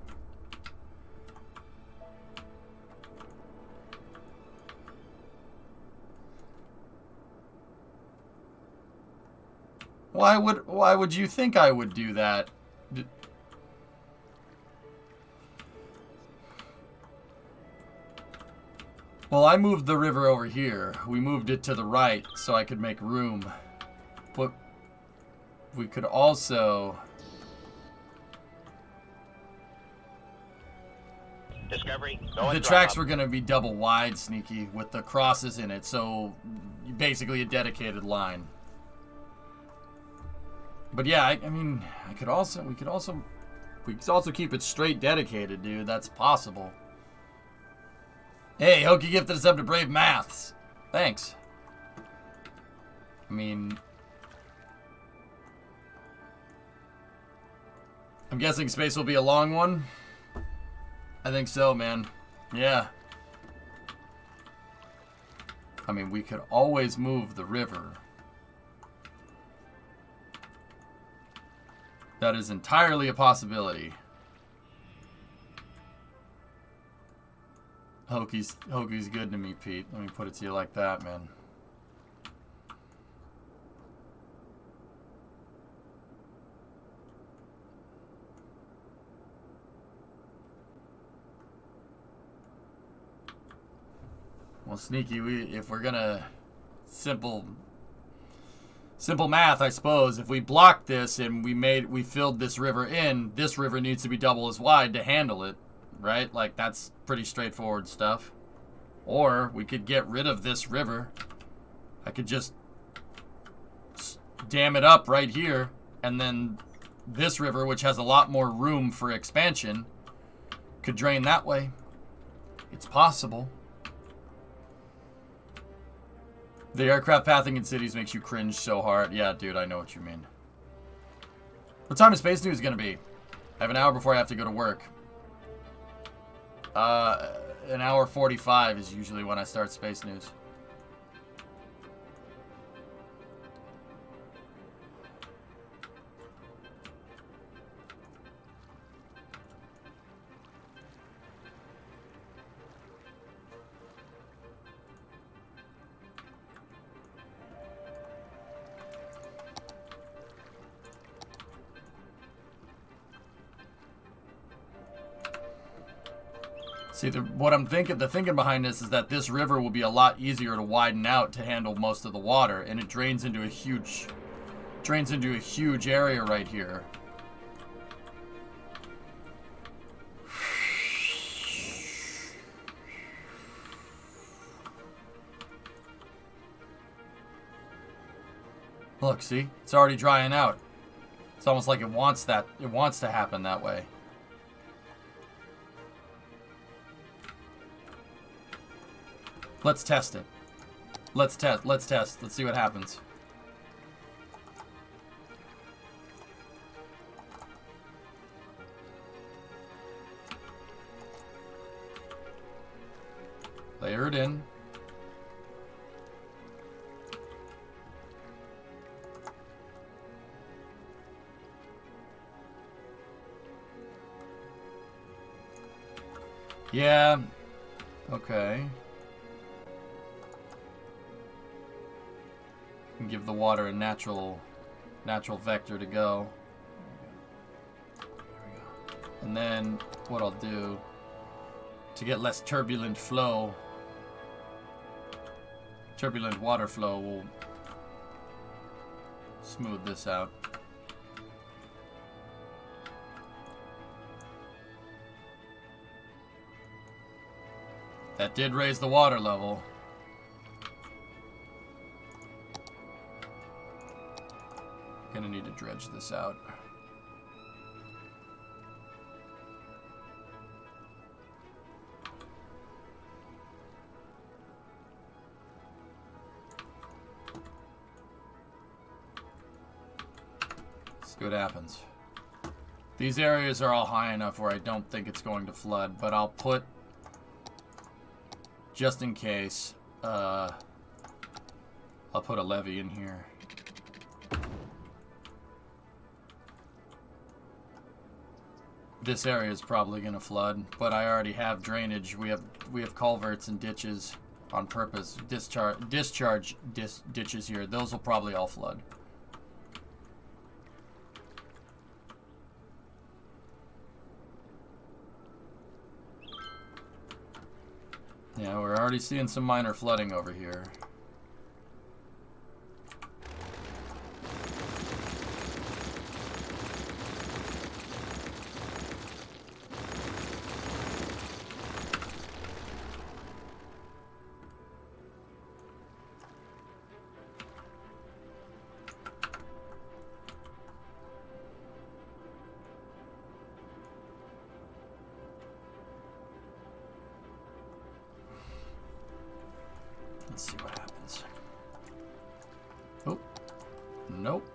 Why would you think I would do that? Well, I moved the river over here. We moved it to the right so I could make room. But we could also... Discovery, The tracks were going to be double wide, Sneaky, with the crosses in it. So, basically a dedicated line. But yeah, I mean, we could also keep it straight dedicated, dude. That's possible. Hey, Hokey gifted us up to Brave Maths. Thanks. I mean, I'm guessing space will be a long one. I think so, man. Yeah. I mean, we could always move the river. That is entirely a possibility. Hokey's good to me, Pete. Let me put it to you like that, man. Well, Sneaky, if we're gonna simple math, I suppose. If we block this and we filled this river in, this river needs to be double as wide to handle it, right? Like, that's pretty straightforward stuff. Or we could get rid of this river. I could just dam it up right here, and then this river, which has a lot more room for expansion, could drain that way. It's possible. The aircraft pathing in cities makes you cringe so hard. Yeah, dude, I know what you mean. What time is Space News going to be? I have an hour before I have to go to work. An hour 45 is usually when I start Space News. See, what I'm thinking, the thinking behind this is that this river will be a lot easier to widen out to handle most of the water, and it drains into a huge area right here. Look, see? It's already drying out. It's almost like it wants to happen that way. Let's test it. Let's test. Let's see what happens. Layer it in. Yeah. Okay. And give the water a natural vector to go. There we go. And then what I'll do to get less turbulent water flow, we'll smooth this out. That did raise the water level. Gonna need to dredge this out. See what happens. These areas are all high enough where I don't think it's going to flood, but I'll put, just in case, I'll put a levee in here. This area is probably going to flood, but I already have drainage. We have culverts and ditches on purpose. Discharge ditches here. Those will probably all flood. Yeah, we're already seeing some minor flooding over here. Let's see what happens. Oh, nope.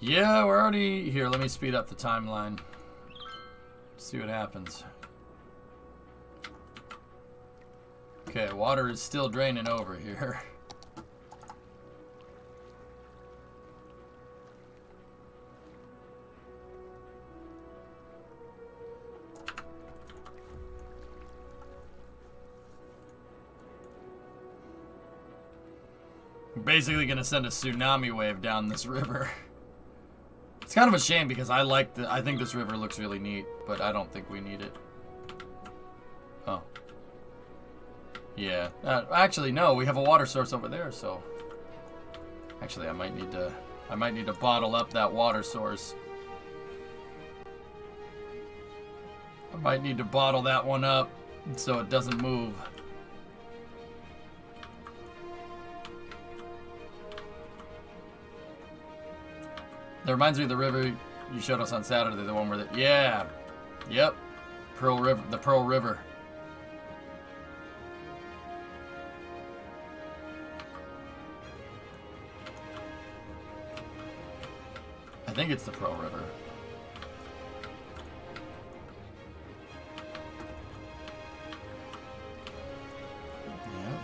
Yeah, we're already here. Let me speed up the timeline. See what happens. Okay, water is still draining over here. I'm basically gonna send a tsunami wave down this river. It's kind of a shame because I think this river looks really neat, but I don't think we need it. Oh. Yeah. Actually, no, we have a water source over there, so actually I might need to bottle up that water source. I might need to bottle that one up so it doesn't move. That reminds me of the river you showed us on Saturday, the one where yeah. Yep. Pearl River, the Pearl River. I think it's the Pearl River. Yeah.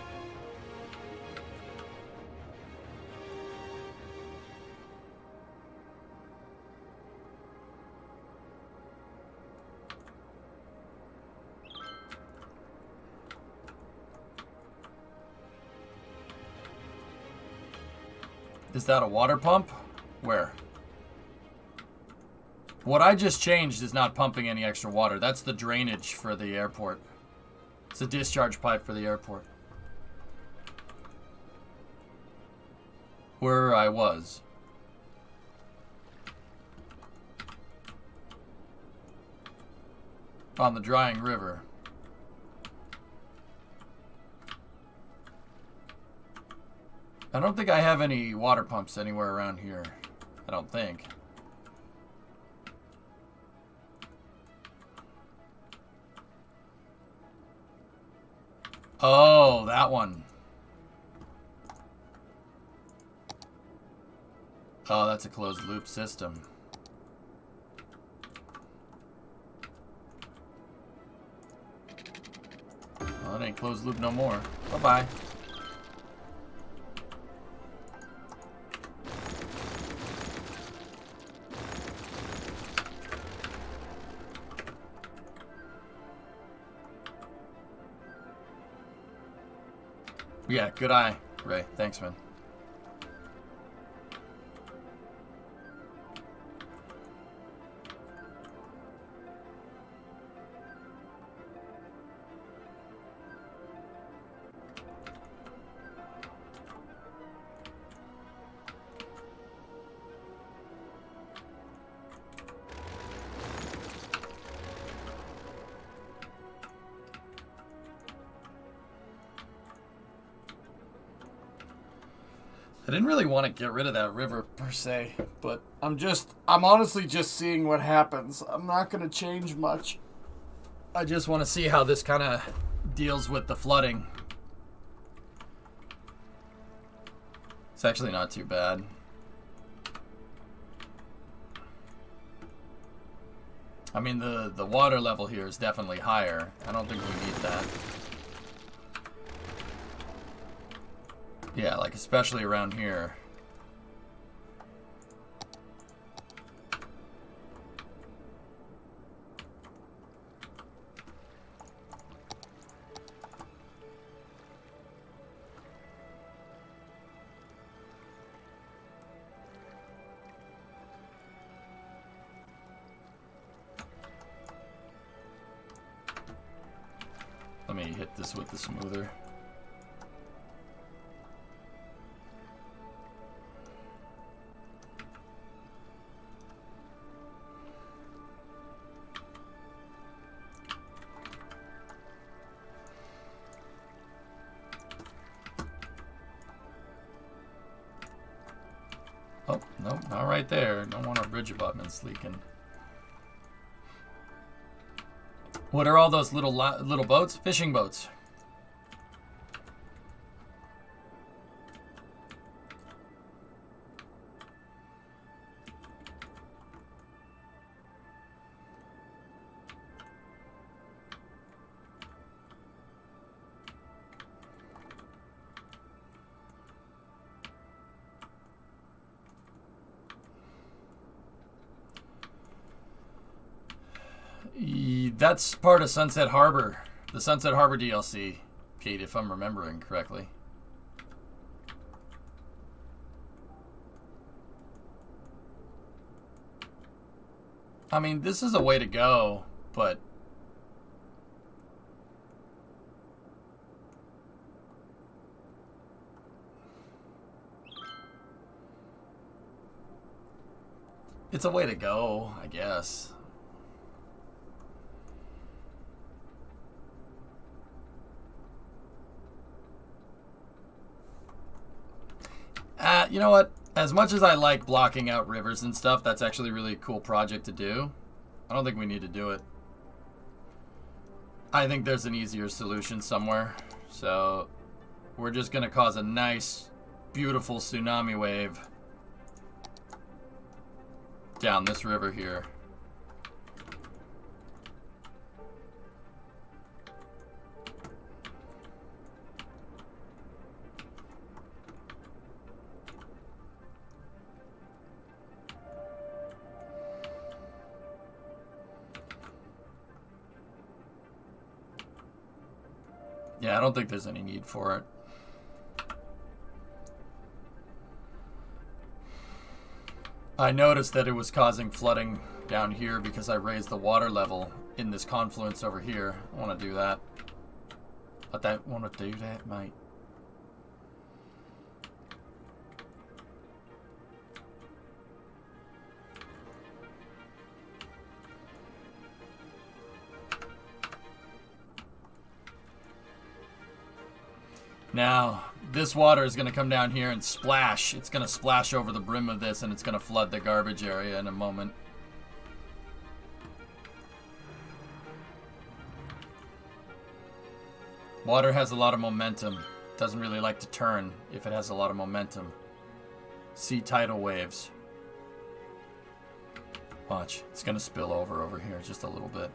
Is that a water pump? Where? What I just changed is not pumping any extra water. That's the drainage for the airport. It's a discharge pipe for the airport. Where I was. On the drying river. I don't think I have any water pumps anywhere around here. I don't think. Oh, that one. Oh, that's a closed loop system. Well, it ain't closed loop no more. Bye-bye. Yeah, good eye, Ray. Thanks, man. I didn't really want to get rid of that river per se, but I'm honestly just seeing what happens. I'm not going to change much. I just want to see how this kind of deals with the flooding. It's actually not too bad. I mean, the water level here is definitely higher. I don't think we need that. Yeah, like especially around here. Let me hit this with the smoother. Oh, nope, not right there. Don't want our bridge abutments leaking. What are all those little boats? Fishing boats. That's part of Sunset Harbor. The Sunset Harbor DLC, Kate, if I'm remembering correctly. I mean, this is a way to go, but... it's a way to go, I guess. You know what? As much as I like blocking out rivers and stuff, that's actually a really cool project to do. I don't think we need to do it. I think there's an easier solution somewhere. So we're just going to cause a nice, beautiful tsunami wave down this river here. Yeah, I don't think there's any need for it. I noticed that it was causing flooding down here because I raised the water level in this confluence over here. I want to do that. But I want to do that, mate. Now, this water is going to come down here and splash. It's going to splash over the brim of this, and it's going to flood the garbage area in a moment. Water has a lot of momentum. It doesn't really like to turn if it has a lot of momentum. See tidal waves. Watch. It's going to spill over here just a little bit.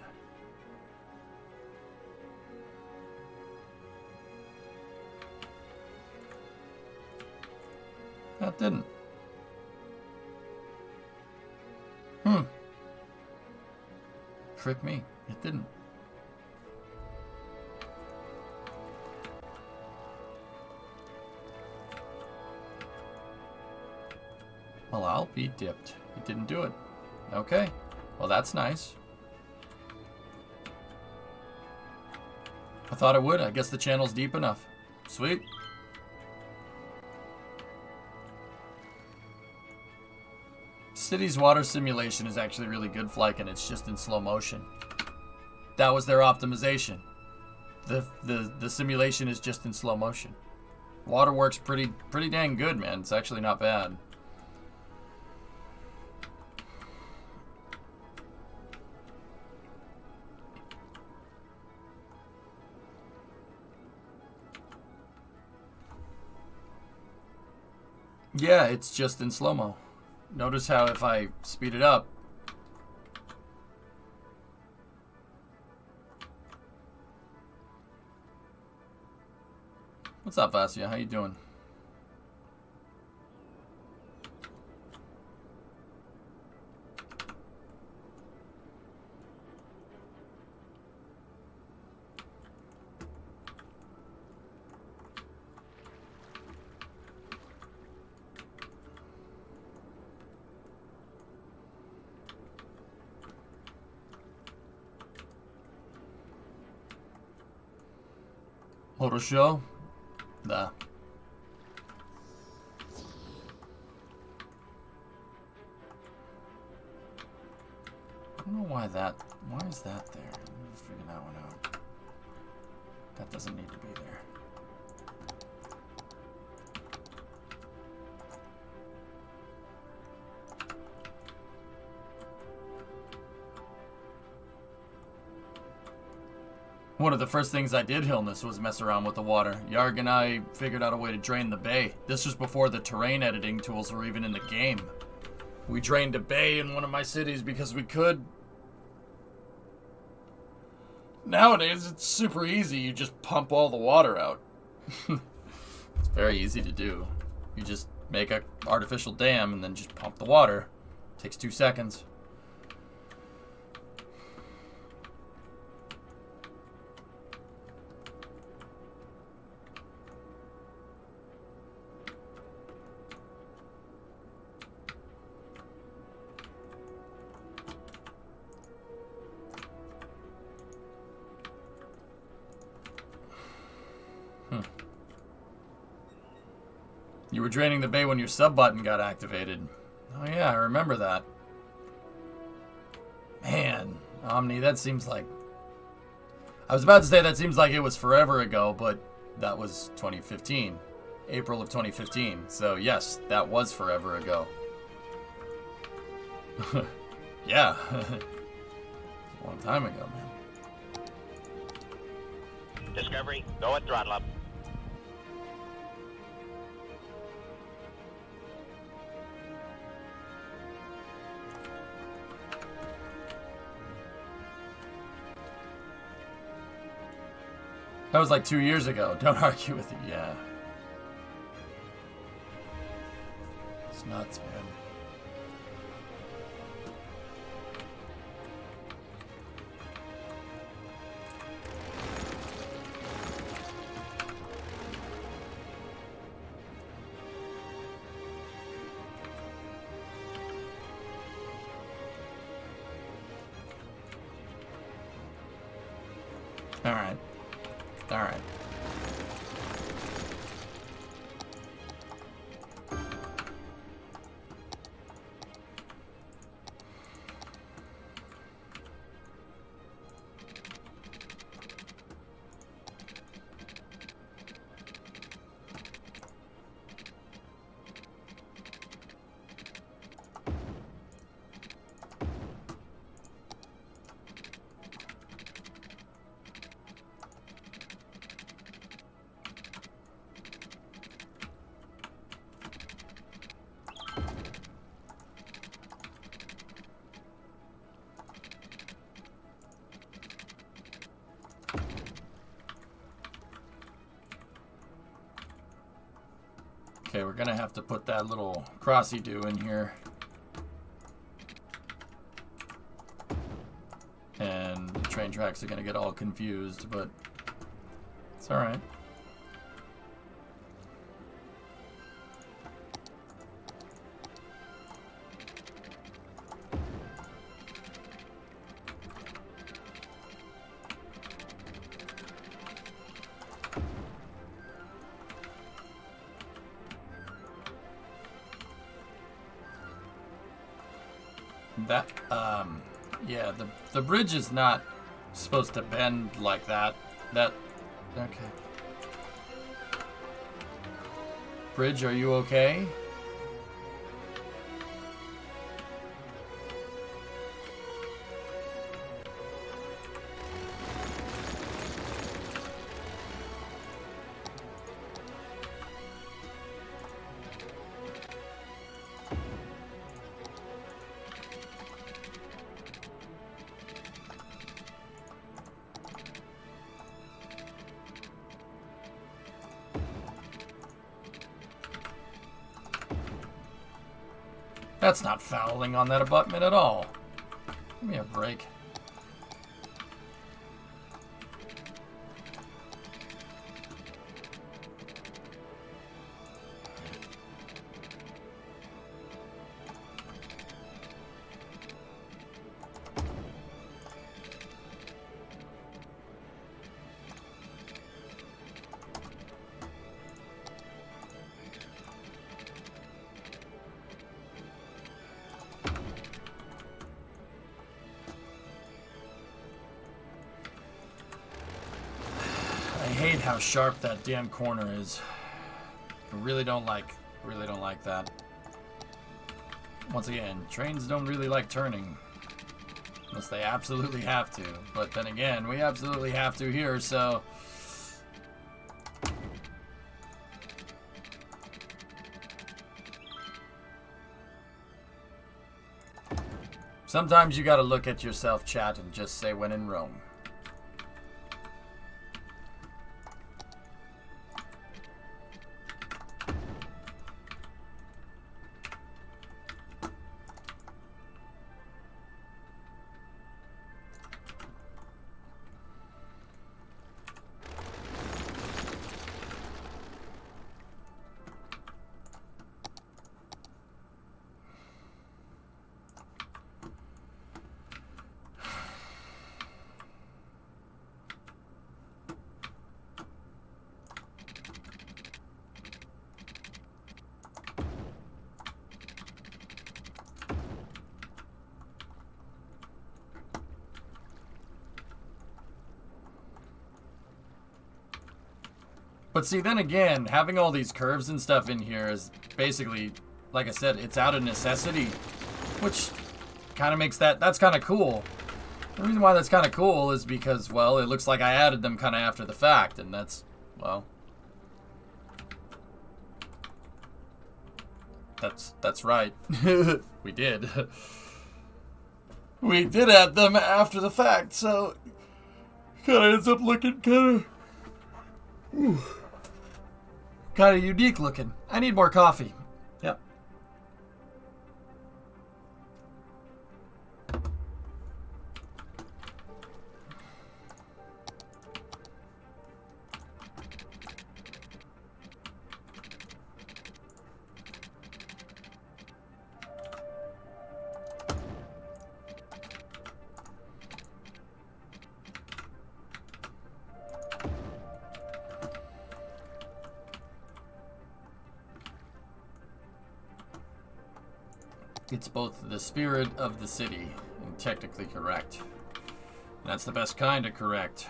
That didn't. Trick me. It didn't. Well, I'll be dipped. It didn't do it. Okay. Well, that's nice. I thought it would. I guess the channel's deep enough. Sweet. City's water simulation is actually really good, Flykin. It's just in slow motion. That was their optimization. The simulation is just in slow motion. Water works pretty dang good, man. It's actually not bad. Yeah, it's just in slow-mo. Notice how if I speed it up, what's up, Vasya? How you doing? Хорошо? Да. I don't know why is that there? Let's figure that one out. That doesn't need to be there. One of the first things I did, Hillness, was mess around with the water. Yarg and I figured out a way to drain the bay. This was before the terrain editing tools were even in the game. We drained a bay in one of my cities because we could. Nowadays, it's super easy. You just pump all the water out. It's very easy to do. You just make an artificial dam and then just pump the water. Takes 2 seconds. You were draining the bay when your sub button got activated. Oh yeah, I remember that. Man, Omni, that seems like... I was about to say that seems like it was forever ago, but that was 2015. April of 2015. So yes, that was forever ago. Yeah. A long time ago, man. Discovery, go at throttle up. That was like 2 years ago. Don't argue with it. Yeah. It's nuts, man. Alright. Alright. Okay, we're gonna have to put that little crossy-do in here. And the train tracks are gonna get all confused, but it's alright. That, yeah, the bridge is not supposed to bend like that. Okay. Bridge, are you okay? That's not fouling on that abutment at all. Give me a break. I hate how sharp that damn corner is. I really don't like that. Once again, trains don't really like turning. Unless they absolutely have to. But then again, we absolutely have to here, so... Sometimes you gotta look at yourself, chat, and just say when in Rome. But see, then again, having all these curves and stuff in here is basically, like I said, it's out of necessity, which kind of makes that's kind of cool. The reason why that's kind of cool is because, well, it looks like I added them kind of after the fact, and that's, well, that's right. We did. We did add them after the fact, so kind of ends up looking kind of unique looking. I need more coffee. Yep. It's both the spirit of the city and technically correct. And that's the best kind of correct.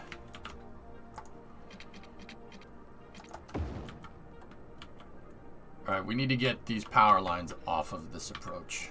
Alright, we need to get these power lines off of this approach.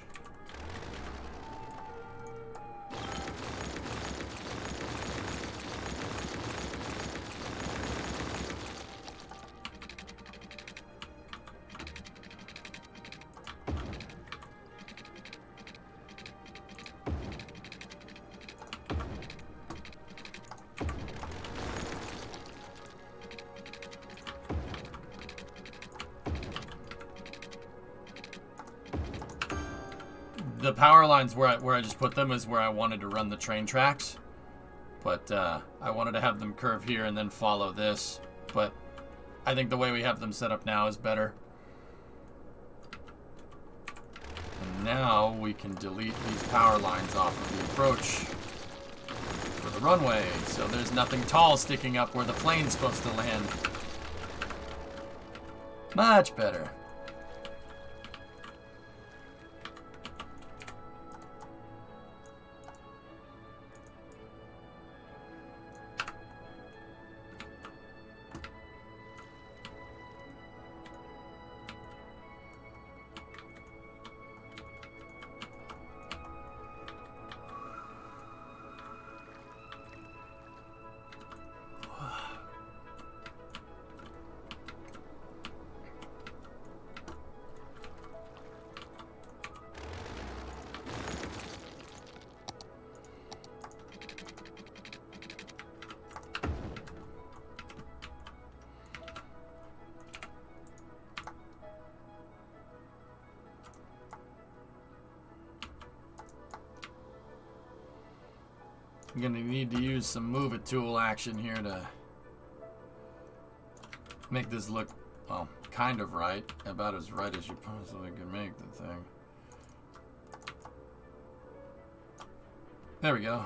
The power lines where I just put them is where I wanted to run the train tracks. But I wanted to have them curve here and then follow this. But I think the way we have them set up now is better. And now we can delete these power lines off of the approach for the runway. So there's nothing tall sticking up where the plane's supposed to land. Much better. I'm gonna need to use some move it tool action here to make this look, well, kind of right. About as right as you possibly can make the thing. There we go.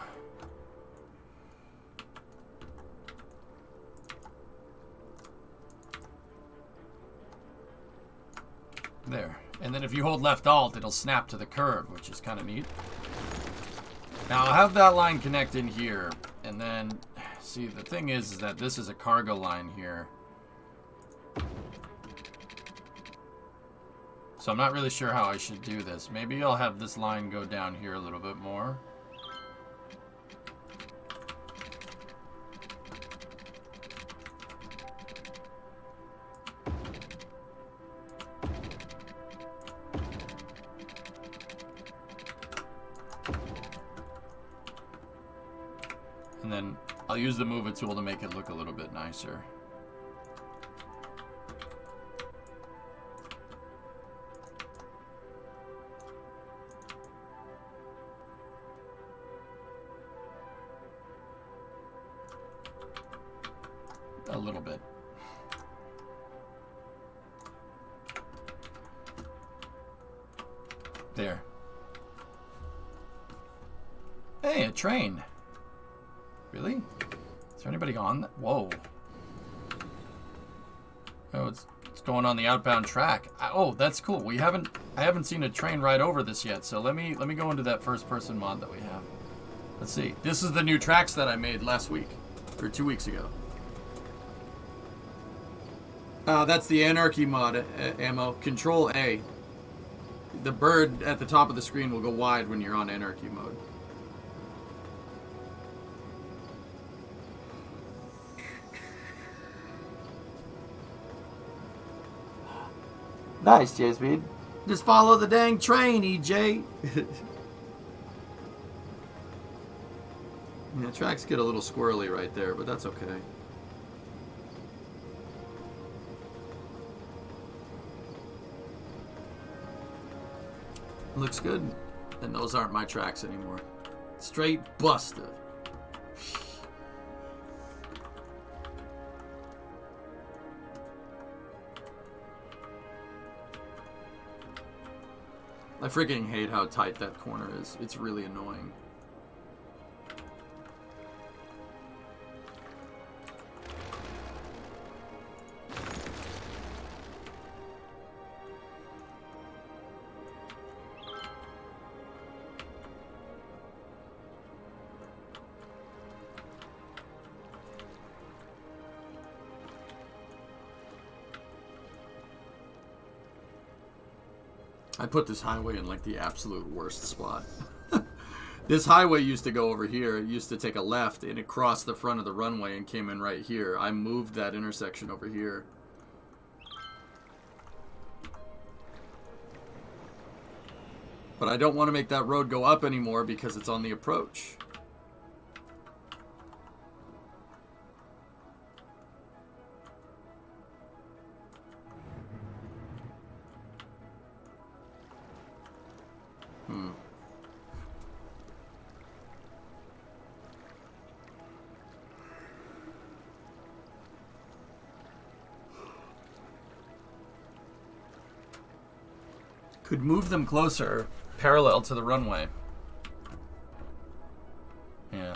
There. And then if you hold left alt, it'll snap to the curve, which is kind of neat. Now I'll have that line connect in here, and then, see, the thing is that this is a cargo line here. So I'm not really sure how I should do this. Maybe I'll have this line go down here a little bit more. And then I'll use the move it tool to make it look a little bit nicer. A little bit. There. Hey, a train. Really? Is there anybody on that? Whoa. Oh, it's going on the outbound track. Oh, that's cool. I haven't seen a train ride over this yet, so let me go into that first person mod that we have. Let's see. This is the new tracks that I made last week, or 2 weeks ago. That's the Anarchy Mod ammo. Control A. The bird at the top of the screen will go wide when you're on Anarchy Mode. Nice, J-Speed. Just follow the dang train, EJ. Yeah, tracks get a little squirrely right there, but that's okay. Looks good. And those aren't my tracks anymore. Straight busted. I freaking hate how tight that corner is. It's really annoying. I put this highway in like the absolute worst spot. This highway used to go over here. It used to take a left and it crossed the front of the runway and came in right here. I moved that intersection over here. But I don't want to make that road go up anymore because it's on the approach. Could move them closer, parallel to the runway. Yeah.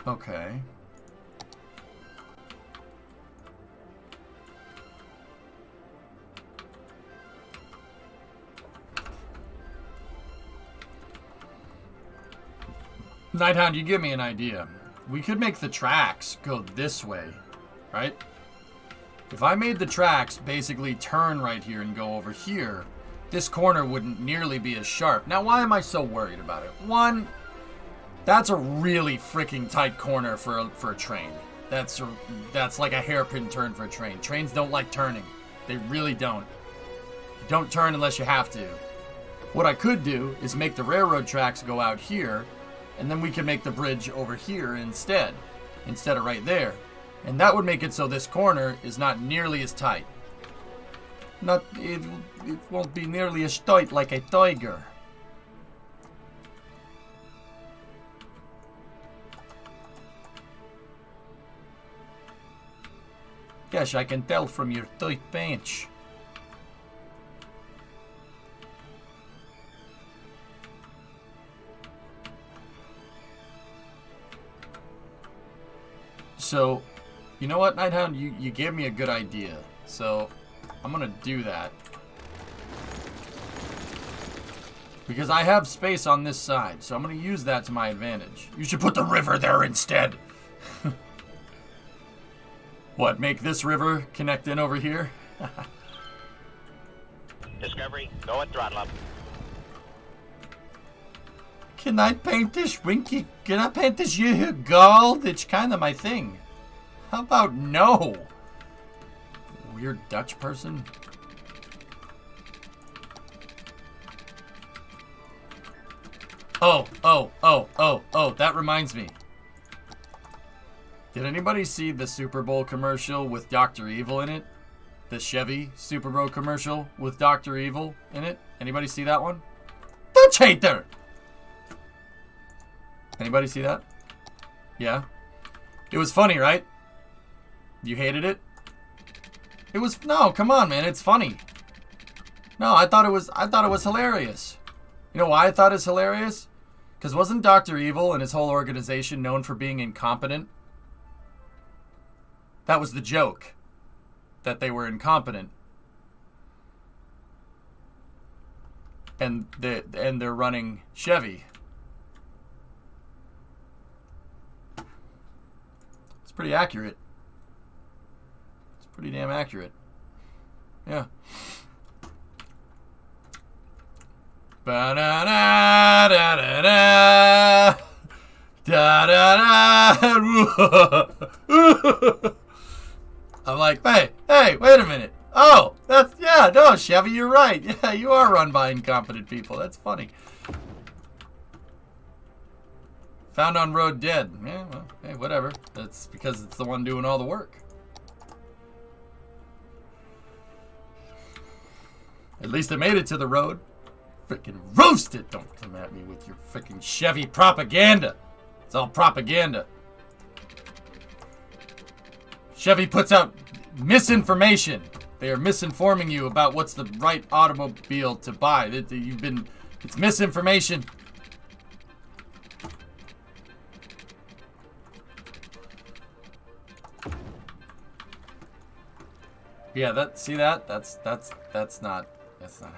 Okay. Nighthound, you give me an idea. We could make the tracks go this way, right? If I made the tracks basically turn right here and go over here, this corner wouldn't nearly be as sharp. Now, why am I so worried about it? One, that's a really freaking tight corner for a train. That's like a hairpin turn for a train. Trains don't like turning. They really don't. You don't turn unless you have to. What I could do is make the railroad tracks go out here, and then we can make the bridge over here instead of right there. And that would make it so this corner is not nearly as tight. It won't be nearly as tight like a tiger. Gosh, I can tell from your tight pants. So, you know what, Nighthound? You gave me a good idea. So, I'm going to do that. Because I have space on this side. So, I'm going to use that to my advantage. You should put the river there instead. What, make this river connect in over here? Discovery, go at throttle up. Can I paint this Winky? Can I paint this you gold? It's kind of my thing. How about no? Weird Dutch person. Oh, that reminds me. Did anybody see the Super Bowl commercial with Dr. Evil in it? The Chevy Super Bowl commercial with Dr. Evil in it? Anybody see that one? Dutch hater! Anybody see that? Yeah? It was funny, right? You hated it? It was, no, come on, man, it's funny. No, I thought it was hilarious. You know why I thought it was hilarious? Because wasn't Dr. Evil and his whole organization known for being incompetent? That was the joke. That they were incompetent. And they're running Chevy. It's pretty accurate. It's pretty damn accurate. Yeah. Ba-da-da-da-da-da. Da-da-da. I'm like, hey, wait a minute. Oh, no, Chevy, you're right. Yeah, you are run by incompetent people. That's funny. Found on road dead. Yeah, well, hey, whatever. That's because it's the one doing all the work. At least it made it to the road. Frickin' roast it. Don't come at me with your frickin' Chevy propaganda. It's all propaganda. Chevy puts out misinformation. They are misinforming you about what's the right automobile to buy. It's misinformation. Yeah, that's not how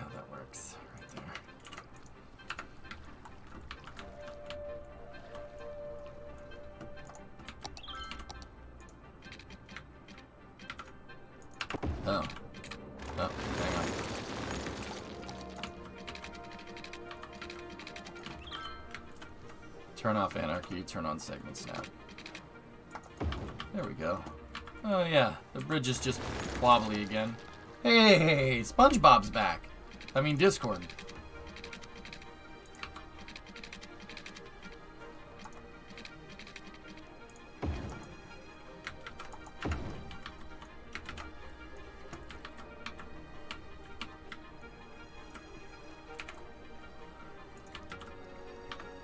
that works right there. Oh. Oh, hang on. Turn off Anarchy, turn on Segment Snap. There we go. Oh yeah, the bridge is just wobbly again. Hey, SpongeBob's back. I mean Discord.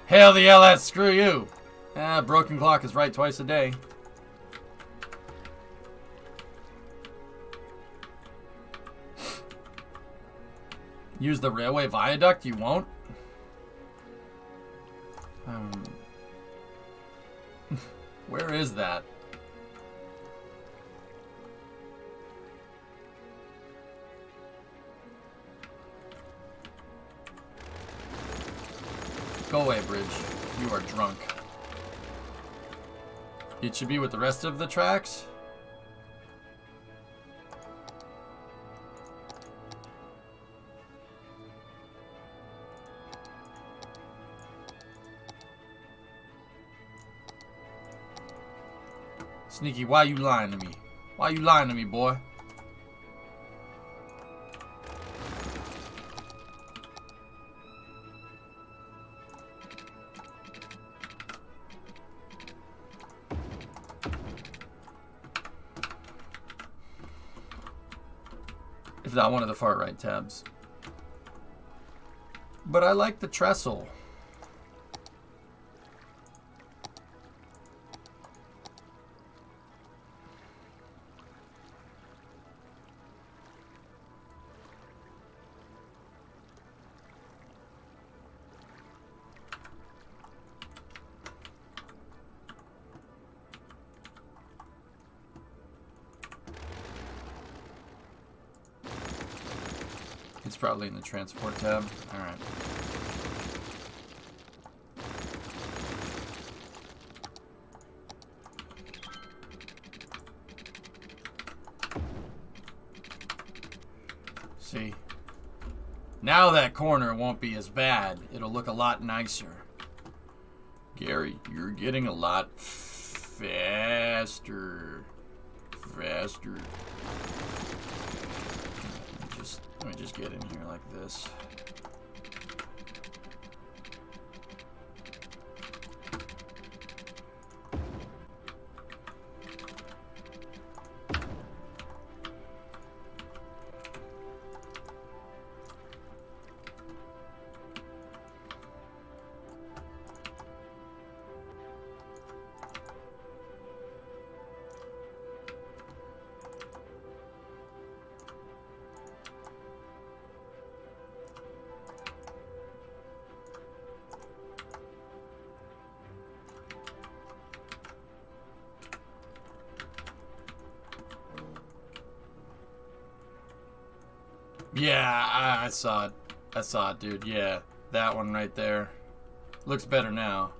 Hail the LS, screw you. Ah, broken clock is right twice a day. Use the railway viaduct, you won't? Where is that? Go away, bridge. You are drunk. It should be with the rest of the tracks. Sneaky, why you lying to me? Why you lying to me, boy? If not one of the far right tabs. But I like the trestle. It's probably in the transport tab. All right. See? Now that corner won't be as bad. It'll look a lot nicer. Gary, you're getting a lot faster. Faster. Let me just get in here like this. Yeah, I saw it. I saw it, dude. Yeah, that one right there. Looks better now.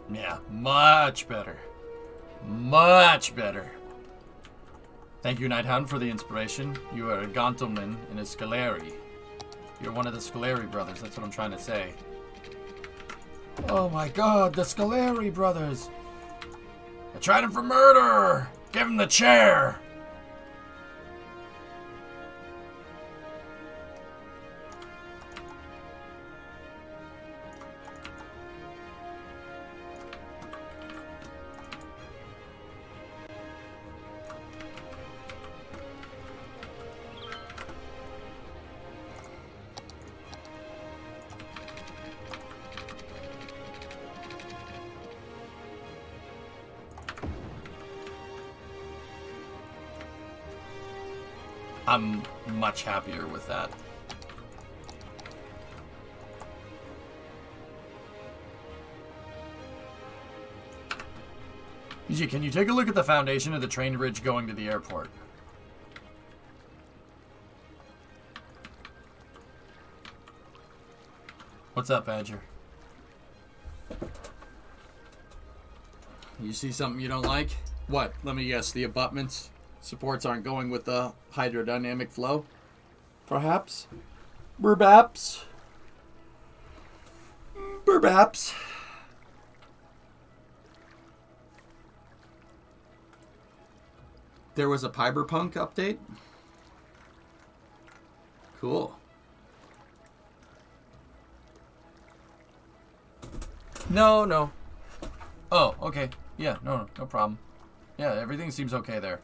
Yeah, much better. Much better. Thank you, Nighthound, for the inspiration. You are a gentleman in a Scaleri. You're one of the Scaleri brothers, that's what I'm trying to say. Oh my god, the Scaleri brothers! I tried him for murder! Give him the chair! I'm much happier with that. EJ, can you take a look at the foundation of the train bridge going to the airport? What's up, Azure? You see something you don't like? What? Let me guess. The abutments supports aren't going with the hydrodynamic flow? Perhaps? Perhaps? Perhaps? There was a Cyberpunk update? Cool. No. Oh, okay. Yeah, no problem. Yeah, everything seems okay there.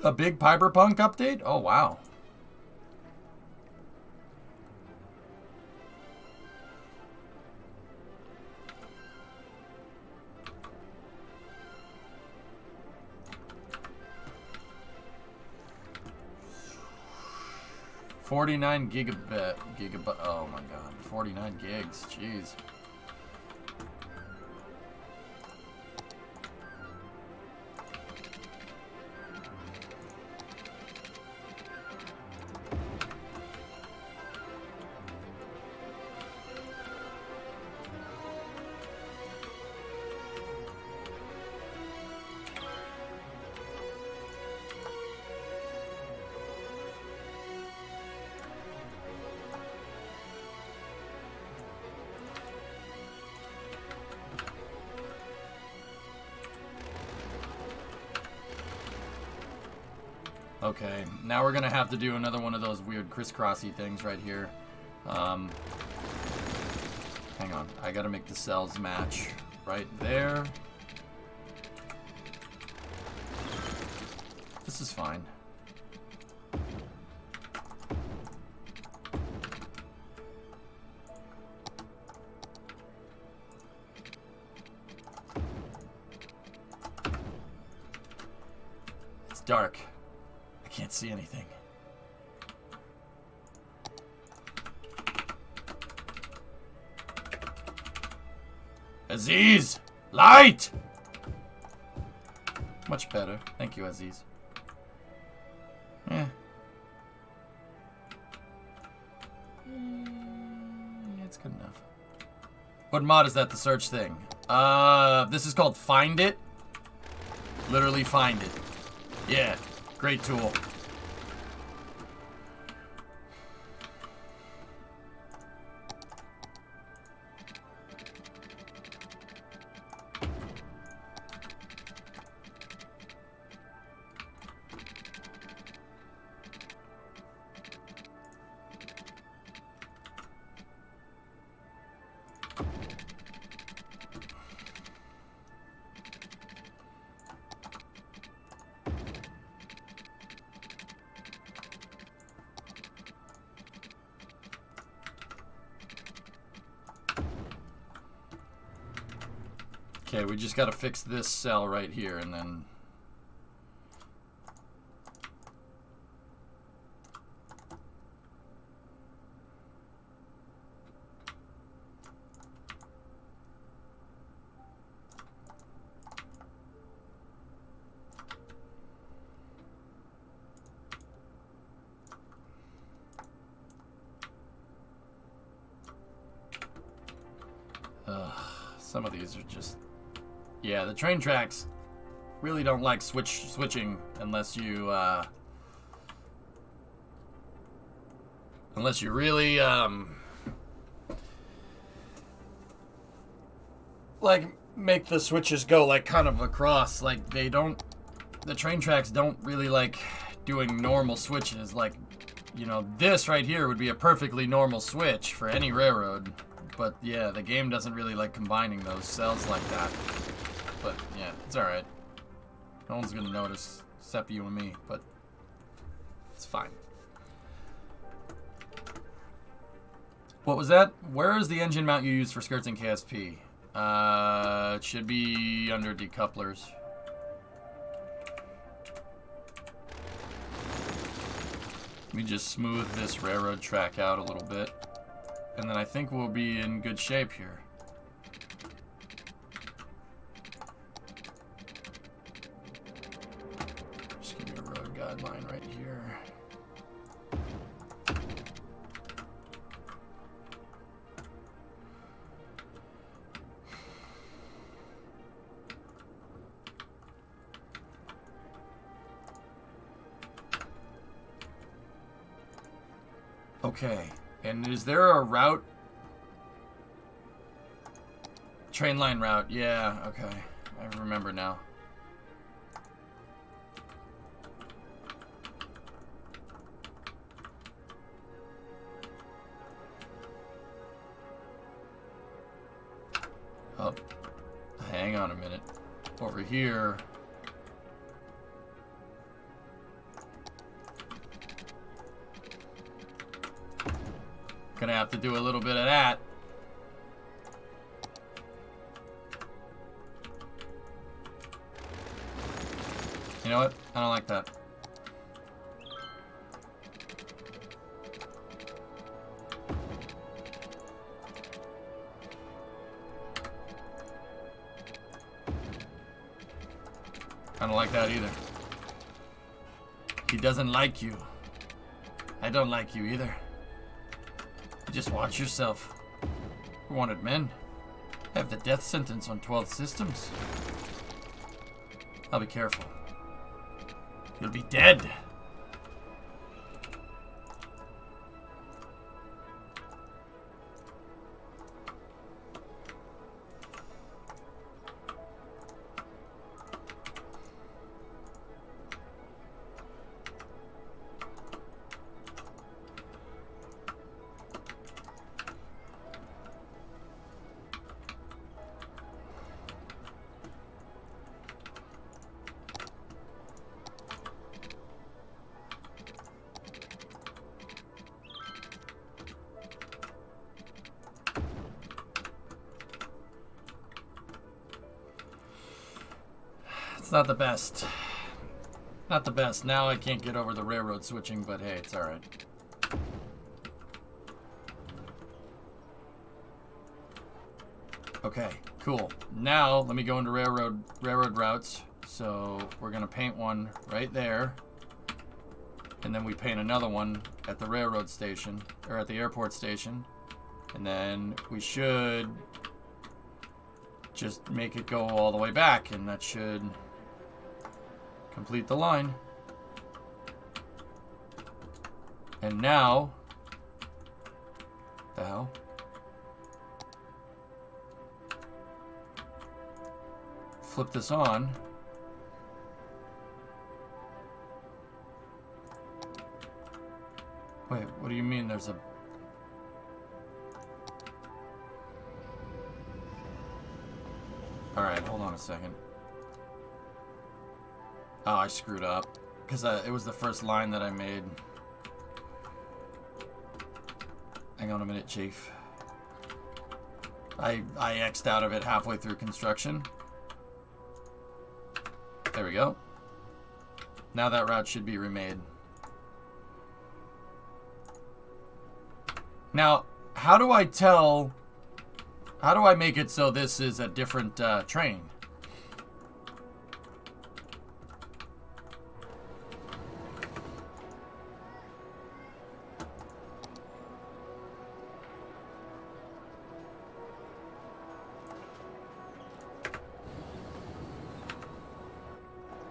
A big Cyberpunk update? Oh, wow. $49 gigabyte. Oh my god, 49 gigs. Jeez. Okay, now we're gonna have to do another one of those weird crisscrossy things right here. Hang on, I gotta make the cells match right there. This is fine. It's dark. Can't see anything. Aziz! Light! Much better. Thank you, Aziz. Yeah, it's good enough. What mod is that, the search thing? This is called Find It. Literally find it. Yeah. Great tool. Okay, we just gotta fix this cell right here and then... Some of these are just... Yeah, the train tracks really don't like switching unless you really like make the switches go like kind of across. Like they don't, the train tracks don't really like doing normal switches. Like, you know, this right here would be a perfectly normal switch for any railroad. But yeah, the game doesn't really like combining those cells like that. But yeah, it's alright. No one's gonna notice, except you and me, but it's fine. What was that? Where is the engine mount you use for skirts in KSP? It should be under decouplers. Let me just smooth this railroad track out a little bit. And then I think we'll be in good shape here. Just give me a road guideline right here. Okay, and is there a route? Train line route, yeah, okay. I remember now. Oh, hang on a minute. Over here. Gonna have to do a little bit of that. You know what? I don't like that. I don't like that either. He doesn't like you. I don't like you either. Just watch yourself. Wanted men. Have the death sentence on 12 systems. I'll be careful. You'll be dead. Not the best. Not the best. Now I can't get over the railroad switching, but hey, it's alright. Okay, cool. Now let me go into railroad routes. So we're gonna paint one right there. And then we paint another one at the railroad station, or at the airport station. And then we should just make it go all the way back, and that should complete the line. And now, the hell? Flip this on. Wait, what do you mean there's a... Alright, hold on a second. Oh, I screwed up. Because it was the first line that I made. Hang on a minute, Chief. I X'd out of it halfway through construction. There we go. Now that route should be remade. Now, how do I tell... How do I make it so this is a different train?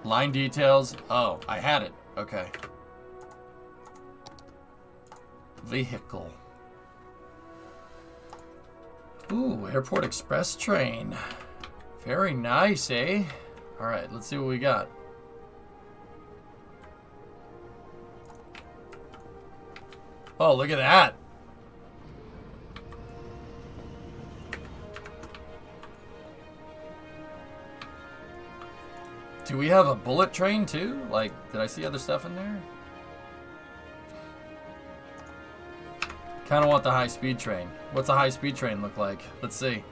Line details. Oh, I had it. Okay. Vehicle. Ooh, Airport Express train. Very nice, eh? Alright, let's see what we got. Oh, look at that. Do we have a bullet train too? Like, did I see other stuff in there? Kind of want the high-speed train. What's a high-speed train look like? Let's see.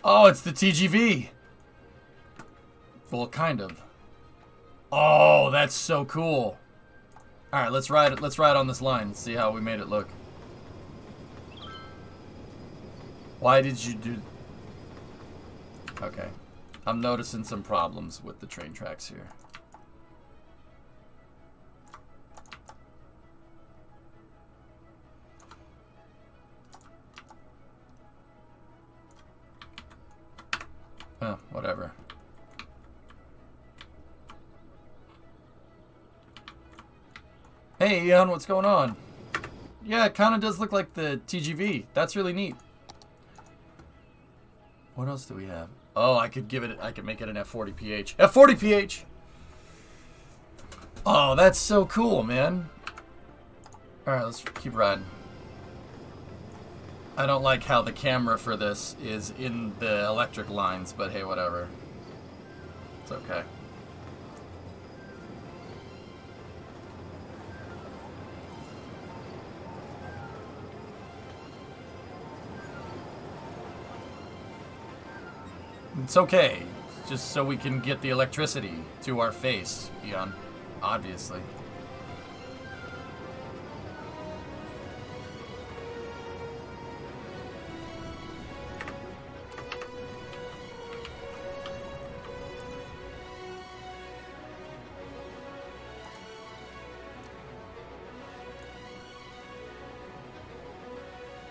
Oh, it's the TGV. Well, kind of. Oh, that's so cool. All right, let's ride it. Let's ride on this line. See how we made it look. Why did you do? Okay, I'm noticing some problems with the train tracks here. Oh, whatever. Hey, Ian, what's going on? Yeah, it kind of does look like the TGV. That's really neat. What else do we have? Oh, I could make it an F40PH. F40PH! Oh, that's so cool, man. Alright, let's keep riding. I don't like how the camera for this is in the electric lines, but hey, whatever. It's okay. It's okay. Just so we can get the electricity to our face, Eon. Obviously.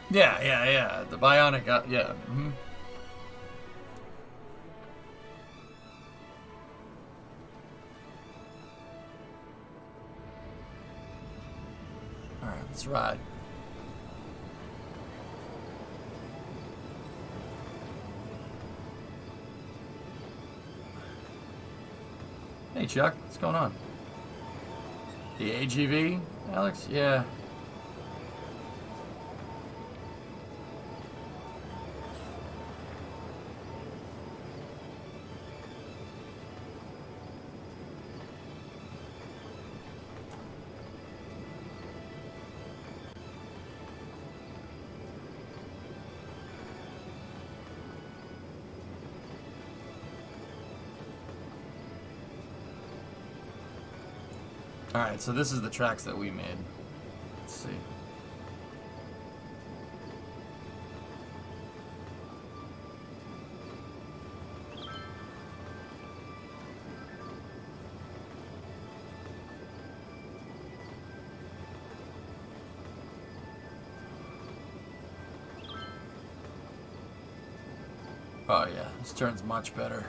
Yeah. The bionic, yeah. Mm-hmm. All right, let's ride. Hey, Chuck, what's going on? The AGV, Alex? Yeah. Alright, so this is the tracks that we made. Let's see. Oh yeah, this turn's much better.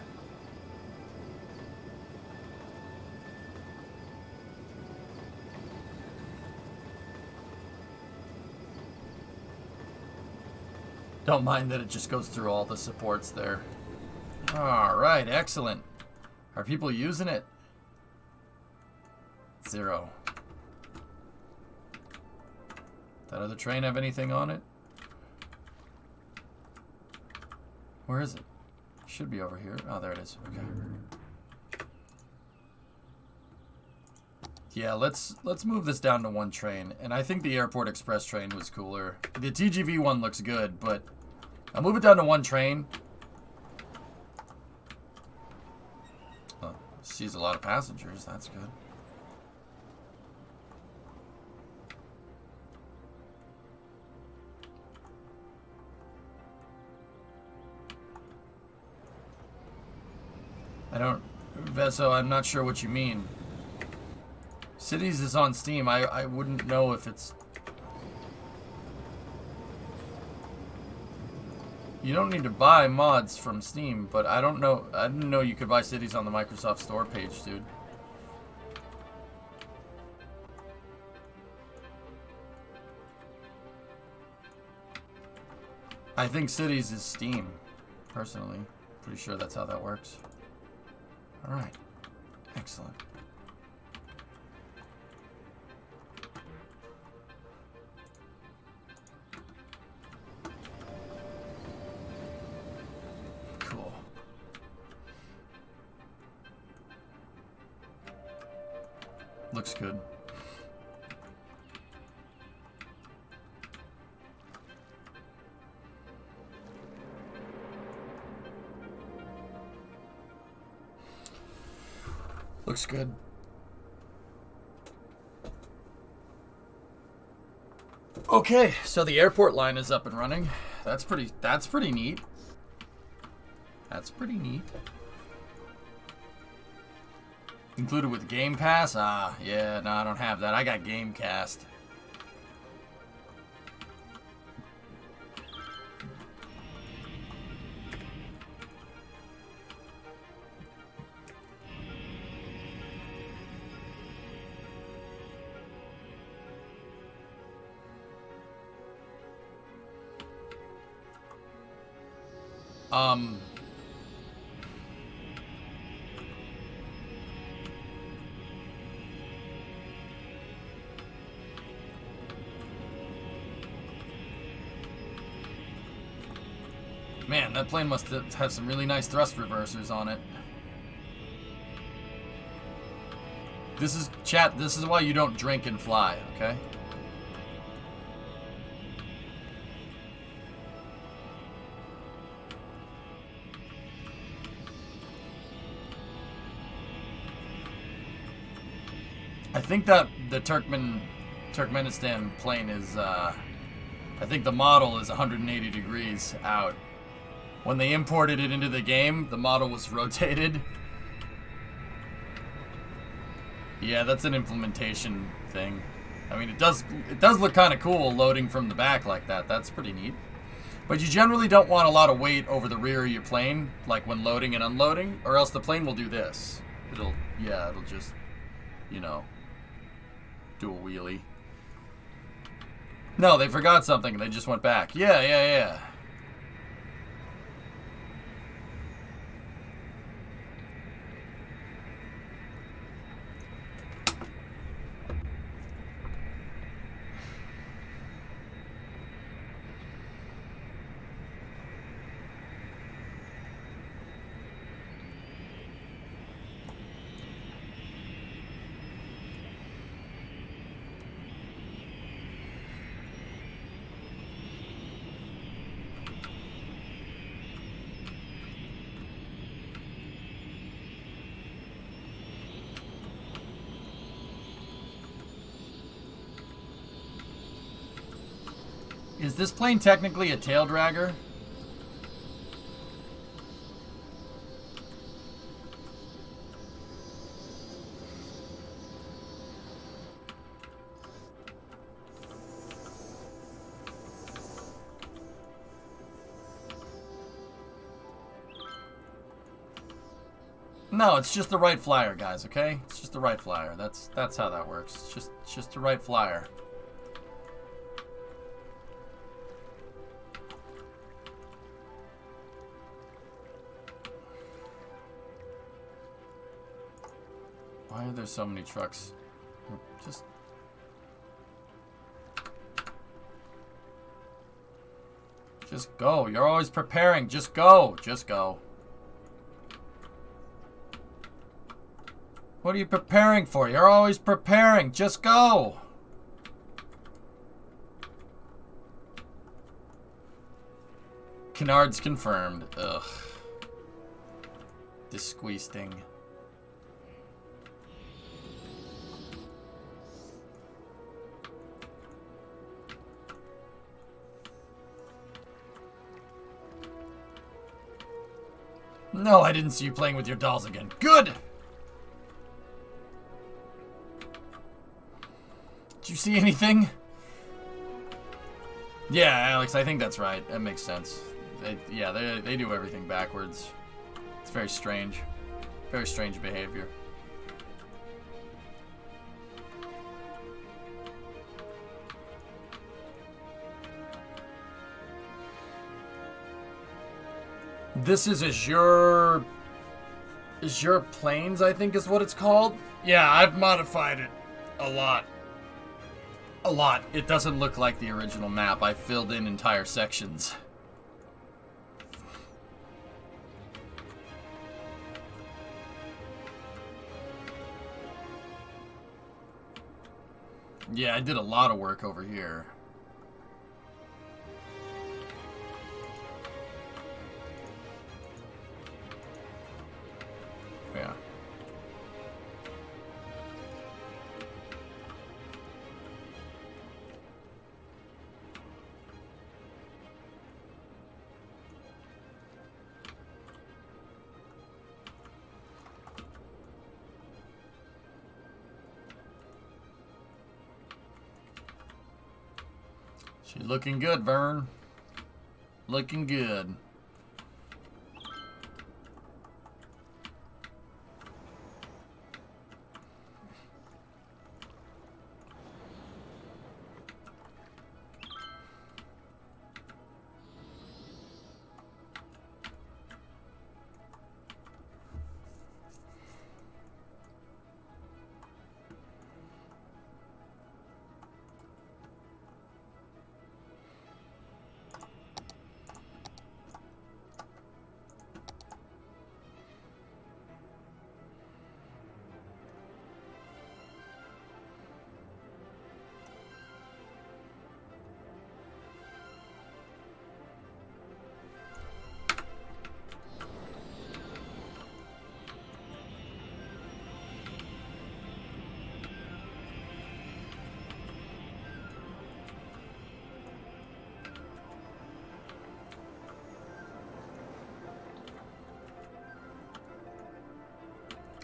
Don't mind that it just goes through all the supports there. Alright, excellent. Are people using it? 0. That other train have anything on it? Where is it? Should be over here. Oh, there it is. Okay. Yeah, let's move this down to one train. And I think the Airport Express train was cooler. The TGV one looks good, but I'll move it down to one train. Oh, sees a lot of passengers. That's good. Veso, I'm not sure what you mean. Cities is on Steam. I wouldn't know if it's... You don't need to buy mods from Steam, but I don't know. I didn't know you could buy Cities on the Microsoft Store page, dude. I think Cities is Steam, personally. Pretty sure that's how that works. Alright. Excellent. Cool. Looks good. Looks good. Okay, so the airport line is up and running. That's pretty neat. That's pretty neat. Included with Game Pass? Ah, yeah, no, I don't have that. I got Gamecast. Man, that plane must have some really nice thrust reversers on it. This is, chat, this is why you don't drink and fly, okay? I think that the Turkmenistan plane is, I think the model is 180 degrees out. When they imported it into the game, the model was rotated. Yeah, that's an implementation thing. I mean, it does look kind of cool loading from the back like that. That's pretty neat. But you generally don't want a lot of weight over the rear of your plane, like when loading and unloading, or else the plane will do this. It'll just, you know, do a wheelie. No, they forgot something. They just went back. Yeah. Is this plane technically a tail dragger? No, it's just the right flyer, guys, okay? It's just the right flyer. That's how that works. It's just the right flyer. Why are there so many trucks? Just go. You're always preparing. Just go. Just go. What are you preparing for? You're always preparing. Just go. Canards confirmed. Ugh. Disgusting. No, I didn't see you playing with your dolls again. Good! Did you see anything? Yeah, Alex, I think that's right. That makes sense. They do everything backwards. It's very strange. Very strange behavior. This is Azure Planes, I think is what it's called. Yeah, I've modified it a lot. A lot. It doesn't look like the original map. I filled in entire sections. Yeah, I did a lot of work over here. Yeah. She's looking good, Vern. Looking good.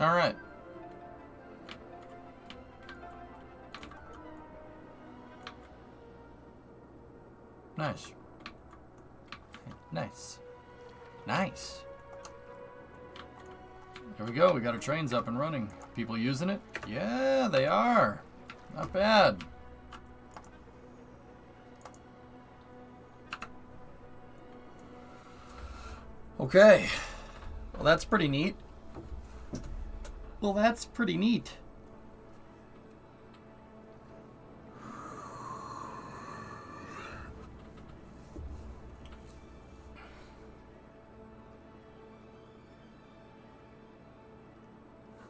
All right. Nice. Nice. Nice. There we go. We got our trains up and running. People using it? Yeah, they are. Not bad. Okay. Well, that's pretty neat. Well, that's pretty neat.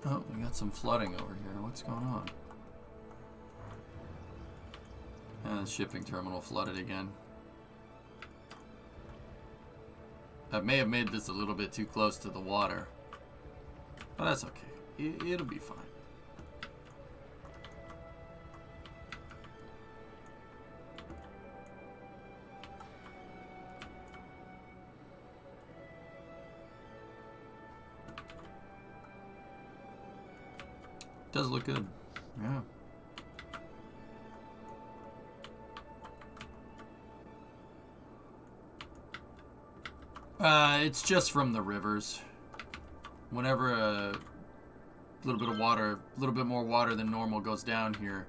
Oh, we got some flooding over here. What's going on? The shipping terminal flooded again. I may have made this a little bit too close to the water, but that's okay. It'll be fine. Does look good. Yeah. It's just from the rivers. Whenever a little bit of water, a little bit more water than normal goes down here,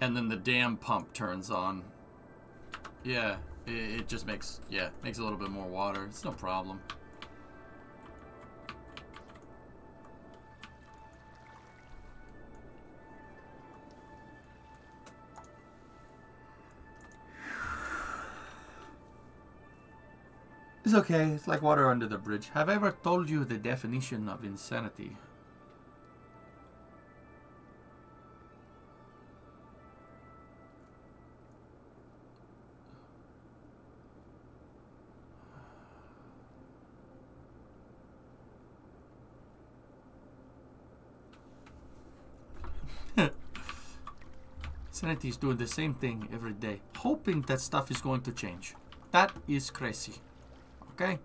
and then the dam pump turns on. Yeah, it just makes a little bit more water. It's no problem. It's okay. It's like water under the bridge. Have I ever told you the definition of insanity? Insanity is doing the same thing every day, hoping that stuff is going to change. That is crazy. Okay?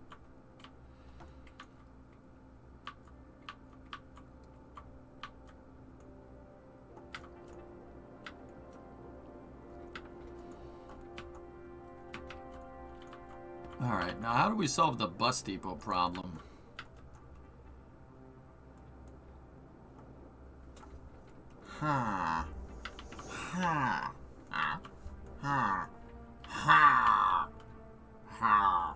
Alright, now how do we solve the bus depot problem? Ha. Ha. Ha. Ha. Ha. Ha.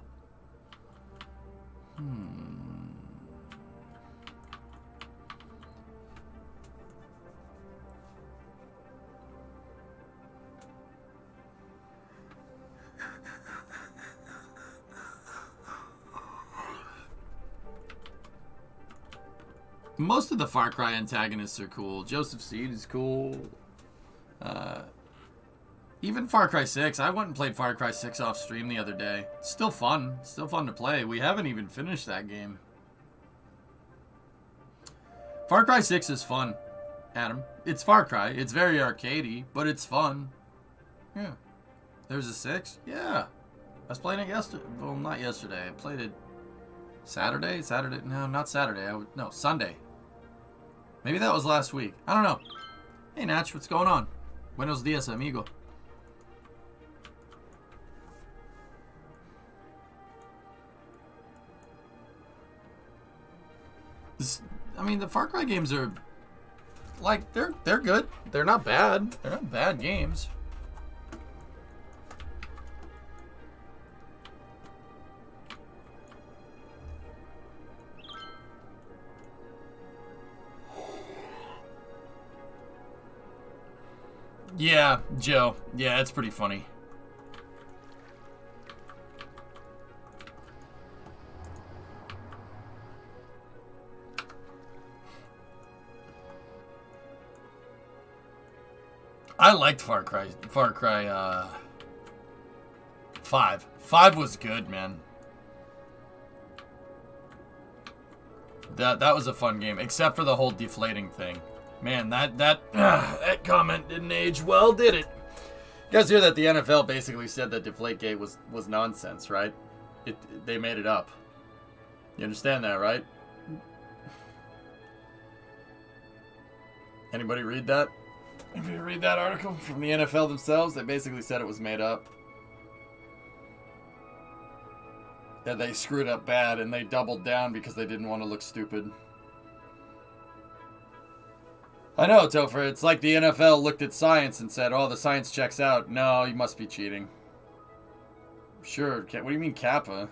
Most of the Far Cry antagonists are cool. Joseph Seed is cool. Even Far Cry 6. I went and played Far Cry 6 off stream the other day. It's still fun. Still fun to play. We haven't even finished that game. Far Cry 6 is fun, Adam. It's Far Cry. It's very arcadey, but it's fun. Yeah. There's a 6? Yeah. I was playing it yesterday. Well, not yesterday. I played it Saturday? No, not Saturday. No, Sunday. Maybe that was last week. I don't know. Hey, Natch, what's going on? Buenos dias, amigo. I mean, the Far Cry games are like they're good. They're not bad. They're not bad games. Yeah, Joe. Yeah, it's pretty funny. I liked Far Cry 5. 5 was good, man. That was a fun game, except for the whole deflating thing. Man, that comment didn't age well, did it? You guys hear that the NFL basically said that Deflategate was nonsense, right? They made it up. You understand that, right? Anybody read that? Anybody read that article from the NFL themselves? They basically said it was made up. That they screwed up bad and they doubled down because they didn't want to look stupid. I know, Topher. It's like the NFL looked at science and said, "Oh, the science checks out." No, you must be cheating. Sure. What do you mean Kappa?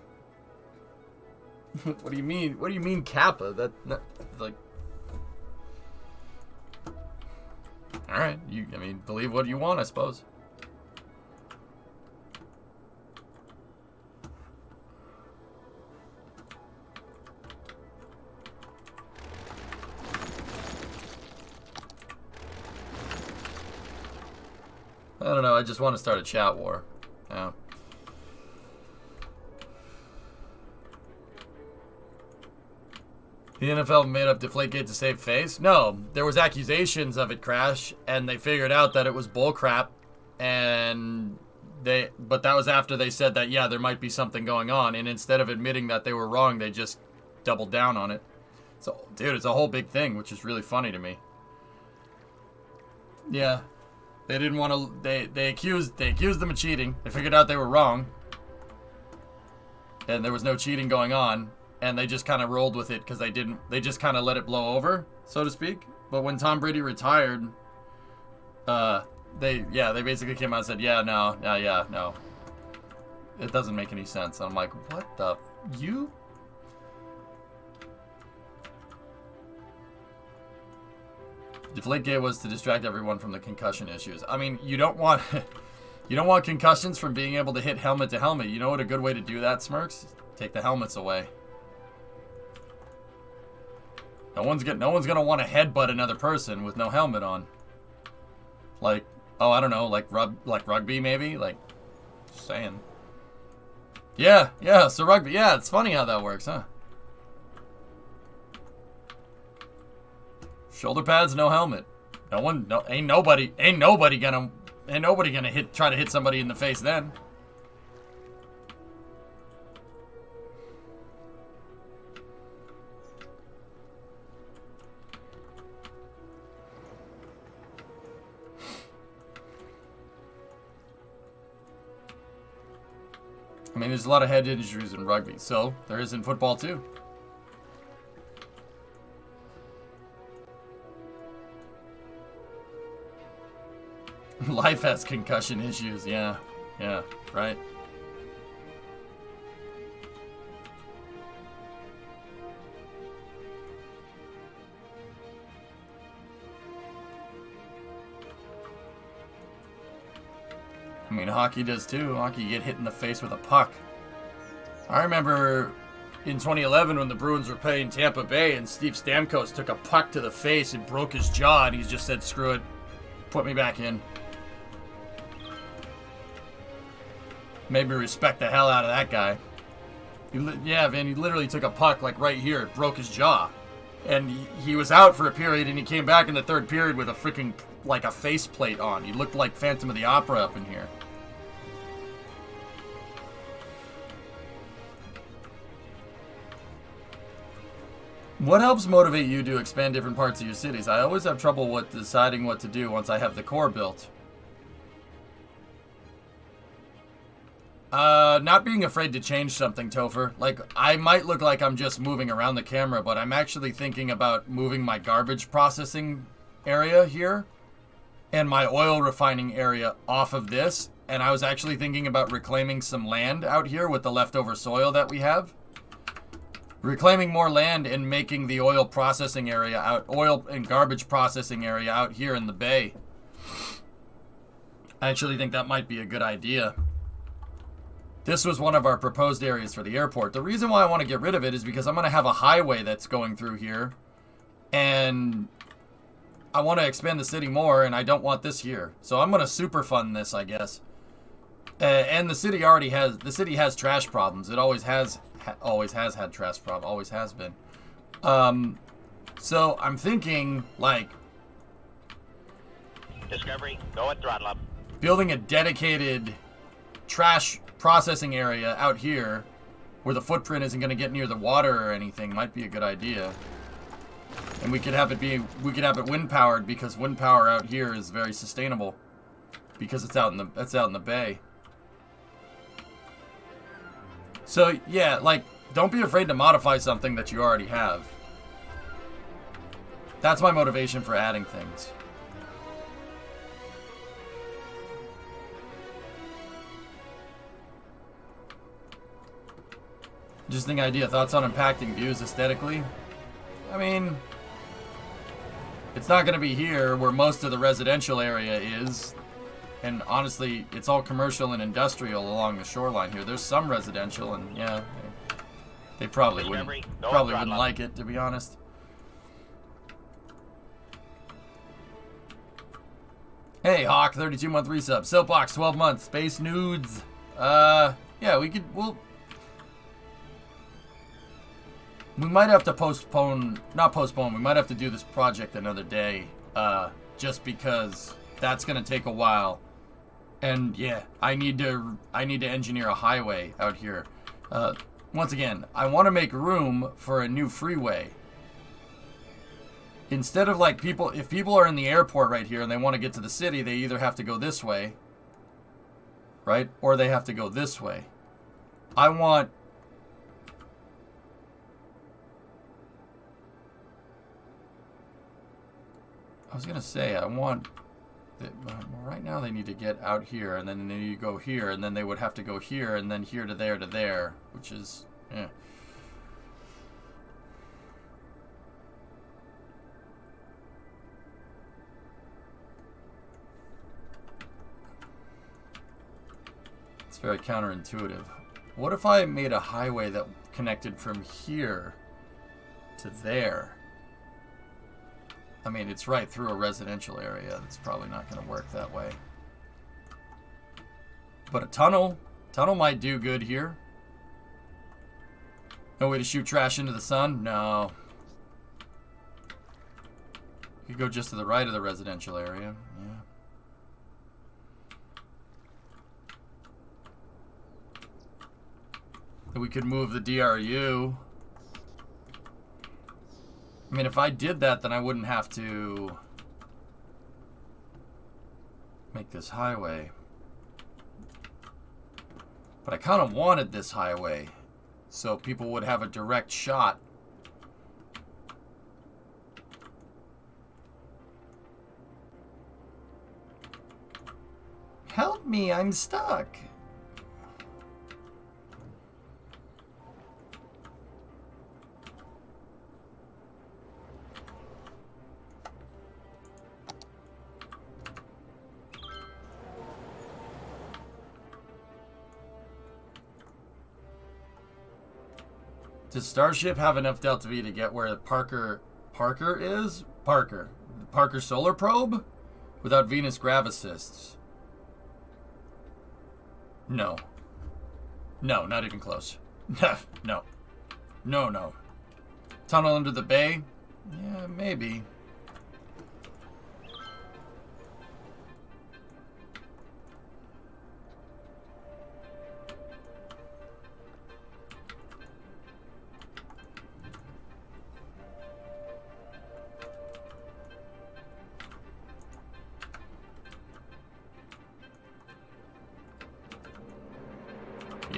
What do you mean? What do you mean Kappa? That like. All right. I mean, believe what you want, I suppose. I don't know, I just want to start a chat war. Yeah. The NFL made up Deflategate to save face? No, there was accusations of it crash, and they figured out that it was bullcrap, but that was after they said that, yeah, there might be something going on, and instead of admitting that they were wrong, they just doubled down on it. So, dude, it's a whole big thing, which is really funny to me. Yeah. They didn't want to. They accused them of cheating. They figured out they were wrong, and there was no cheating going on. And they just kind of rolled with it because they didn't. They just kind of let it blow over, so to speak. But when Tom Brady retired, they basically came out and said, no, it doesn't make any sense. And I'm like, what the you? Deflategate was to distract everyone from the concussion issues. I mean, you don't want concussions from being able to hit helmet to helmet. You know what a good way to do that, Smirks? Take the helmets away. No one's gonna want to headbutt another person with no helmet on. Like, oh, I don't know, like rugby maybe, like, just saying. Yeah, so rugby, yeah, it's funny how that works, huh? Shoulder pads, no helmet. Ain't nobody gonna try to hit somebody in the face then. I mean, there's a lot of head injuries in rugby, so there is in football too. Life has concussion issues, yeah, right. I mean, hockey does too. Hockey, you get hit in the face with a puck. I remember in 2011 when the Bruins were playing Tampa Bay and Steve Stamkos took a puck to the face and broke his jaw, and he just said, "Screw it, put me back in." Made me respect the hell out of that guy. Yeah, man, he literally took a puck like right here, it broke his jaw. And he was out for a period, and he came back in the third period with a freaking, like a faceplate on. He looked like Phantom of the Opera up in here. What helps motivate you to expand different parts of your cities? I always have trouble with deciding what to do once I have the core built. not being afraid to change something, Topher. Like, I might look like I'm just moving around the camera, but I'm actually thinking about moving my garbage processing area here and my oil refining area off of this. And I was actually thinking about reclaiming some land out here with the leftover soil that we have. Reclaiming more land and making the oil processing area oil and garbage processing area out here in the bay. I actually think that might be a good idea. This was one of our proposed areas for the airport. The reason why I want to get rid of it is because I'm going to have a highway that's going through here. And I want to expand the city more, and I don't want this here. So I'm going to super fund this, I guess. And the city already has, trash problems. It always has had trash problems, always has been. So I'm thinking, like, Discovery, go at throttle up. building a dedicated trash processing area out here where the footprint isn't going to get near the water or anything might be a good idea. And we could have it wind powered, because wind power out here is very sustainable because it's out in the bay. So yeah, like, don't be afraid to modify something that you already have. That's my motivation for adding things. Interesting idea. Thoughts on impacting views aesthetically? I mean, it's not going to be here where most of the residential area is. And honestly, it's all commercial and industrial along the shoreline here. There's some residential, and yeah, they probably wouldn't like it, to be honest. Hey, Hawk, 32-month resub. Soapbox, 12 months. Space nudes. Yeah, we might have to we might have to do this project another day, just because that's gonna take a while. And yeah, I need to engineer a highway out here. Once again, I want to make room for a new freeway. Instead of, like, if people are in the airport right here and they want to get to the city, they either have to go this way, right? Or they have to go this way. I was gonna say, right now they need to get out here, and then they need to go here, and then they would have to go here, and then here to there, which is, yeah. It's very counterintuitive. What if I made a highway that connected from here to there? I mean, it's right through a residential area. It's probably not going to work that way. But a tunnel might do good here. No way to shoot trash into the sun? No. You could go just to the right of the residential area. Yeah. And we could move the DRU. I mean, if I did that, then I wouldn't have to make this highway. But I kind of wanted this highway so people would have a direct shot. Help me, I'm stuck. Does Starship have enough Delta V to get where Parker is? Parker Solar Probe? Without Venus Grav Assists? No. No, not even close. No. No. Tunnel under the bay? Yeah, maybe.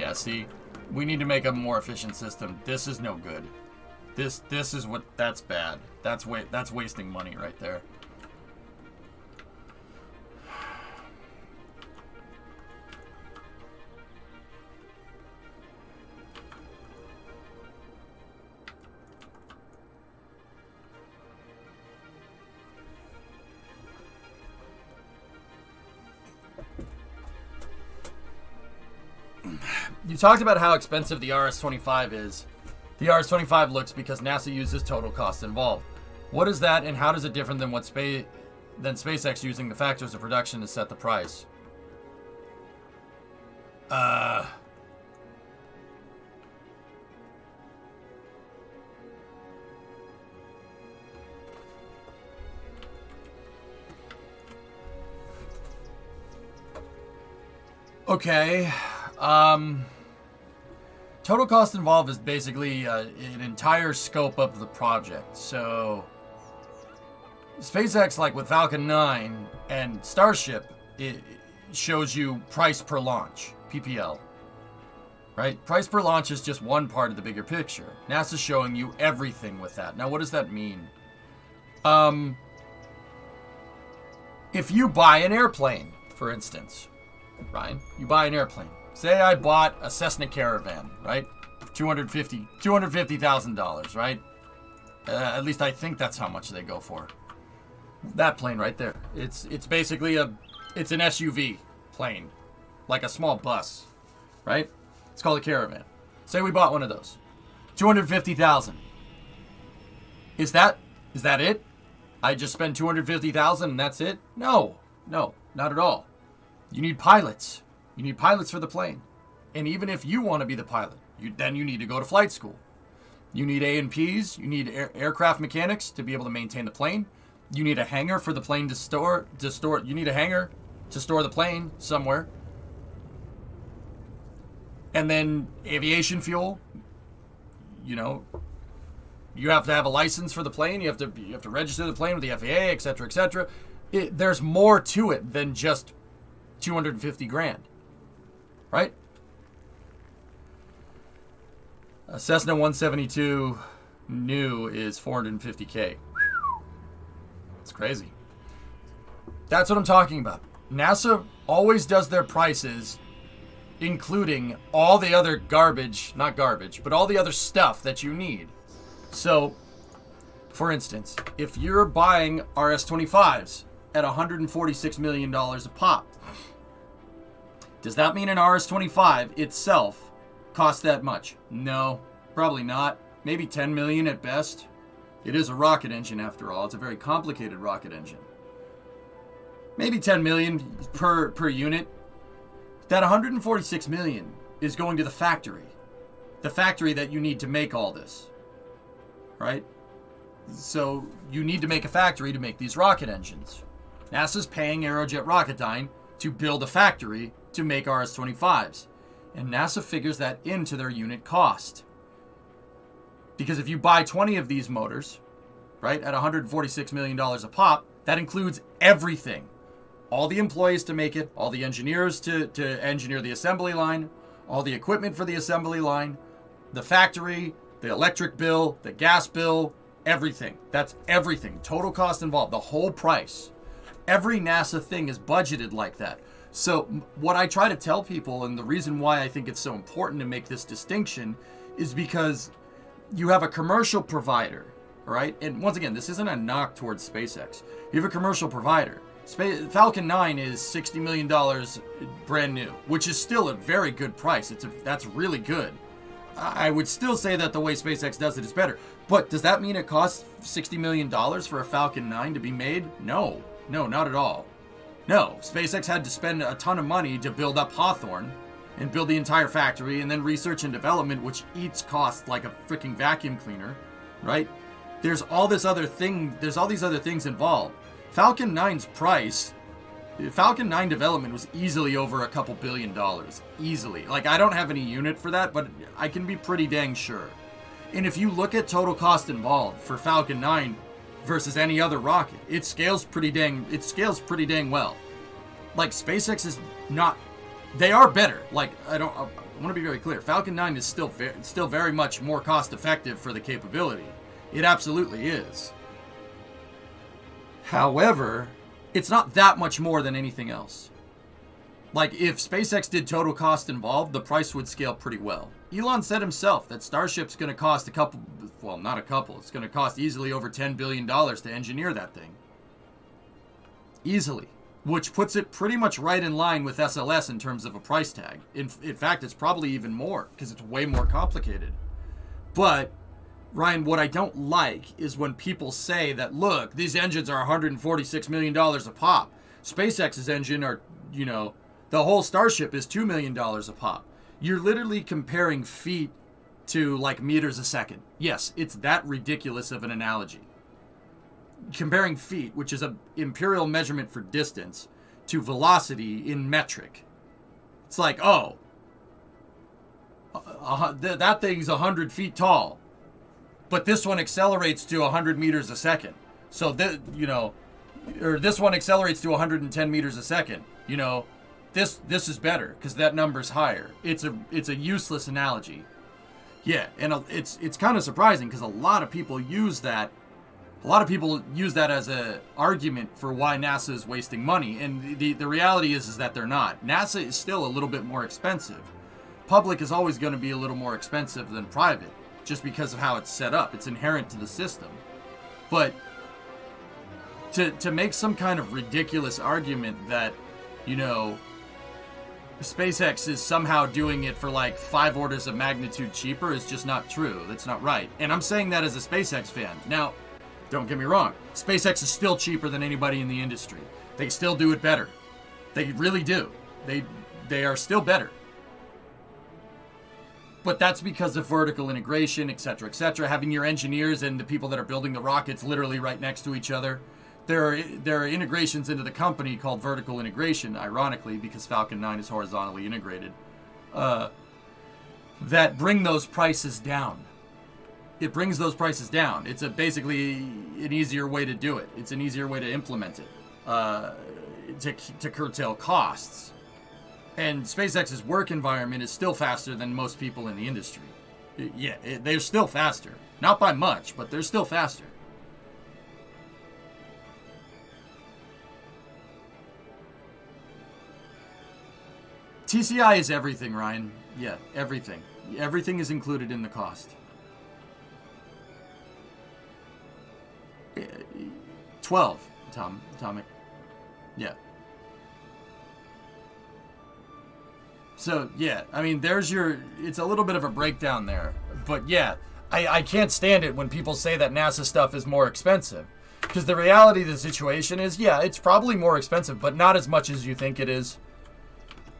Yeah, see, we need to make a more efficient system. This is no good. This is what, that's bad. That's wasting money right there. You talked about how expensive the RS-25 is. The RS-25 looks because NASA uses total cost involved. What is that, and how does it differ than what SpaceX using the factors of production to set the price? Okay. Total cost involved is basically an entire scope of the project. So SpaceX, like with Falcon 9 and Starship, it shows you price per launch, PPL. Right? Price per launch is just one part of the bigger picture. NASA's showing you everything with that. Now, what does that mean? If you buy an airplane, for instance, Ryan, you buy an airplane. Say I bought a Cessna Caravan, right? $250,000, right? At least I think that's how much they go for. That plane right there. It's basically it's an SUV plane, like a small bus, right? It's called a Caravan. Say we bought one of those. $250,000. Is that it? I just spend $250,000 and that's it? No, not at all. You need pilots. You need pilots for the plane. And even if you want to be the pilot, then you need to go to flight school. You need A&Ps. You need aircraft mechanics to be able to maintain the plane. You need a hangar for the plane to store. You need a hangar to store the plane somewhere. And then aviation fuel. You know, you have to have a license for the plane. You have to register the plane with the FAA, etc., etc. There's more to it than just $250,000, right? A Cessna 172 new is $450K. It's crazy. That's what I'm talking about. NASA always does their prices, including all the other garbage, not garbage, but all the other stuff that you need. So, for instance, if you're buying RS-25s at $146 million a pop, does that mean an RS-25 itself costs that much? No, probably not. Maybe $10 million at best. It is a rocket engine after all. It's a very complicated rocket engine. Maybe $10 million per unit. That $146 million is going to the factory. The factory that you need to make all this. Right? So you need to make a factory to make these rocket engines. NASA's paying Aerojet Rocketdyne to build a factory to make RS-25s. And NASA figures that into their unit cost. Because if you buy 20 of these motors, right, at $146 million a pop, that includes everything. All the employees to make it, all the engineers to engineer the assembly line, all the equipment for the assembly line, the factory, the electric bill, the gas bill, everything. That's everything. Total cost involved, the whole price. Every NASA thing is budgeted like that. So what I try to tell people, and the reason why I think it's so important to make this distinction, is because you have a commercial provider, right? And once again, this isn't a knock towards SpaceX. You have a commercial provider. Falcon 9 is $60 million brand new, which is still a very good price. That's really good. I would still say that the way SpaceX does it is better. But does that mean it costs $60 million for a Falcon 9 to be made? No, not at all. No, SpaceX had to spend a ton of money to build up Hawthorne and build the entire factory, and then research and development, which eats costs like a freaking vacuum cleaner, right? There's all these other things involved. Falcon 9's price, Falcon 9 development was easily over a couple $1 billion. Easily. Like, I don't have any unit for that, but I can be pretty dang sure. And if you look at total cost involved for Falcon 9 versus any other rocket, it scales pretty dang well. Like, SpaceX is not, they are better. Like, I want to be very clear. Falcon 9 is still very much more cost effective for the capability. It absolutely is. However, it's not that much more than anything else. Like, if SpaceX did total cost involved, the price would scale pretty well. Elon said himself that Starship's going to cost not a couple, it's going to cost easily over $10 billion to engineer that thing. Easily. Which puts it pretty much right in line with SLS in terms of a price tag. In fact, it's probably even more, because it's way more complicated. But, Ryan, what I don't like is when people say that, look, these engines are $146 million a pop. SpaceX's engine are, the whole Starship is $2 million a pop. You're literally comparing feet to, like, meters a second. Yes, it's that ridiculous of an analogy. Comparing feet, which is an imperial measurement for distance, to velocity in metric. It's like, that thing's 100 feet tall, but this one accelerates to 100 meters a second. So, or this one accelerates to 110 meters a second. This is better because that number's higher. It's a useless analogy. Yeah, and it's kind of surprising because a lot of people use that. A lot of people use that as an argument for why NASA is wasting money, and the reality is that they're not. NASA is still a little bit more expensive. Public is always going to be a little more expensive than private, just because of how it's set up. It's inherent to the system. But to make some kind of ridiculous argument that, SpaceX is somehow doing it for like 5 orders of magnitude cheaper is just not true. That's not right. And I'm saying that as a SpaceX fan. Now, don't get me wrong. SpaceX is still cheaper than anybody in the industry. They still do it better. They really do. They are still better. But that's because of vertical integration, etc., etc. Having your engineers and the people that are building the rockets literally right next to each other. There are integrations into the company called vertical integration, ironically, because Falcon 9 is horizontally integrated, that bring those prices down. It brings those prices down. It's basically an easier way to do it. It's an easier way to implement it, to curtail costs. And SpaceX's work environment is still faster than most people in the industry. They're still faster. Not by much, but they're still faster. TCI is everything, Ryan. Yeah, everything. Everything is included in the cost. 12, Atomic. Yeah. So, yeah, I mean, it's a little bit of a breakdown there. But, yeah, I can't stand it when people say that NASA stuff is more expensive. Because the reality of the situation is, yeah, it's probably more expensive, but not as much as you think it is.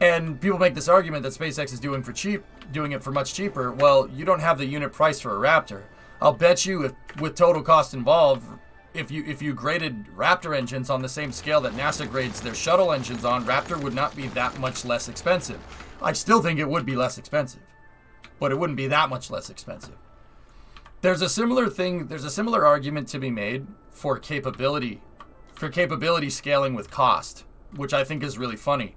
And people make this argument that SpaceX is doing it for much cheaper. Well, you don't have the unit price for a Raptor. I'll bet you with total cost involved, if you graded Raptor engines on the same scale that NASA grades their shuttle engines on, Raptor would not be that much less expensive. I still think it would be less expensive, but it wouldn't be that much less expensive. There's a similar argument to be made for capability scaling with cost, which I think is really funny.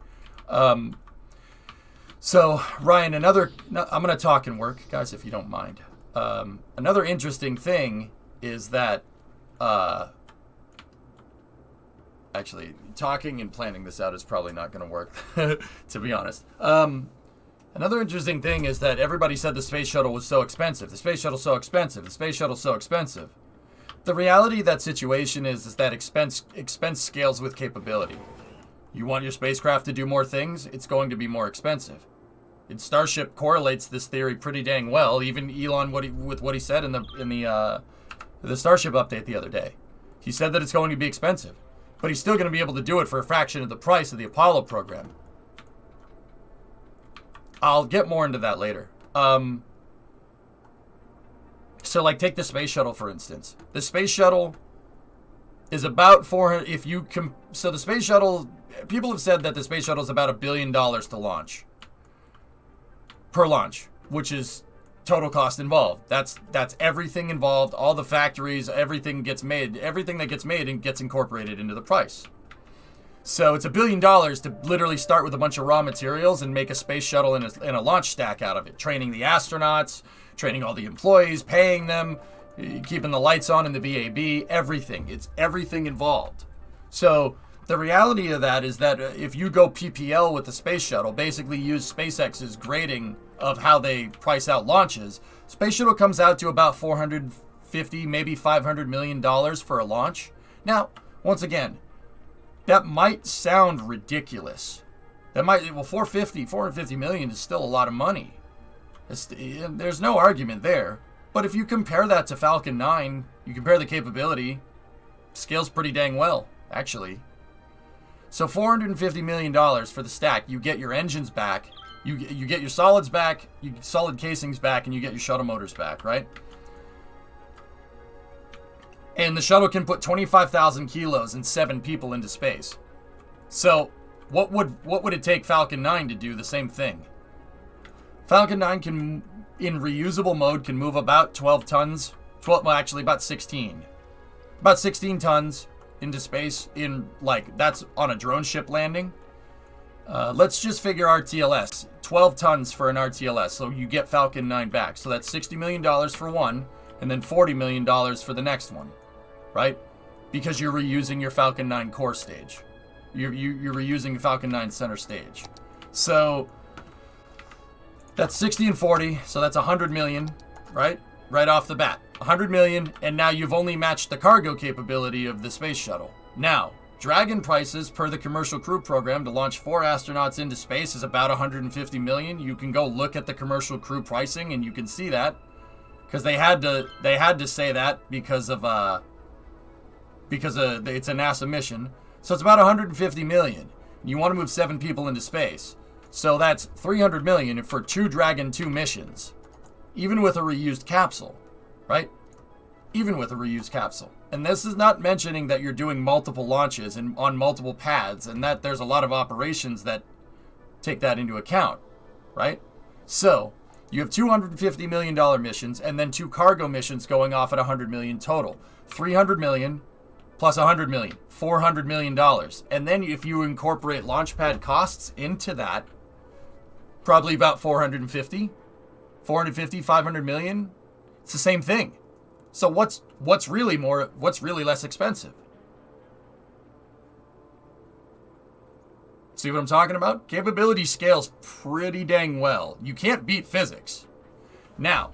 So Ryan, I'm going to talk and work, guys, if you don't mind. Another interesting thing is that, actually, talking and planning this out is probably not going to work, to be honest. Another interesting thing is that everybody said the space shuttle was so expensive. The space shuttle's so expensive. The space shuttle's so expensive. The reality of that situation is that expense scales with capability. You want your spacecraft to do more things, it's going to be more expensive. And Starship correlates this theory pretty dang well. Even Elon, with what he said in the Starship update the other day, he said that it's going to be expensive, but he's still going to be able to do it for a fraction of the price of the Apollo program. I'll get more into that later. So, like, take the space shuttle for instance. The space shuttle is about 400. So the space shuttle. People have said that the space shuttle is about $1 billion to launch. Per launch, which is total cost involved. That's everything involved, all the factories, everything that gets made and gets incorporated into the price. So it's $1 billion to literally start with a bunch of raw materials and make a space shuttle and a launch stack out of it. Training the astronauts, training all the employees, paying them, keeping the lights on in the VAB, everything. It's everything involved. So the reality of that is that if you go PPL with the space shuttle, basically use SpaceX's grading of how they price out launches, space shuttle comes out to about $450, maybe $500 million for a launch. Now, once again, that might sound ridiculous. Well, 450 million is still a lot of money. There's no argument there. But if you compare that to Falcon 9, you compare the capability, scales pretty dang well, actually. So $450 million for the stack. You get your engines back, you get your solids back, you get solid casings back, and you get your shuttle motors back, right? And the shuttle can put 25,000 kilos and 7 people into space. So what would it take Falcon 9 to do the same thing? Falcon 9 can, in reusable mode, can move about 12 tons. About 16. About 16 tons into space in, like, that's on a drone ship landing. Let's just figure RTLS. 12 tons for an RTLS, so you get Falcon 9 back. So that's $60 million for one, and then $40 million for the next one. Right? Because you're reusing your Falcon 9 core stage. You're reusing Falcon 9 center stage. So that's 60 and 40, so that's 100 million, right? Right off the bat. 100 million, and now you've only matched the cargo capability of the space shuttle. Now, Dragon prices per the commercial crew program to launch 4 astronauts into space is about 150 million. You can go look at the commercial crew pricing and you can see that. Because they had to say that because it's a NASA mission. So it's about 150 million. You want to move 7 people into space. So that's 300 million for 2 Dragon 2 missions. Even with a reused capsule, right? Even with a reused capsule. And this is not mentioning that you're doing multiple launches and on multiple paths, and that there's a lot of operations that take that into account, right? So you have $250 million missions and then 2 cargo missions going off at 100 million total. 300 million plus 100 million, $400 million. And then if you incorporate launch pad costs into that, probably about 450, 500 million. It's the same thing. So what's really less expensive? See what I'm talking about? Capability scales pretty dang well. You can't beat physics. Now,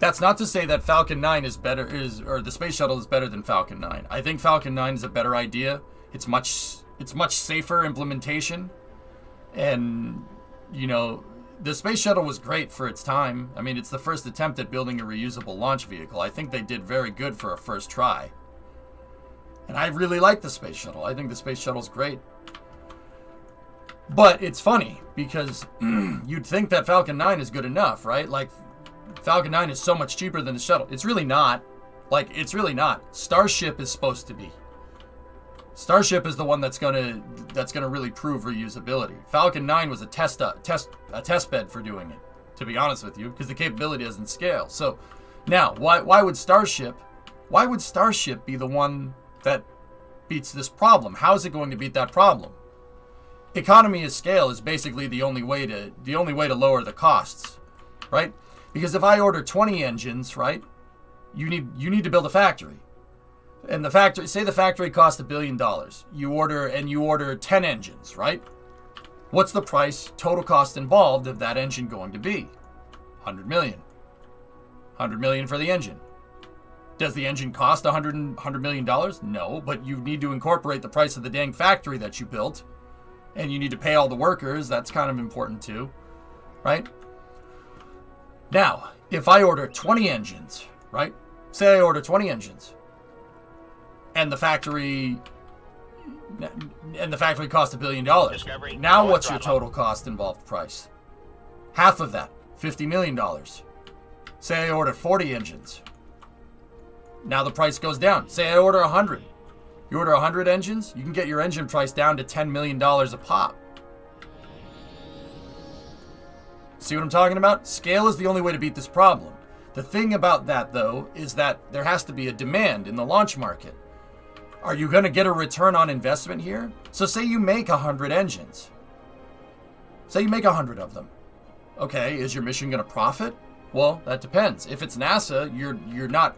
that's not to say that Falcon 9 is better, or the space shuttle is better than Falcon 9. I think Falcon 9 is a better idea. It's much safer implementation. And, you know, the space shuttle was great for its time. I mean, it's the first attempt at building a reusable launch vehicle. I think they did very good for a first try. And I really like the space shuttle. I think the space shuttle's great. But it's funny because you'd think that Falcon 9 is good enough, right? Like, Falcon 9 is so much cheaper than the shuttle. It's really not. Like, it's really not. Starship is supposed to be. Starship is the one that's gonna really prove reusability. Falcon 9 was a test bed for doing it, to be honest with you, because the capability doesn't scale. So now, why would Starship be the one that beats this problem? How is it going to beat that problem? Economy of scale is basically the only way to lower the costs, right? Because if I order 20 engines, right, you need to build a factory. And the factory, say the factory costs $1 billion. You order 10 engines, right? What's the price, total cost involved of that engine going to be? 100 million. 100 million for the engine. Does the engine cost $100 million? No, but you need to incorporate the price of the dang factory that you built. And you need to pay all the workers. That's kind of important too, right? Now, if I order 20 engines, right? Say I order 20 engines. And the factory cost $1 billion. Now what's your total cost involved price? Half of that, $50 million. Say I order 40 engines. Now the price goes down. Say I order 100. You order 100 engines, you can get your engine price down to $10 million a pop. See what I'm talking about? Scale is the only way to beat this problem. The thing about that, though, is that there has to be a demand in the launch market. Are you going to get a return on investment here? So say you make 100 engines. Say you make 100 of them. Okay, is your mission going to profit? Well, that depends. If it's NASA, you're not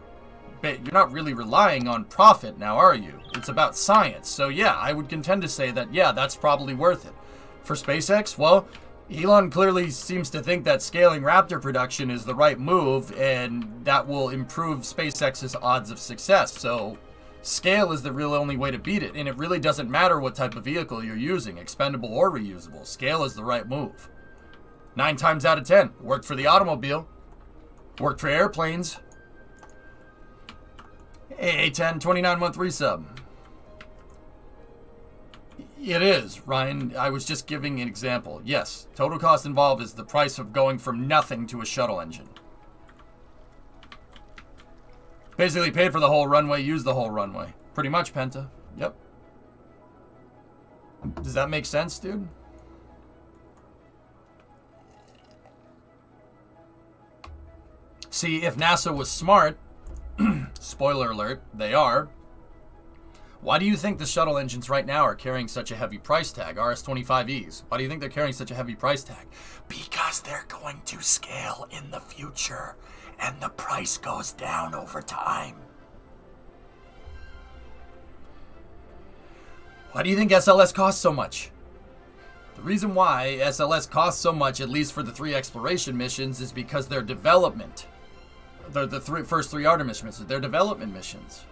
really relying on profit now, are you? It's about science. So yeah, I would contend to say that, yeah, that's probably worth it. For SpaceX, well, Elon clearly seems to think that scaling Raptor production is the right move, and that will improve SpaceX's odds of success. So scale is the real only way to beat it, and it really doesn't matter what type of vehicle you're using, expendable or reusable. Scale is the right move. 9 times out of 10, worked for the automobile, worked for airplanes. AA10, 29-month resub. It is, Ryan. I was just giving an example. Yes, total cost involved is the price of going from nothing to a shuttle engine. Basically paid for the whole runway, used the whole runway. Pretty much, Penta. Yep. Does that make sense, dude? See, if NASA was smart, spoiler alert, they are. Why do you think the shuttle engines right now are carrying such a heavy price tag? RS-25Es. Why do you think they're carrying such a heavy price tag? Because they're going to scale in the future, and the price goes down over time. Why do you think SLS costs so much? The reason why SLS costs so much, at least for the 3 exploration missions, is because their development. The first 3 Artemis missions, they're development missions.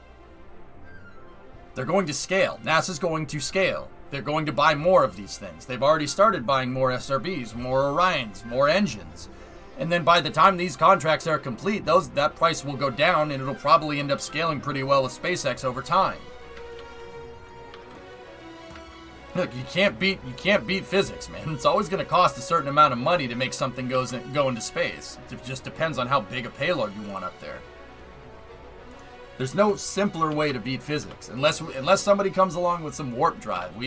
They're going to scale. NASA's going to scale. They're going to buy more of these things. They've already started buying more SRBs, more Orions, more engines. And then by the time these contracts are complete, that price will go down, and it'll probably end up scaling pretty well with SpaceX over time. Look, you can't beat physics, man. It's always going to cost a certain amount of money to make something go into space. It just depends on how big a payload you want up there. There's no simpler way to beat physics. Unless somebody comes along with some warp drive.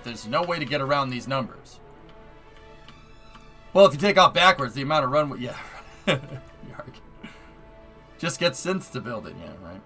There's no way to get around these numbers. Well, if you take off backwards, the amount of runway, yeah. Just get synths to build it, yeah, right?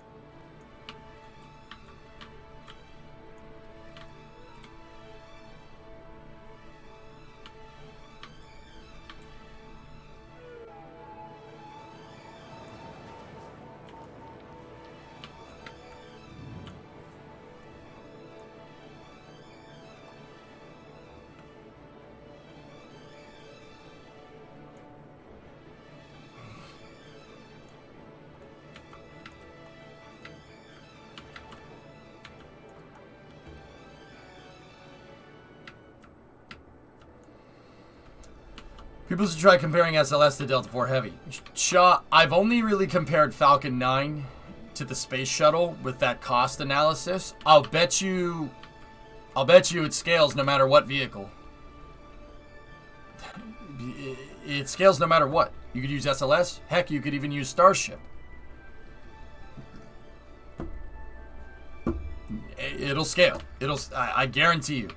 People should try comparing SLS to Delta IV Heavy. Shaw, I've only really compared Falcon 9 to the space shuttle with that cost analysis. I'll bet you it scales no matter what vehicle. It scales no matter what. You could use SLS. Heck, you could even use Starship. It'll scale. I guarantee you.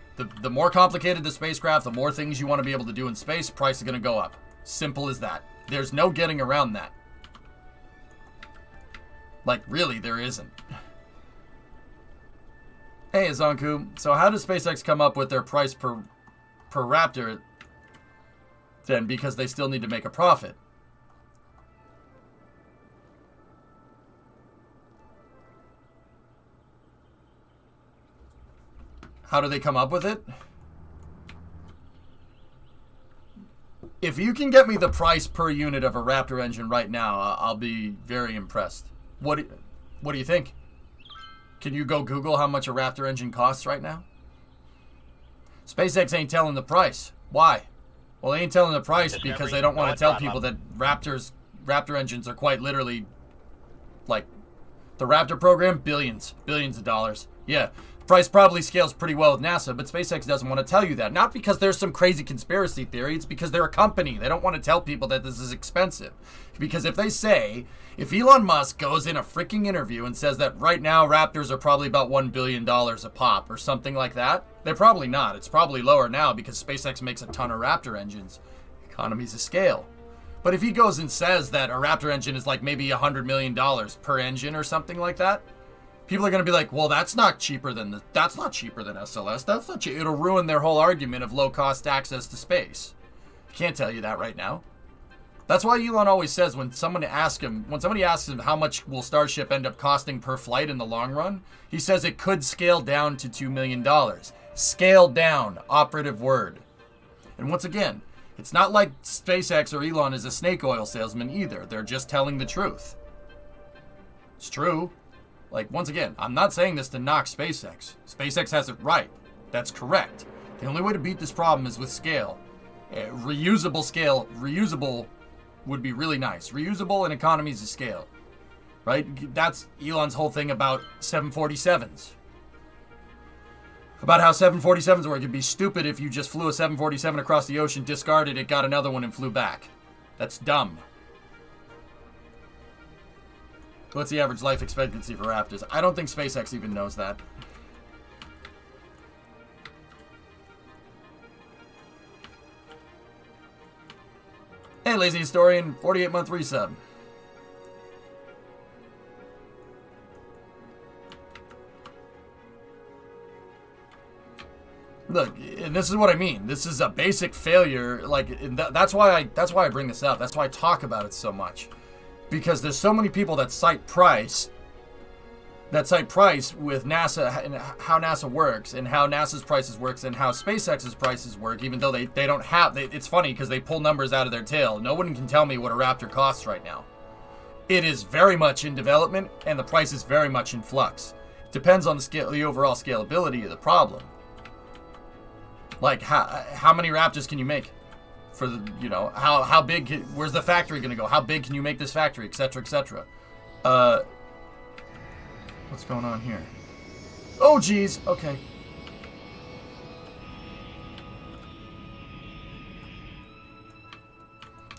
The more complicated the spacecraft, the more things you want to be able to do in space, price is going to go up. Simple as that. There's no getting around that. Like, really, there isn't. Hey, Zonku. So how does SpaceX come up with their price per Raptor then? Because they still need to make a profit. How do they come up with it? If you can get me the price per unit of a Raptor engine right now, I'll be very impressed. What do you think? Can you go Google how much a Raptor engine costs right now? SpaceX ain't telling the price. Why? Well, they ain't telling the price because they don't want to tell people that Raptor engines are quite literally, like, the Raptor program, billions of dollars. Yeah. Price probably scales pretty well with NASA, but SpaceX doesn't want to tell you that. Not because there's some crazy conspiracy theory, it's because they're a company. They don't want to tell people that this is expensive. Because if Elon Musk goes in a freaking interview and says that right now Raptors are probably about $1 billion a pop or something like that, they're probably not. It's probably lower now because SpaceX makes a ton of Raptor engines. Economies of scale. But if he goes and says that a Raptor engine is like maybe $100 million per engine or something like that, People are going to be like, well, that's not cheaper than SLS. That's not cheap. It'll ruin their whole argument of low-cost access to space. Can't tell you that right now. That's why Elon always says when somebody asks him how much will Starship end up costing per flight in the long run, he says it could scale down to $2 million. Scale down, operative word. And once again, it's not like SpaceX or Elon is a snake oil salesman either. They're just telling the truth. It's true. Like, once again, I'm not saying this to knock SpaceX. SpaceX has it right. That's correct. The only way to beat this problem is with scale. Reusable scale. Reusable would be really nice. Reusable and economies of scale. Right? That's Elon's whole thing about 747s. About how 747s work. It'd be stupid if you just flew a 747 across the ocean, discarded it, got another one, and flew back. That's dumb. What's the average life expectancy for Raptors? I don't think SpaceX even knows that. Hey, Lazy Historian, 48-month resub. Look, and this is what I mean. This is a basic failure. Like, that's why I bring this up. That's why I talk about it so much. Because there's so many people that cite price with NASA and how NASA works and how NASA's prices works and how SpaceX's prices work, even though they don't have... it's funny because they pull numbers out of their tail. No one can tell me what a Raptor costs right now. It is very much in development and the price is very much in flux. Depends on the overall scalability of the problem. Like, how many Raptors can you make? For the, how big, where's the factory going to go? How big can you make this factory, etc., etc. What's going on here? Oh, geez. Okay.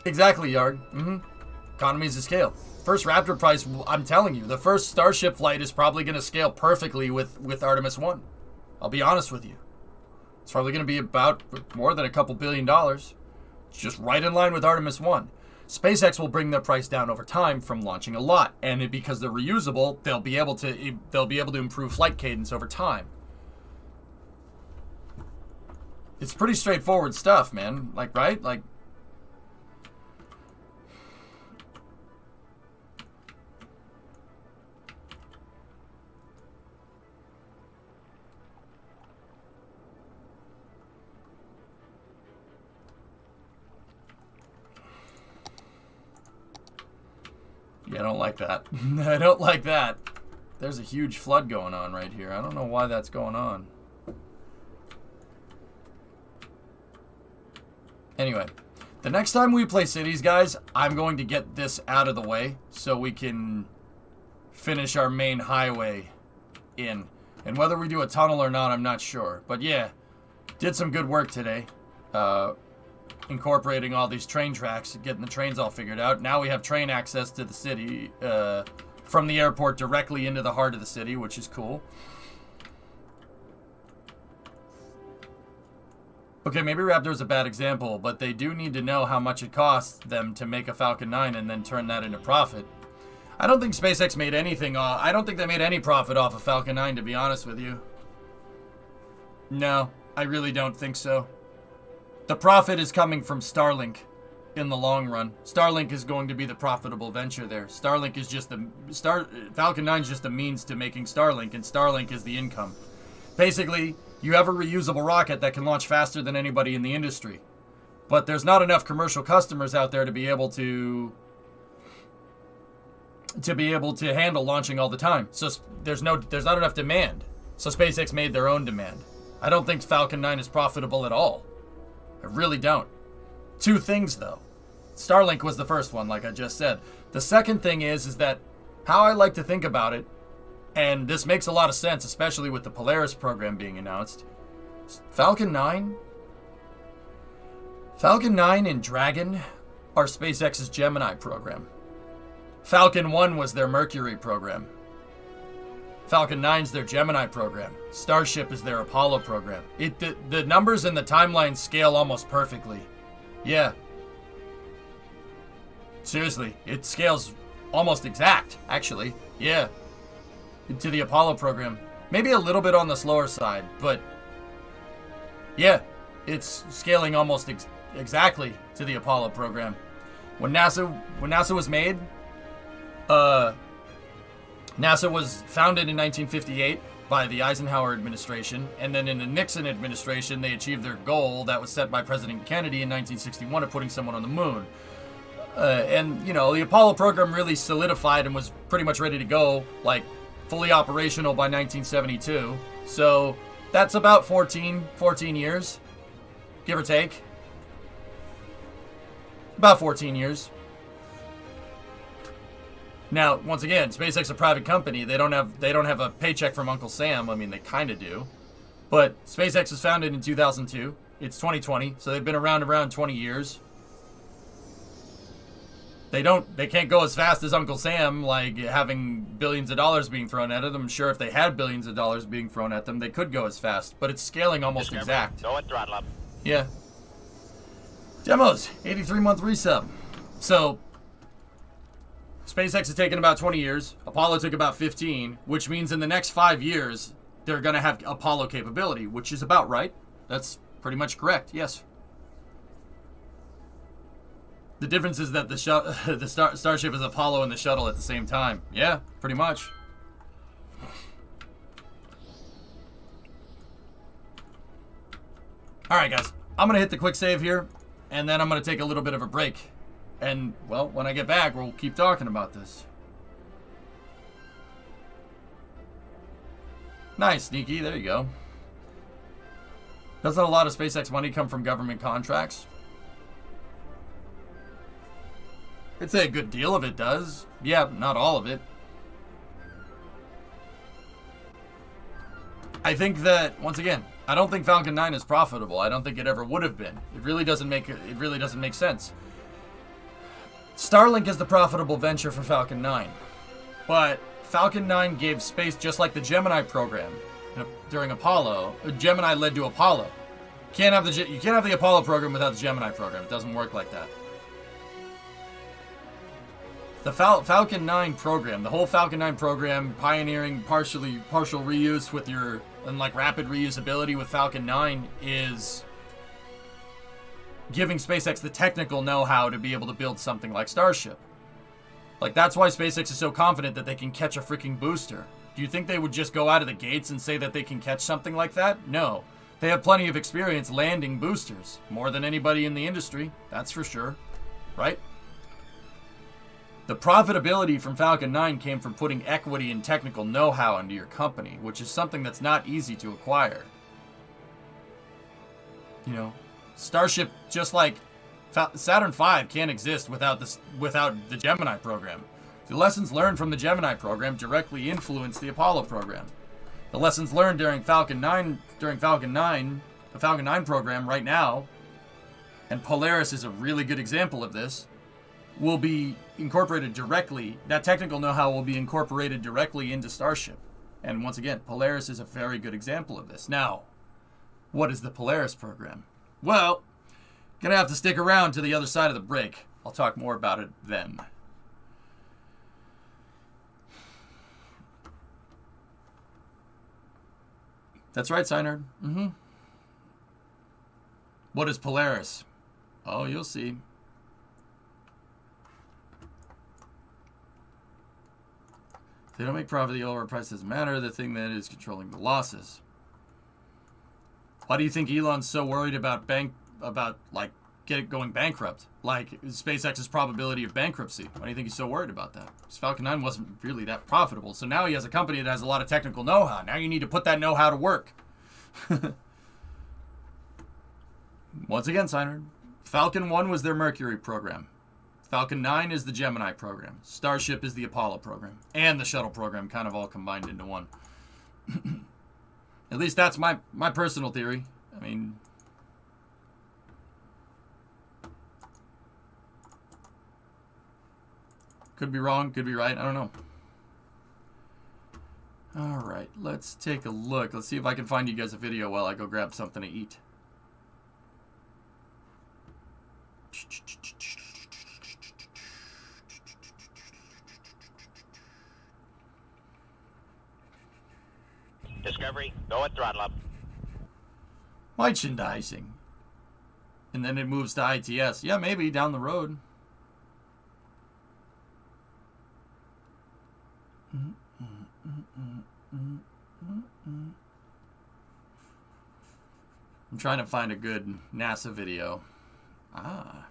Exactly, Yard. Economies of scale. First Raptor price, I'm telling you, the first Starship flight is probably going to scale perfectly with Artemis 1. I'll be honest with you. It's probably going to be about more than a couple $1 billion. Just right in line with Artemis 1. SpaceX will bring their price down over time from launching a lot, and because they're reusable, they'll be able to improve flight cadence over time. It's pretty straightforward stuff, man. Like, right? Like, yeah, I don't like that. I don't like that. There's a huge flood going on right here. I don't know why that's going on. Anyway, the next time we play cities, guys, I'm going to get this out of the way so we can finish our main highway in. And whether we do a tunnel or not, I'm not sure. But yeah, did some good work today. Incorporating all these train tracks, getting the trains all figured out. Now we have train access to the city from the airport directly into the heart of the city, which is cool. Okay, maybe Raptor's a bad example, but they do need to know how much it costs them to make a Falcon 9 and then turn that into profit. I don't think SpaceX made anything off. I don't think they made any profit off of Falcon 9, to be honest with you. No, I really don't think so. The profit is coming from Starlink in the long run. Starlink is going to be the profitable venture there. Starlink is just Falcon 9 is just a means to making Starlink, and Starlink is the income. Basically, you have a reusable rocket that can launch faster than anybody in the industry. But there's not enough commercial customers out there to be able to handle launching all the time. So there's not enough demand. So SpaceX made their own demand. I don't think Falcon 9 is profitable at all. I really don't. Two things, though. Starlink was the first one, like I just said. The second thing is that how I like to think about it, and this makes a lot of sense, especially with the Polaris program being announced. Falcon 9 and Dragon are SpaceX's Gemini program. Falcon 1 was their Mercury program. Falcon 9's their Gemini program. Starship is their Apollo program. The numbers and the timelines scale almost perfectly. Yeah. Seriously, it scales almost exact, actually. Yeah. to the Apollo program. Maybe a little bit on the slower side, but yeah, it's scaling almost exactly to the Apollo program. When NASA was made, NASA was founded in 1958 by the Eisenhower administration, and then in the Nixon administration, they achieved their goal that was set by President Kennedy in 1961 of putting someone on the moon. And, you know, the Apollo program really solidified and was pretty much ready to go, like, fully operational by 1972. So that's about 14 years, give or take. About 14 years. Now, once again, SpaceX is a private company. They don't have a paycheck from Uncle Sam. I mean, they kind of do. But SpaceX was founded in 2002. It's 2020, so they've been around 20 years. They can't go as fast as Uncle Sam, like having billions of dollars being thrown at them. I'm sure if they had billions of dollars being thrown at them, they could go as fast. But it's scaling almost exact. Go and throttle up. Yeah. Demos, 83-month resub. So, SpaceX has taken about 20 years. Apollo took about 15, which means in the next 5 years, they're going to have Apollo capability, which is about right. That's pretty much correct, yes. The difference is that the Starship is Apollo and the shuttle at the same time. Yeah, pretty much. Alright, guys. I'm going to hit the quick save here, and then I'm going to take a little bit of a break. And, well, when I get back, we'll keep talking about this. Nice, Sneaky. There you go. Doesn't a lot of SpaceX money come from government contracts? I'd say a good deal of it does. Yeah, not all of it. I think that, once again, I don't think Falcon 9 is profitable. I don't think it ever would have been. It really doesn't make sense. Starlink is the profitable venture for Falcon 9. But Falcon 9 gave space just like the Gemini program during Apollo. Gemini led to Apollo. You can't have the Apollo program without the Gemini program. It doesn't work like that. The Falcon 9 program, the whole Falcon 9 program, pioneering partial reuse with rapid reusability with Falcon 9 is giving SpaceX the technical know-how to be able to build something like Starship. Like, that's why SpaceX is so confident that they can catch a freaking booster. Do you think they would just go out of the gates and say that they can catch something like that? No. They have plenty of experience landing boosters. More than anybody in the industry, that's for sure. Right? The profitability from Falcon 9 came from putting equity and technical know-how into your company, which is something that's not easy to acquire. You know, Starship, just like Saturn V, can't exist without the Gemini program. The lessons learned from the Gemini program directly influence the Apollo program. The lessons learned during the Falcon 9 program right now, and Polaris is a really good example of this, will be incorporated directly. That technical know-how will be incorporated directly into Starship. And once again, Polaris is a very good example of this. Now, what is the Polaris program? Well, gonna have to stick around to the other side of the break. I'll talk more about it then. That's right, Synerd. What is Polaris? Oh, you'll see. They don't make profit, the lower price doesn't matter. The thing that is controlling the losses. Why do you think Elon's so worried about going bankrupt? Like SpaceX's probability of bankruptcy. Why do you think he's so worried about that? Because Falcon 9 wasn't really that profitable. So now he has a company that has a lot of technical know-how. Now you need to put that know-how to work. Once again, Synerd, Falcon 1 was their Mercury program. Falcon 9 is the Gemini program. Starship is the Apollo program. And the shuttle program, kind of all combined into one. At least that's my personal theory. I mean, could be wrong, could be right, I don't know. Alright, let's take a look. Let's see if I can find you guys a video while I go grab something to eat. Discovery, go at throttle up. Merchandising. And then it moves to ITS. Yeah, maybe down the road. I'm trying to find a good NASA video. Ah.